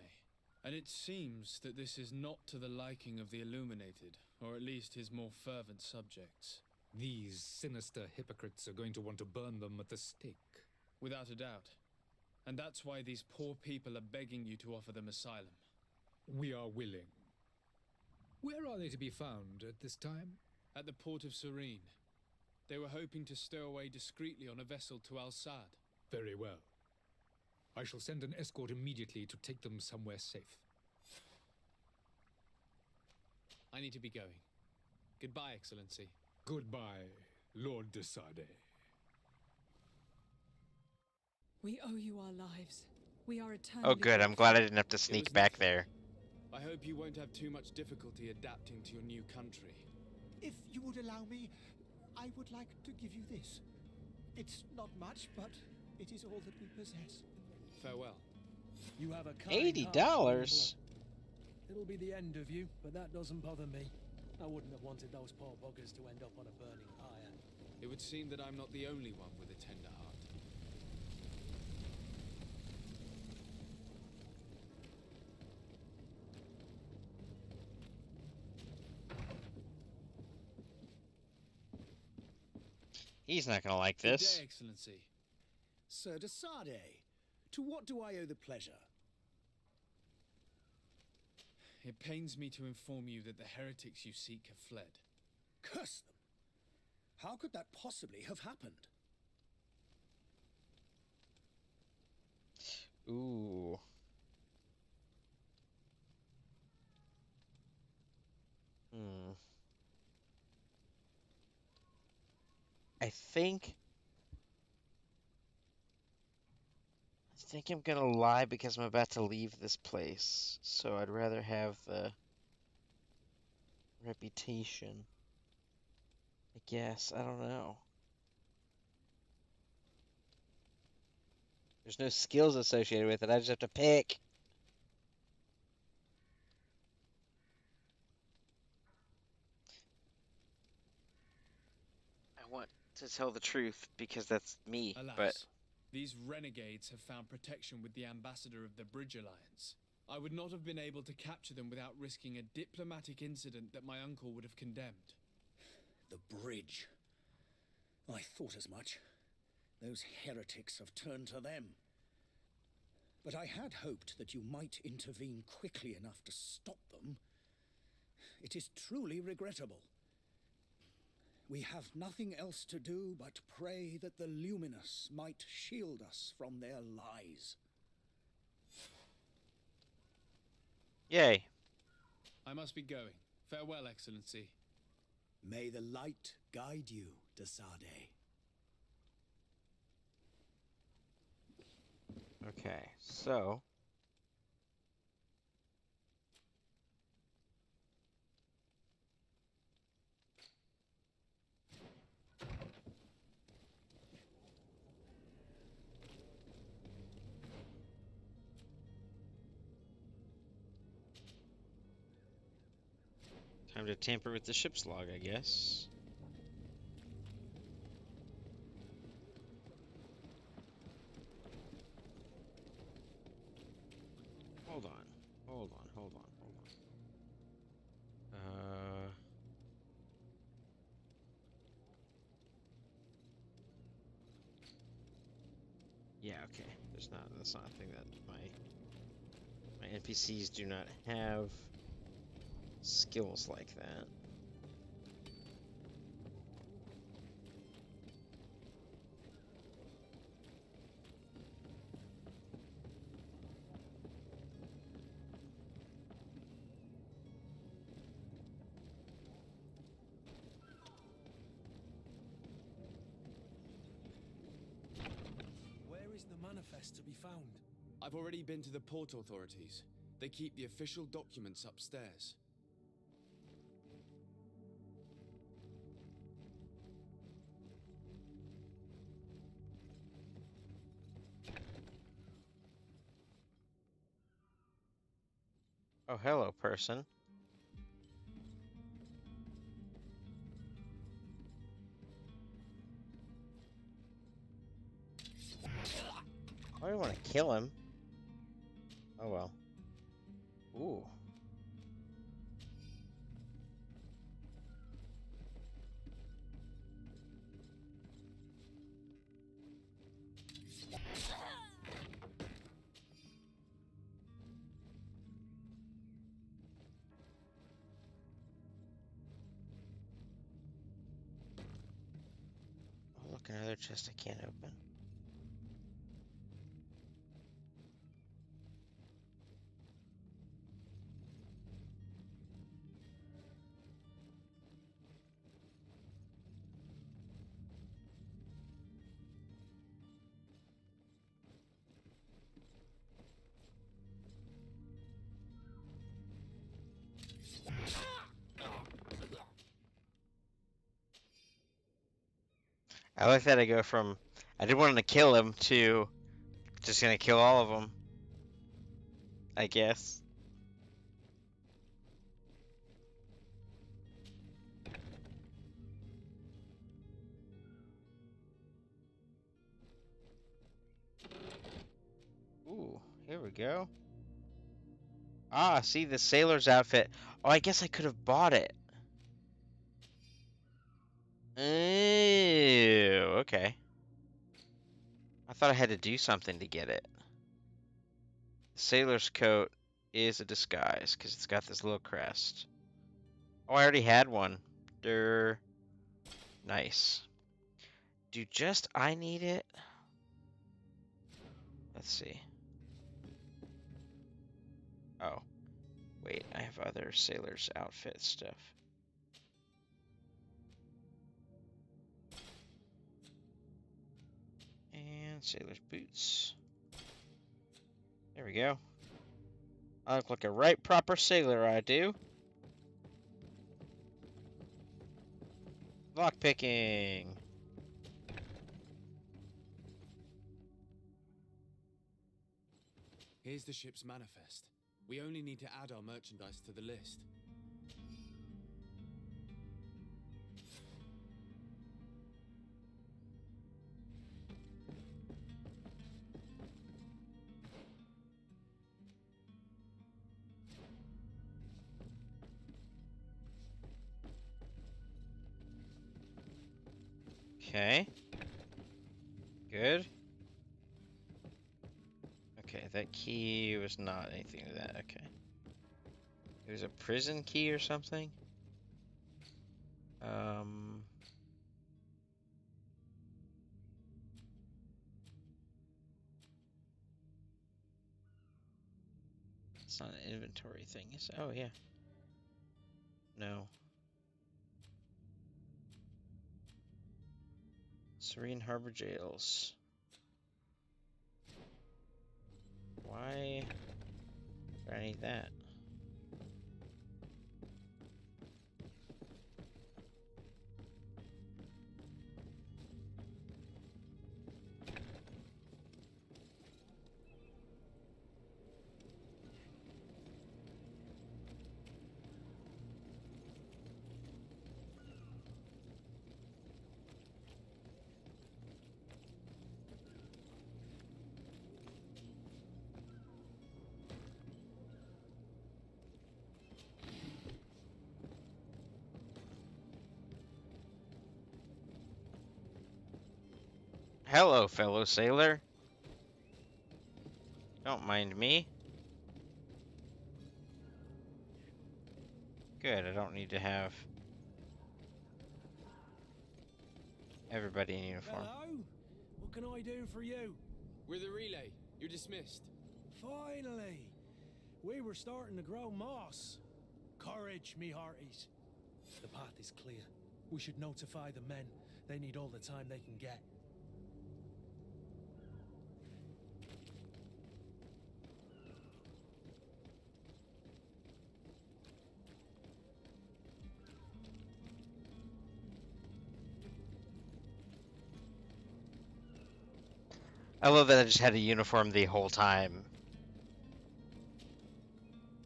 And it seems that this is not to the liking of the Illuminated, or at least his more fervent subjects. These sinister hypocrites are going to want to burn them at the stake. Without a doubt. And that's why these poor people are begging you to offer them asylum. We are willing. Where are they to be found at this time? At the port of Serene. They were hoping to stow away discreetly on a vessel to Al-Sad. Very well. I shall send an escort immediately to take them somewhere safe. I need to be going. Goodbye, Excellency. Goodbye, Lord de Sade. We owe you our lives. We are eternally Oh, good. I'm glad I didn't have to It sneak was back nothing. there. I hope you won't have too much difficulty adapting to your new country. If you would allow me, I would like to give you this. It's not much, but it is all that we possess. Farewell. You have a kind heart, $80? It'll be the end of you, but that doesn't bother me. I wouldn't have wanted those poor buggers to end up on a burning pyre. It would seem that I'm not the only one with a tender heart. He's not gonna like Good this. day, Excellency. Sir de Sade, to what do I owe the pleasure? It pains me to inform you that the heretics you seek have fled. Curse them! How could that possibly have happened? Ooh. Hmm. I think I'm gonna lie because I'm about to leave this place. So I'd rather have the reputation. I guess. I don't know. There's no skills associated with it. I just have to pick. I want to tell the truth because that's me, but Alas, these renegades have found protection with the ambassador of the Bridge Alliance. I would not have been able to capture them without risking a diplomatic incident that my uncle would have condemned. The bridge. I thought as much. Those heretics have turned to them. But I had hoped that you might intervene quickly enough to stop them. It is truly regrettable. We have nothing else to do but pray that the Luminous might shield us from their lies. yay. I must be going. Farewell, Excellency. May the light guide you, de Sade. Okay, so time to tamper with the ship's log, I guess. Hold on. Yeah, okay. That's not a thing that my NPCs do not have skills like that. Where is the manifest to be found? I've already been to the port authorities. They keep the official documents upstairs. Oh, hello, person. I don't want to kill him. Oh well. Ooh. Oh, look, another chest I can't open. I like that I go from I didn't want to kill him to just gonna kill all of them, I guess. Ooh, here we go. Ah, see the sailor's outfit. Oh, I guess I could have bought it. Ew, okay. I thought I had to do something to get it. The sailor's coat is a disguise because it's got this little crest. Oh, I already had one. Durr. Nice. Do just I need it? Let's see. Oh, wait, I have other sailor's outfit stuff. And sailor's boots. There we go. I look like a right proper sailor, I do. Lockpicking. Here's the ship's manifest. We only need to add our merchandise to the list. Okay. Good. Okay, that key was not anything to that. Okay. It was a prison key or something? It's not an inventory thing, is it? Oh, yeah. No. Serene Harbor Jails. Why do I need that? Hello, fellow sailor. Don't mind me. Good, I don't need to have everybody in uniform. Hello? What can I do for you? We're the relay. You're dismissed. Finally! We were starting to grow moss. Courage, me hearties. The path is clear. We should notify the men. They need all the time they can get. I love that I just had a uniform the whole time.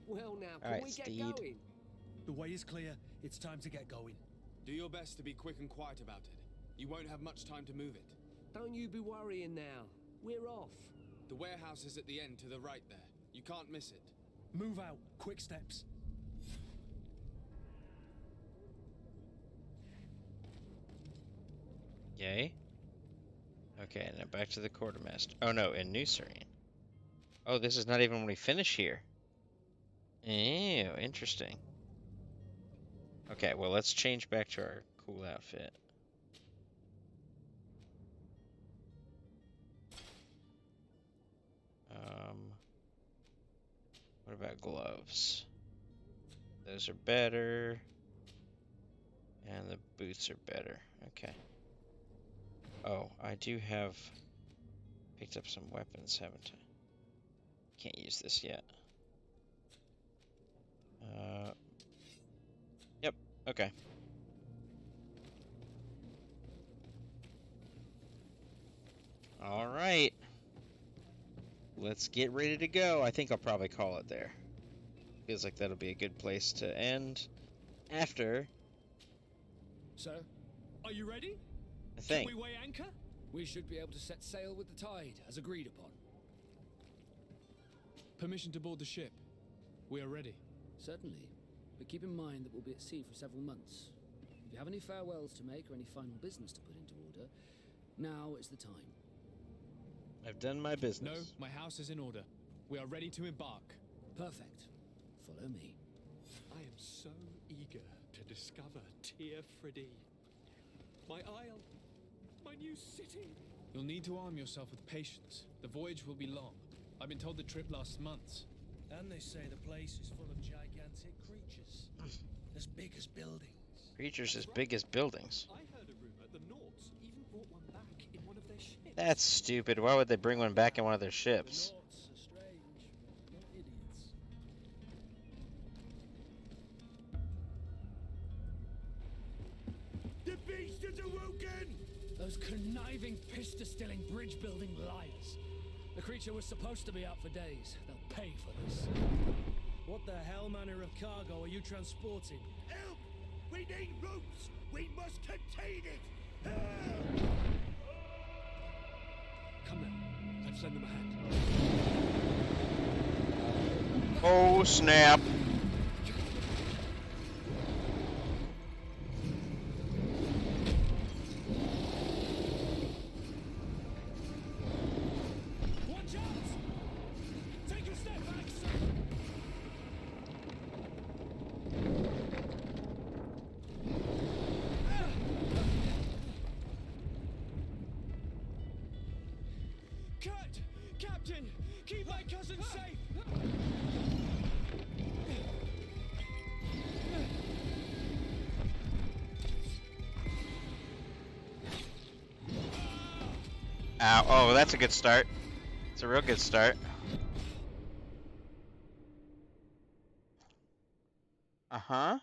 Well, now, can Alright, we get Steed. going? The way is clear. It's time to get going. Do your best to be quick and quiet about it. You won't have much time to move it. Don't you be worrying now. We're off. The warehouse is at the end to the right there. You can't miss it. Move out. Quick steps. Yay. Okay, now back to the quartermaster. Oh no, in New Serene. Oh, this is not even when we finish here. Ew, interesting. Okay, well, let's change back to our cool outfit. What about gloves? Those are better. And the boots are better. Okay. Oh, I do have picked up some weapons, haven't I? Can't use this yet. Yep, okay. All right. Let's get ready to go. I think I'll probably call it there. Feels like that'll be a good place to end after. Sir, are you ready? I think. Can we weigh anchor? We should be able to set sail with the tide, as agreed upon. Permission to board the ship. We are ready. Certainly. But keep in mind that we'll be at sea for several months. If you have any farewells to make or any final business to put into order, now is the time. I've done my business. No, my house is in order. We are ready to embark. Perfect. Follow me. I am so eager to discover Tir Fridee. My isle, my new city. You'll need to arm yourself with patience. The voyage will be long. I've been told the trip lasts months. And they say the place is full of gigantic creatures. As big as buildings. Creatures as big as buildings. I heard a rumor the Nauts even brought one back in one of their ships. That's stupid. Why would they bring one back in one of their ships? The Nauts are strange, not idiots. The beast has awoken! Those conniving, piss-distilling, bridge-building liars. The creature was supposed to be out for days. They'll pay for this. What the hell manner of cargo are you transporting? Help! We need ropes! We must contain it! Help! Come now, let's lend them a hand. Oh, snap. Watch out! Take a step back, sir! Cut! Captain! Keep my cousin safe! Ow. Oh, that's a good start. It's a real good start. Uh-huh.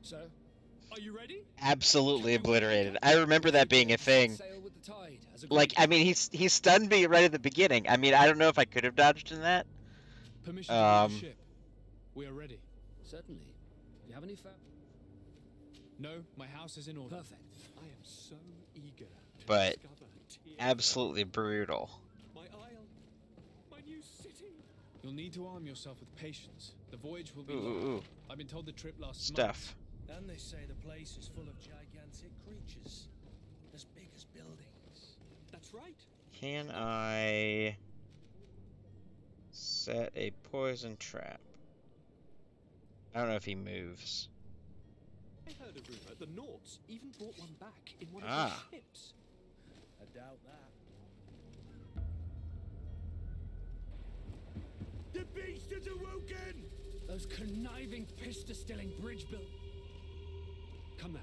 Sir, are you ready? Absolutely obliterated. I remember that being a thing. Sail with the tide, as Like, agreed. I mean, he stunned me right at the beginning. I mean, I don't know if I could have dodged in that. Permission to board the ship. We are ready. Certainly. Do you have any No, my house is in order. Perfect. I am so eager to But discover Tir absolutely brutal. My isle, my new city. You'll need to arm yourself with patience. The voyage will be Ooh, long. ooh, ooh. I've been told the trip lasts months. Stuff. And they say the place is full of gigantic creatures. As big as buildings. That's right. Can I set a poison trap? I don't know if he moves. I heard a rumor the Nauts even brought one back in one of Ah. their ships. I doubt that. The beast has awoken! Those conniving, piss-distilling bridge build. Come now,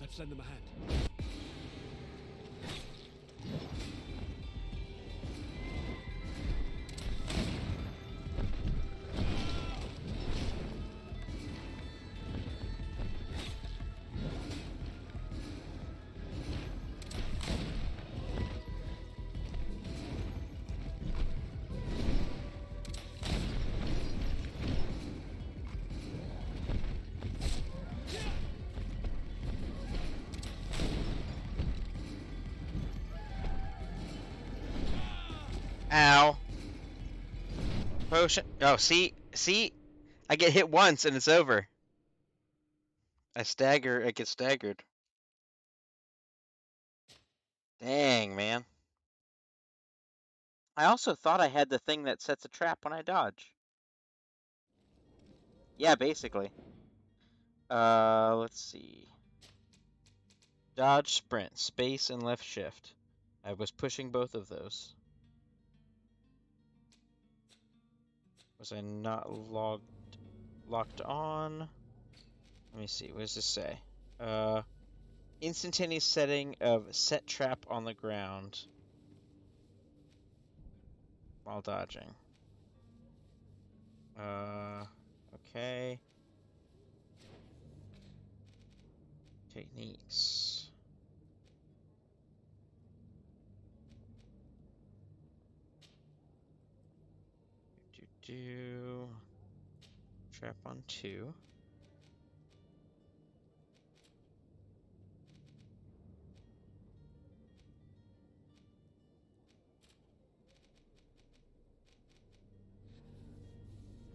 let's lend them a hand. Ow. Potion. Oh, see? I get hit once and it's over. I get staggered. Dang, man. I also thought I had the thing that sets a trap when I dodge. Yeah, basically. Let's see. Dodge, sprint, space, and left shift. I was pushing both of those. Was I not locked on? Let me see. What does this say? Instantaneous setting of set trap on the ground. while dodging. Okay. Techniques. Do trap on 2.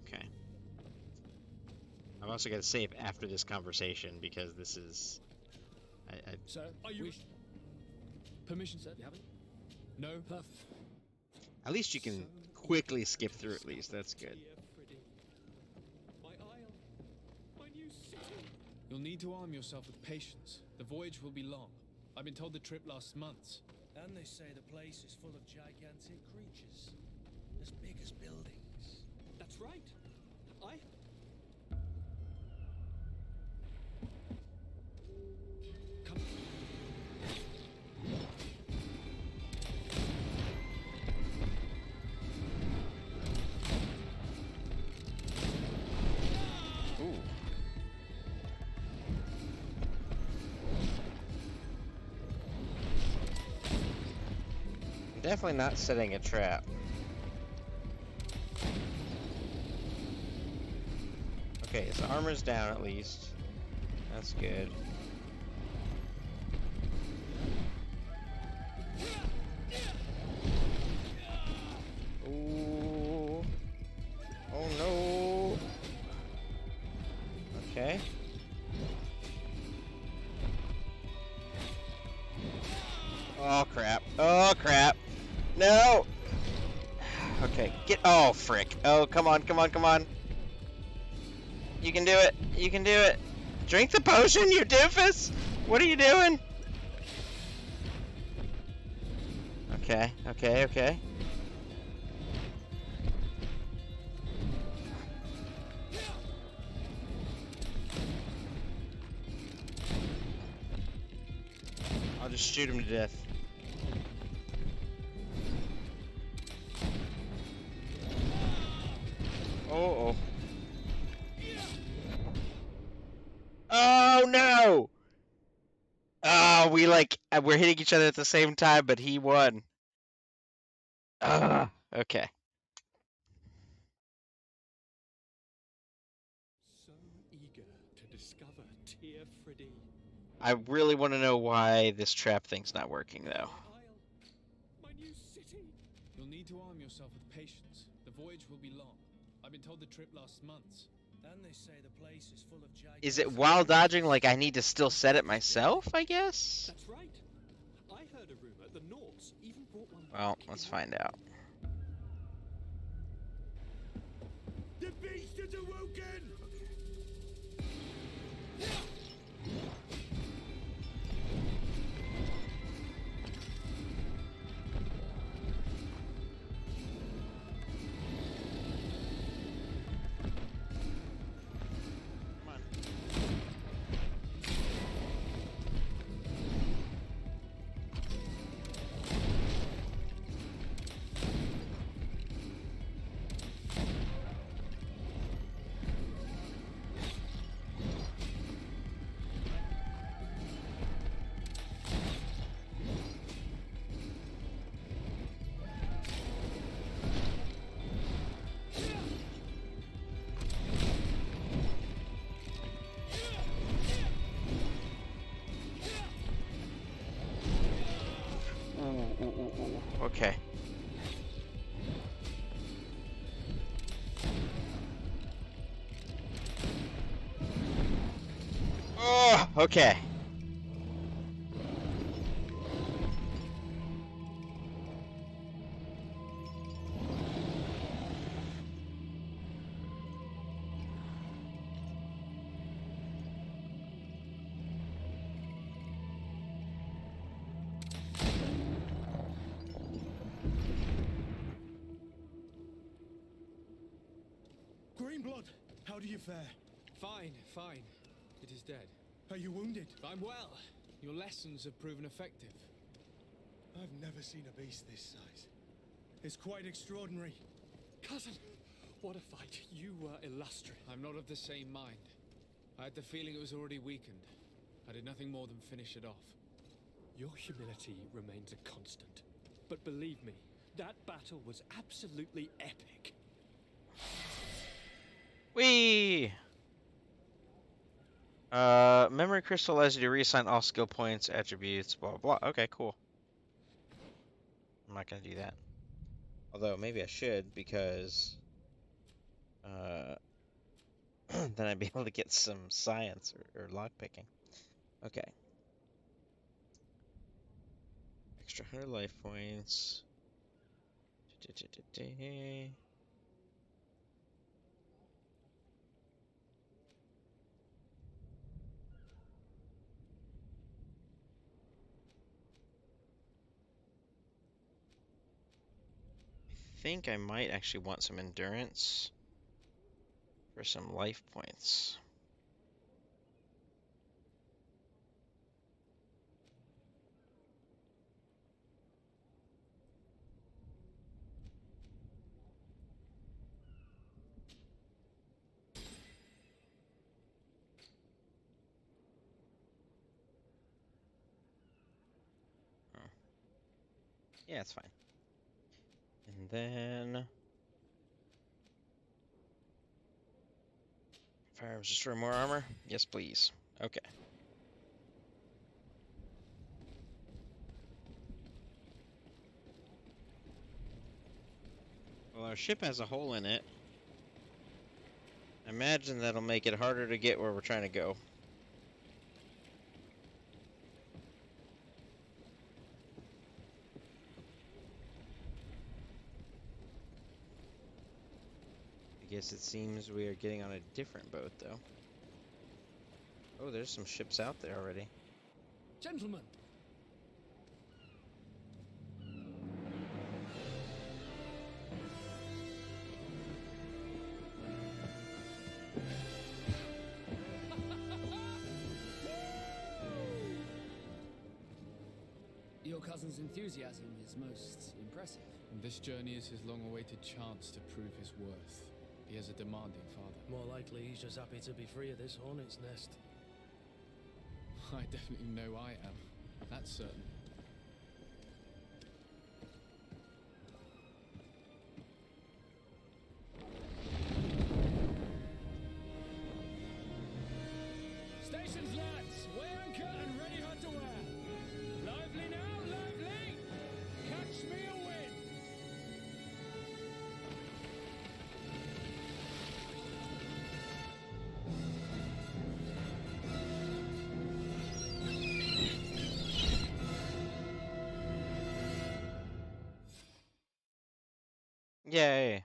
Okay. I've also got to save after this conversation because this is. Sir, are you permission, sir? You haven't? No. Perfect. At least you can quickly skip through. At least that's good. My isle, my new city. You'll need to arm yourself with patience. The voyage will be long. I've been told the trip lasts months. And they say the place is full of gigantic creatures, as big as buildings. That's right. I. Definitely not setting a trap. Okay, his armor's down at least. That's good. Ooh. Oh no. Okay. Oh crap. Oh crap. No! Okay, get. Oh, frick. Oh, come on, come on, come on. You can do it. You can do it. Drink the potion, you doofus! What are you doing? Okay, okay, okay. I'll just shoot him to death. Oh, oh. Oh no! Oh, we're hitting each other at the same time, but he won. Okay. So eager to discover Tear Freddy. I really want to know why this trap thing's not working, though. My new city. You'll need to arm yourself with patience. The voyage will be long. I've been told the trip lasts months. And they say the place is full of gigantic. Is it while dodging, like I need to still set it myself, I guess? That's right. I heard a rumor the Norks even brought one. Well, let's find out. The beast is awoken! Okay. Oh, okay. Greenblood, how do you fare? Fine, fine. It is dead. Are you wounded? I'm well. Your lessons have proven effective. I've never seen a beast this size. It's quite extraordinary. Cousin, what a fight. You were illustrious. I'm not of the same mind. I had the feeling it was already weakened. I did nothing more than finish it off. Your humility remains a constant. But believe me, that battle was absolutely epic. Whee! Memory crystal allows you to reassign all skill points, attributes, blah, blah, blah. Okay, cool. I'm not gonna do that. Although, maybe I should, because, then I'd be able to get some science or lockpicking. Okay. Extra 100 life points. I think I might actually want some endurance for some life points. Yeah, it's fine. And then firearms destroy more armor? Yes, please. Okay. Well, our ship has a hole in it. I imagine that'll make it harder to get where we're trying to go. I guess it seems we are getting on a different boat, though. Oh, there's some ships out there already. Gentlemen! Your cousin's enthusiasm is most impressive. And this journey is his long-awaited chance to prove his worth. He has a demanding father. More likely he's just happy to be free of this hornet's nest. I definitely know I am. That's certain. Stations, lads! Weigh anchor and ready hard to wear. Lively now, lively! Catch me a wind! Yay.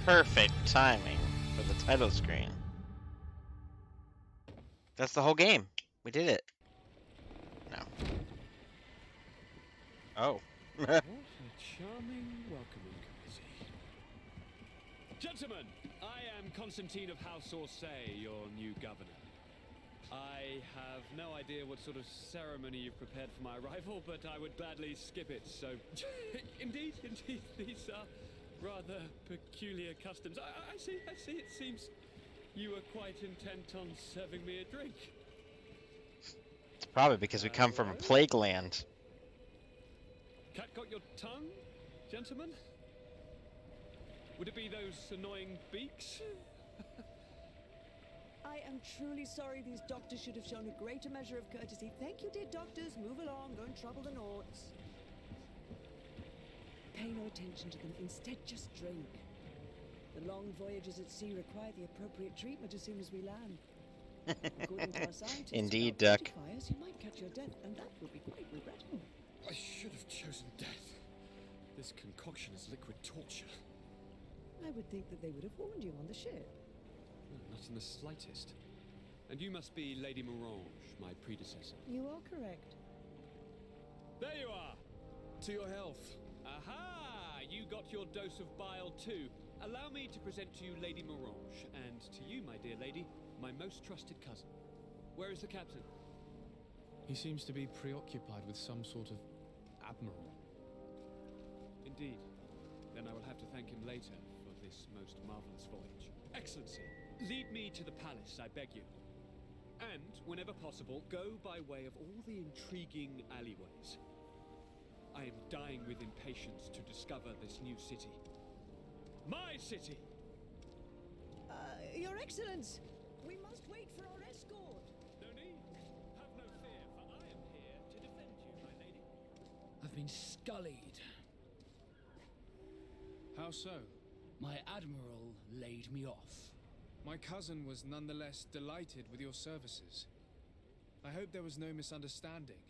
Perfect timing for the title screen. That's the whole game. We did it. No. Oh. What a charming welcoming committee. Gentlemen, I am Constantine of House Orsay, your new governor. I have no idea what sort of ceremony you've prepared for my arrival, but I would gladly skip it, so... indeed, these are rather peculiar customs. I see, it seems you are quite intent on serving me a drink. Probably because we come from a plague land. Cat got your tongue, gentlemen? Would it be those annoying beaks? I am truly sorry. These doctors should have shown a greater measure of courtesy. Thank you, dear doctors. Move along. Don't trouble the Nords. Pay no attention to them. Instead, just drink. The long voyages at sea require the appropriate treatment as soon as we land. According to our scientists, Indeed, without Duck. fires, you might catch your death, and that would be quite regrettable. I should have chosen death. This concoction is liquid torture. I would think that they would have warned you on the ship. No, not in the slightest. And you must be Lady Morange, my predecessor. You are correct. There you are! To your health. Aha! You got your dose of bile too. Allow me to present to you Lady Morange, and to you, my dear lady, my most trusted cousin. Where is the captain? He seems to be preoccupied with some sort of admiral. Indeed. Then I will have to thank him later for this most marvelous voyage. Excellency, lead me to the palace, I beg you. And, whenever possible, go by way of all the intriguing alleyways. I am dying with impatience to discover this new city. My city! Your Excellence! We must wait for our escort! No need. Have no fear, for I am here to defend you, my lady. I've been scullied. How so? My admiral laid me off. My cousin was nonetheless delighted with your services. I hope there was no misunderstanding.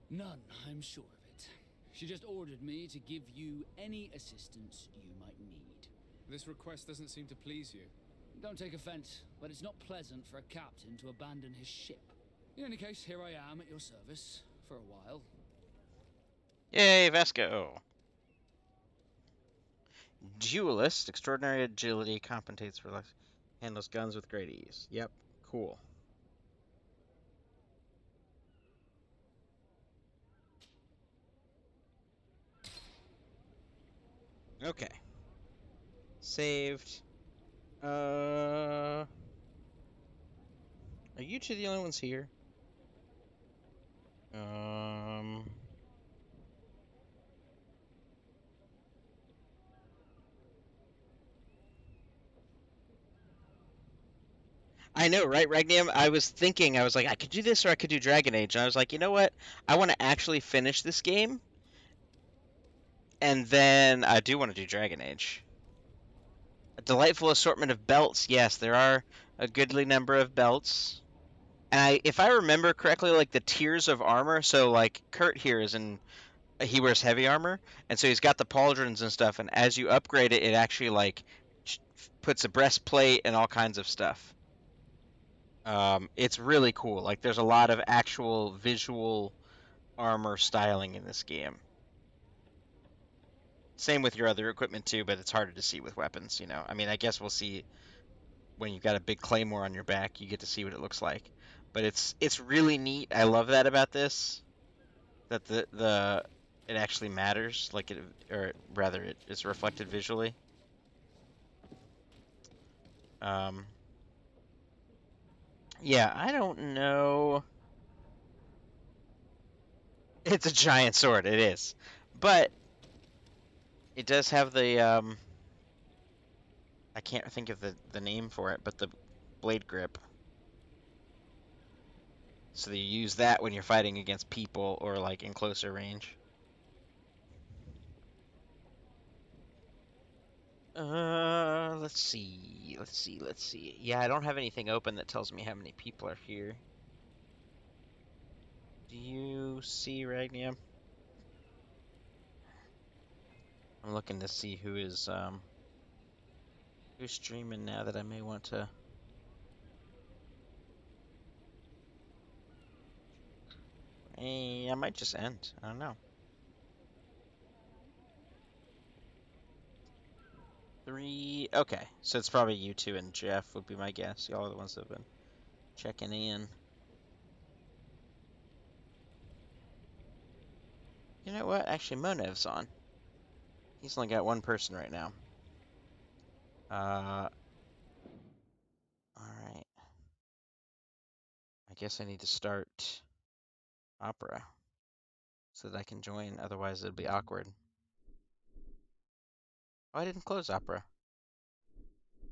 None, I'm sure of it. She just ordered me to give you any assistance you might need. This request doesn't seem to please you. Don't take offense, but it's not pleasant for a captain to abandon his ship. In any case, here I am at your service for a while. Yay, Vasco! Duelist, extraordinary agility, compensates for life, handles guns with great ease. Yep, cool. Okay. Saved. Are you two the only ones here? I know, right, Regnium? I was thinking, I was like, I could do this or I could do Dragon Age. And I was like, you know what? I want to actually finish this game. And then I do want to do Dragon Age. A delightful assortment of belts. Yes, there are a goodly number of belts. And if I remember correctly, like the tiers of armor, so like Kurt here is in, he wears heavy armor, and so he's got the pauldrons and stuff, and as you upgrade it, it actually like puts a breastplate and all kinds of stuff. It's really cool. Like there's a lot of actual visual armor styling in this game. Same with your other equipment too, but it's harder to see with weapons, you know. I mean, I guess we'll see when you've got a big claymore on your back, you get to see what it looks like. But it's really neat. I love that about this. That the it actually matters, like it, or rather it's reflected visually. Yeah, I don't know. It's a giant sword, it is. But it does have the I can't think of the name for it, but the blade grip. So you use that when you're fighting against people or like in closer range. Let's see. Yeah, I don't have anything open that tells me how many people are here. Do you see Ragnium? I'm looking to see who is who's streaming now that I may want to. I might just end. I don't know. 3. Okay, so it's probably you two and Jeff would be my guess. Y'all are the ones that have been checking in. You know what? Actually, Monev's on. He's only got one person right now. Alright. I guess I need to start Opera so that I can join, otherwise it'll be awkward. Oh, I didn't close Opera.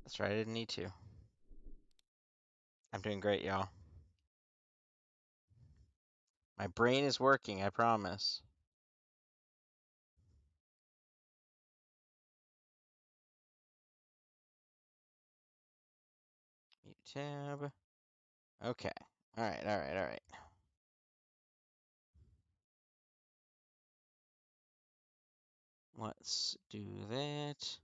That's right, I didn't need to. I'm doing great, y'all. My brain is working, I promise. Mute tab. Okay. Alright, alright, alright. Let's do that.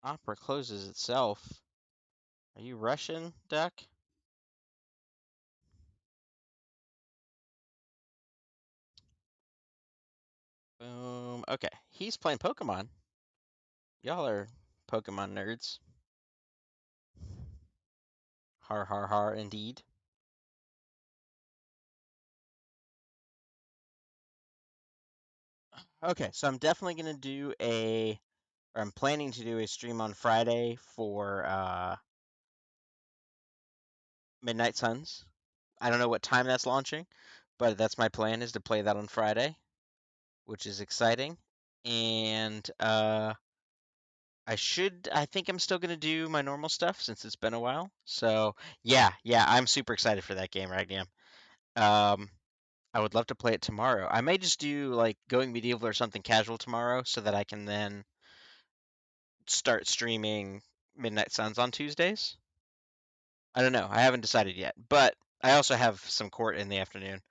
Opera closes itself. Are you Russian, Duck? Boom. Okay, he's playing Pokemon. Y'all are Pokemon nerds. Har har har, indeed. Okay, so I'm definitely gonna do or I'm planning to do a stream on Friday for Midnight Suns. I don't know what time that's launching, but that's my plan, is to play that on Friday, which is exciting. And I think I'm still gonna do my normal stuff since it's been a while. So yeah, I'm super excited for that game, Ragnar. I would love to play it tomorrow. I may just do like Going Medieval or something casual tomorrow so that I can then start streaming Midnight Suns on Tuesdays. I don't know. I haven't decided yet, but I also have some court in the afternoon.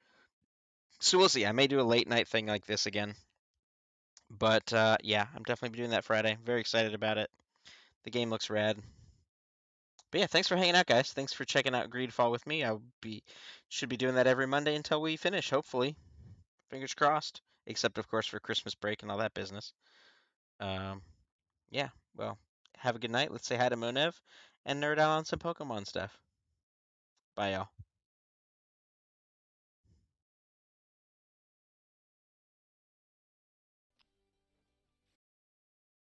So we'll see. I may do a late night thing like this again. But yeah, I'm definitely doing that Friday. Very excited about it. The game looks rad. But yeah, thanks for hanging out, guys. Thanks for checking out Greedfall with me. Should be doing that every Monday until we finish, hopefully. Fingers crossed. Except of course for Christmas break and all that business. Um, yeah. Well, have a good night. Let's say hi to Monev and nerd out on some Pokemon stuff. Bye, y'all.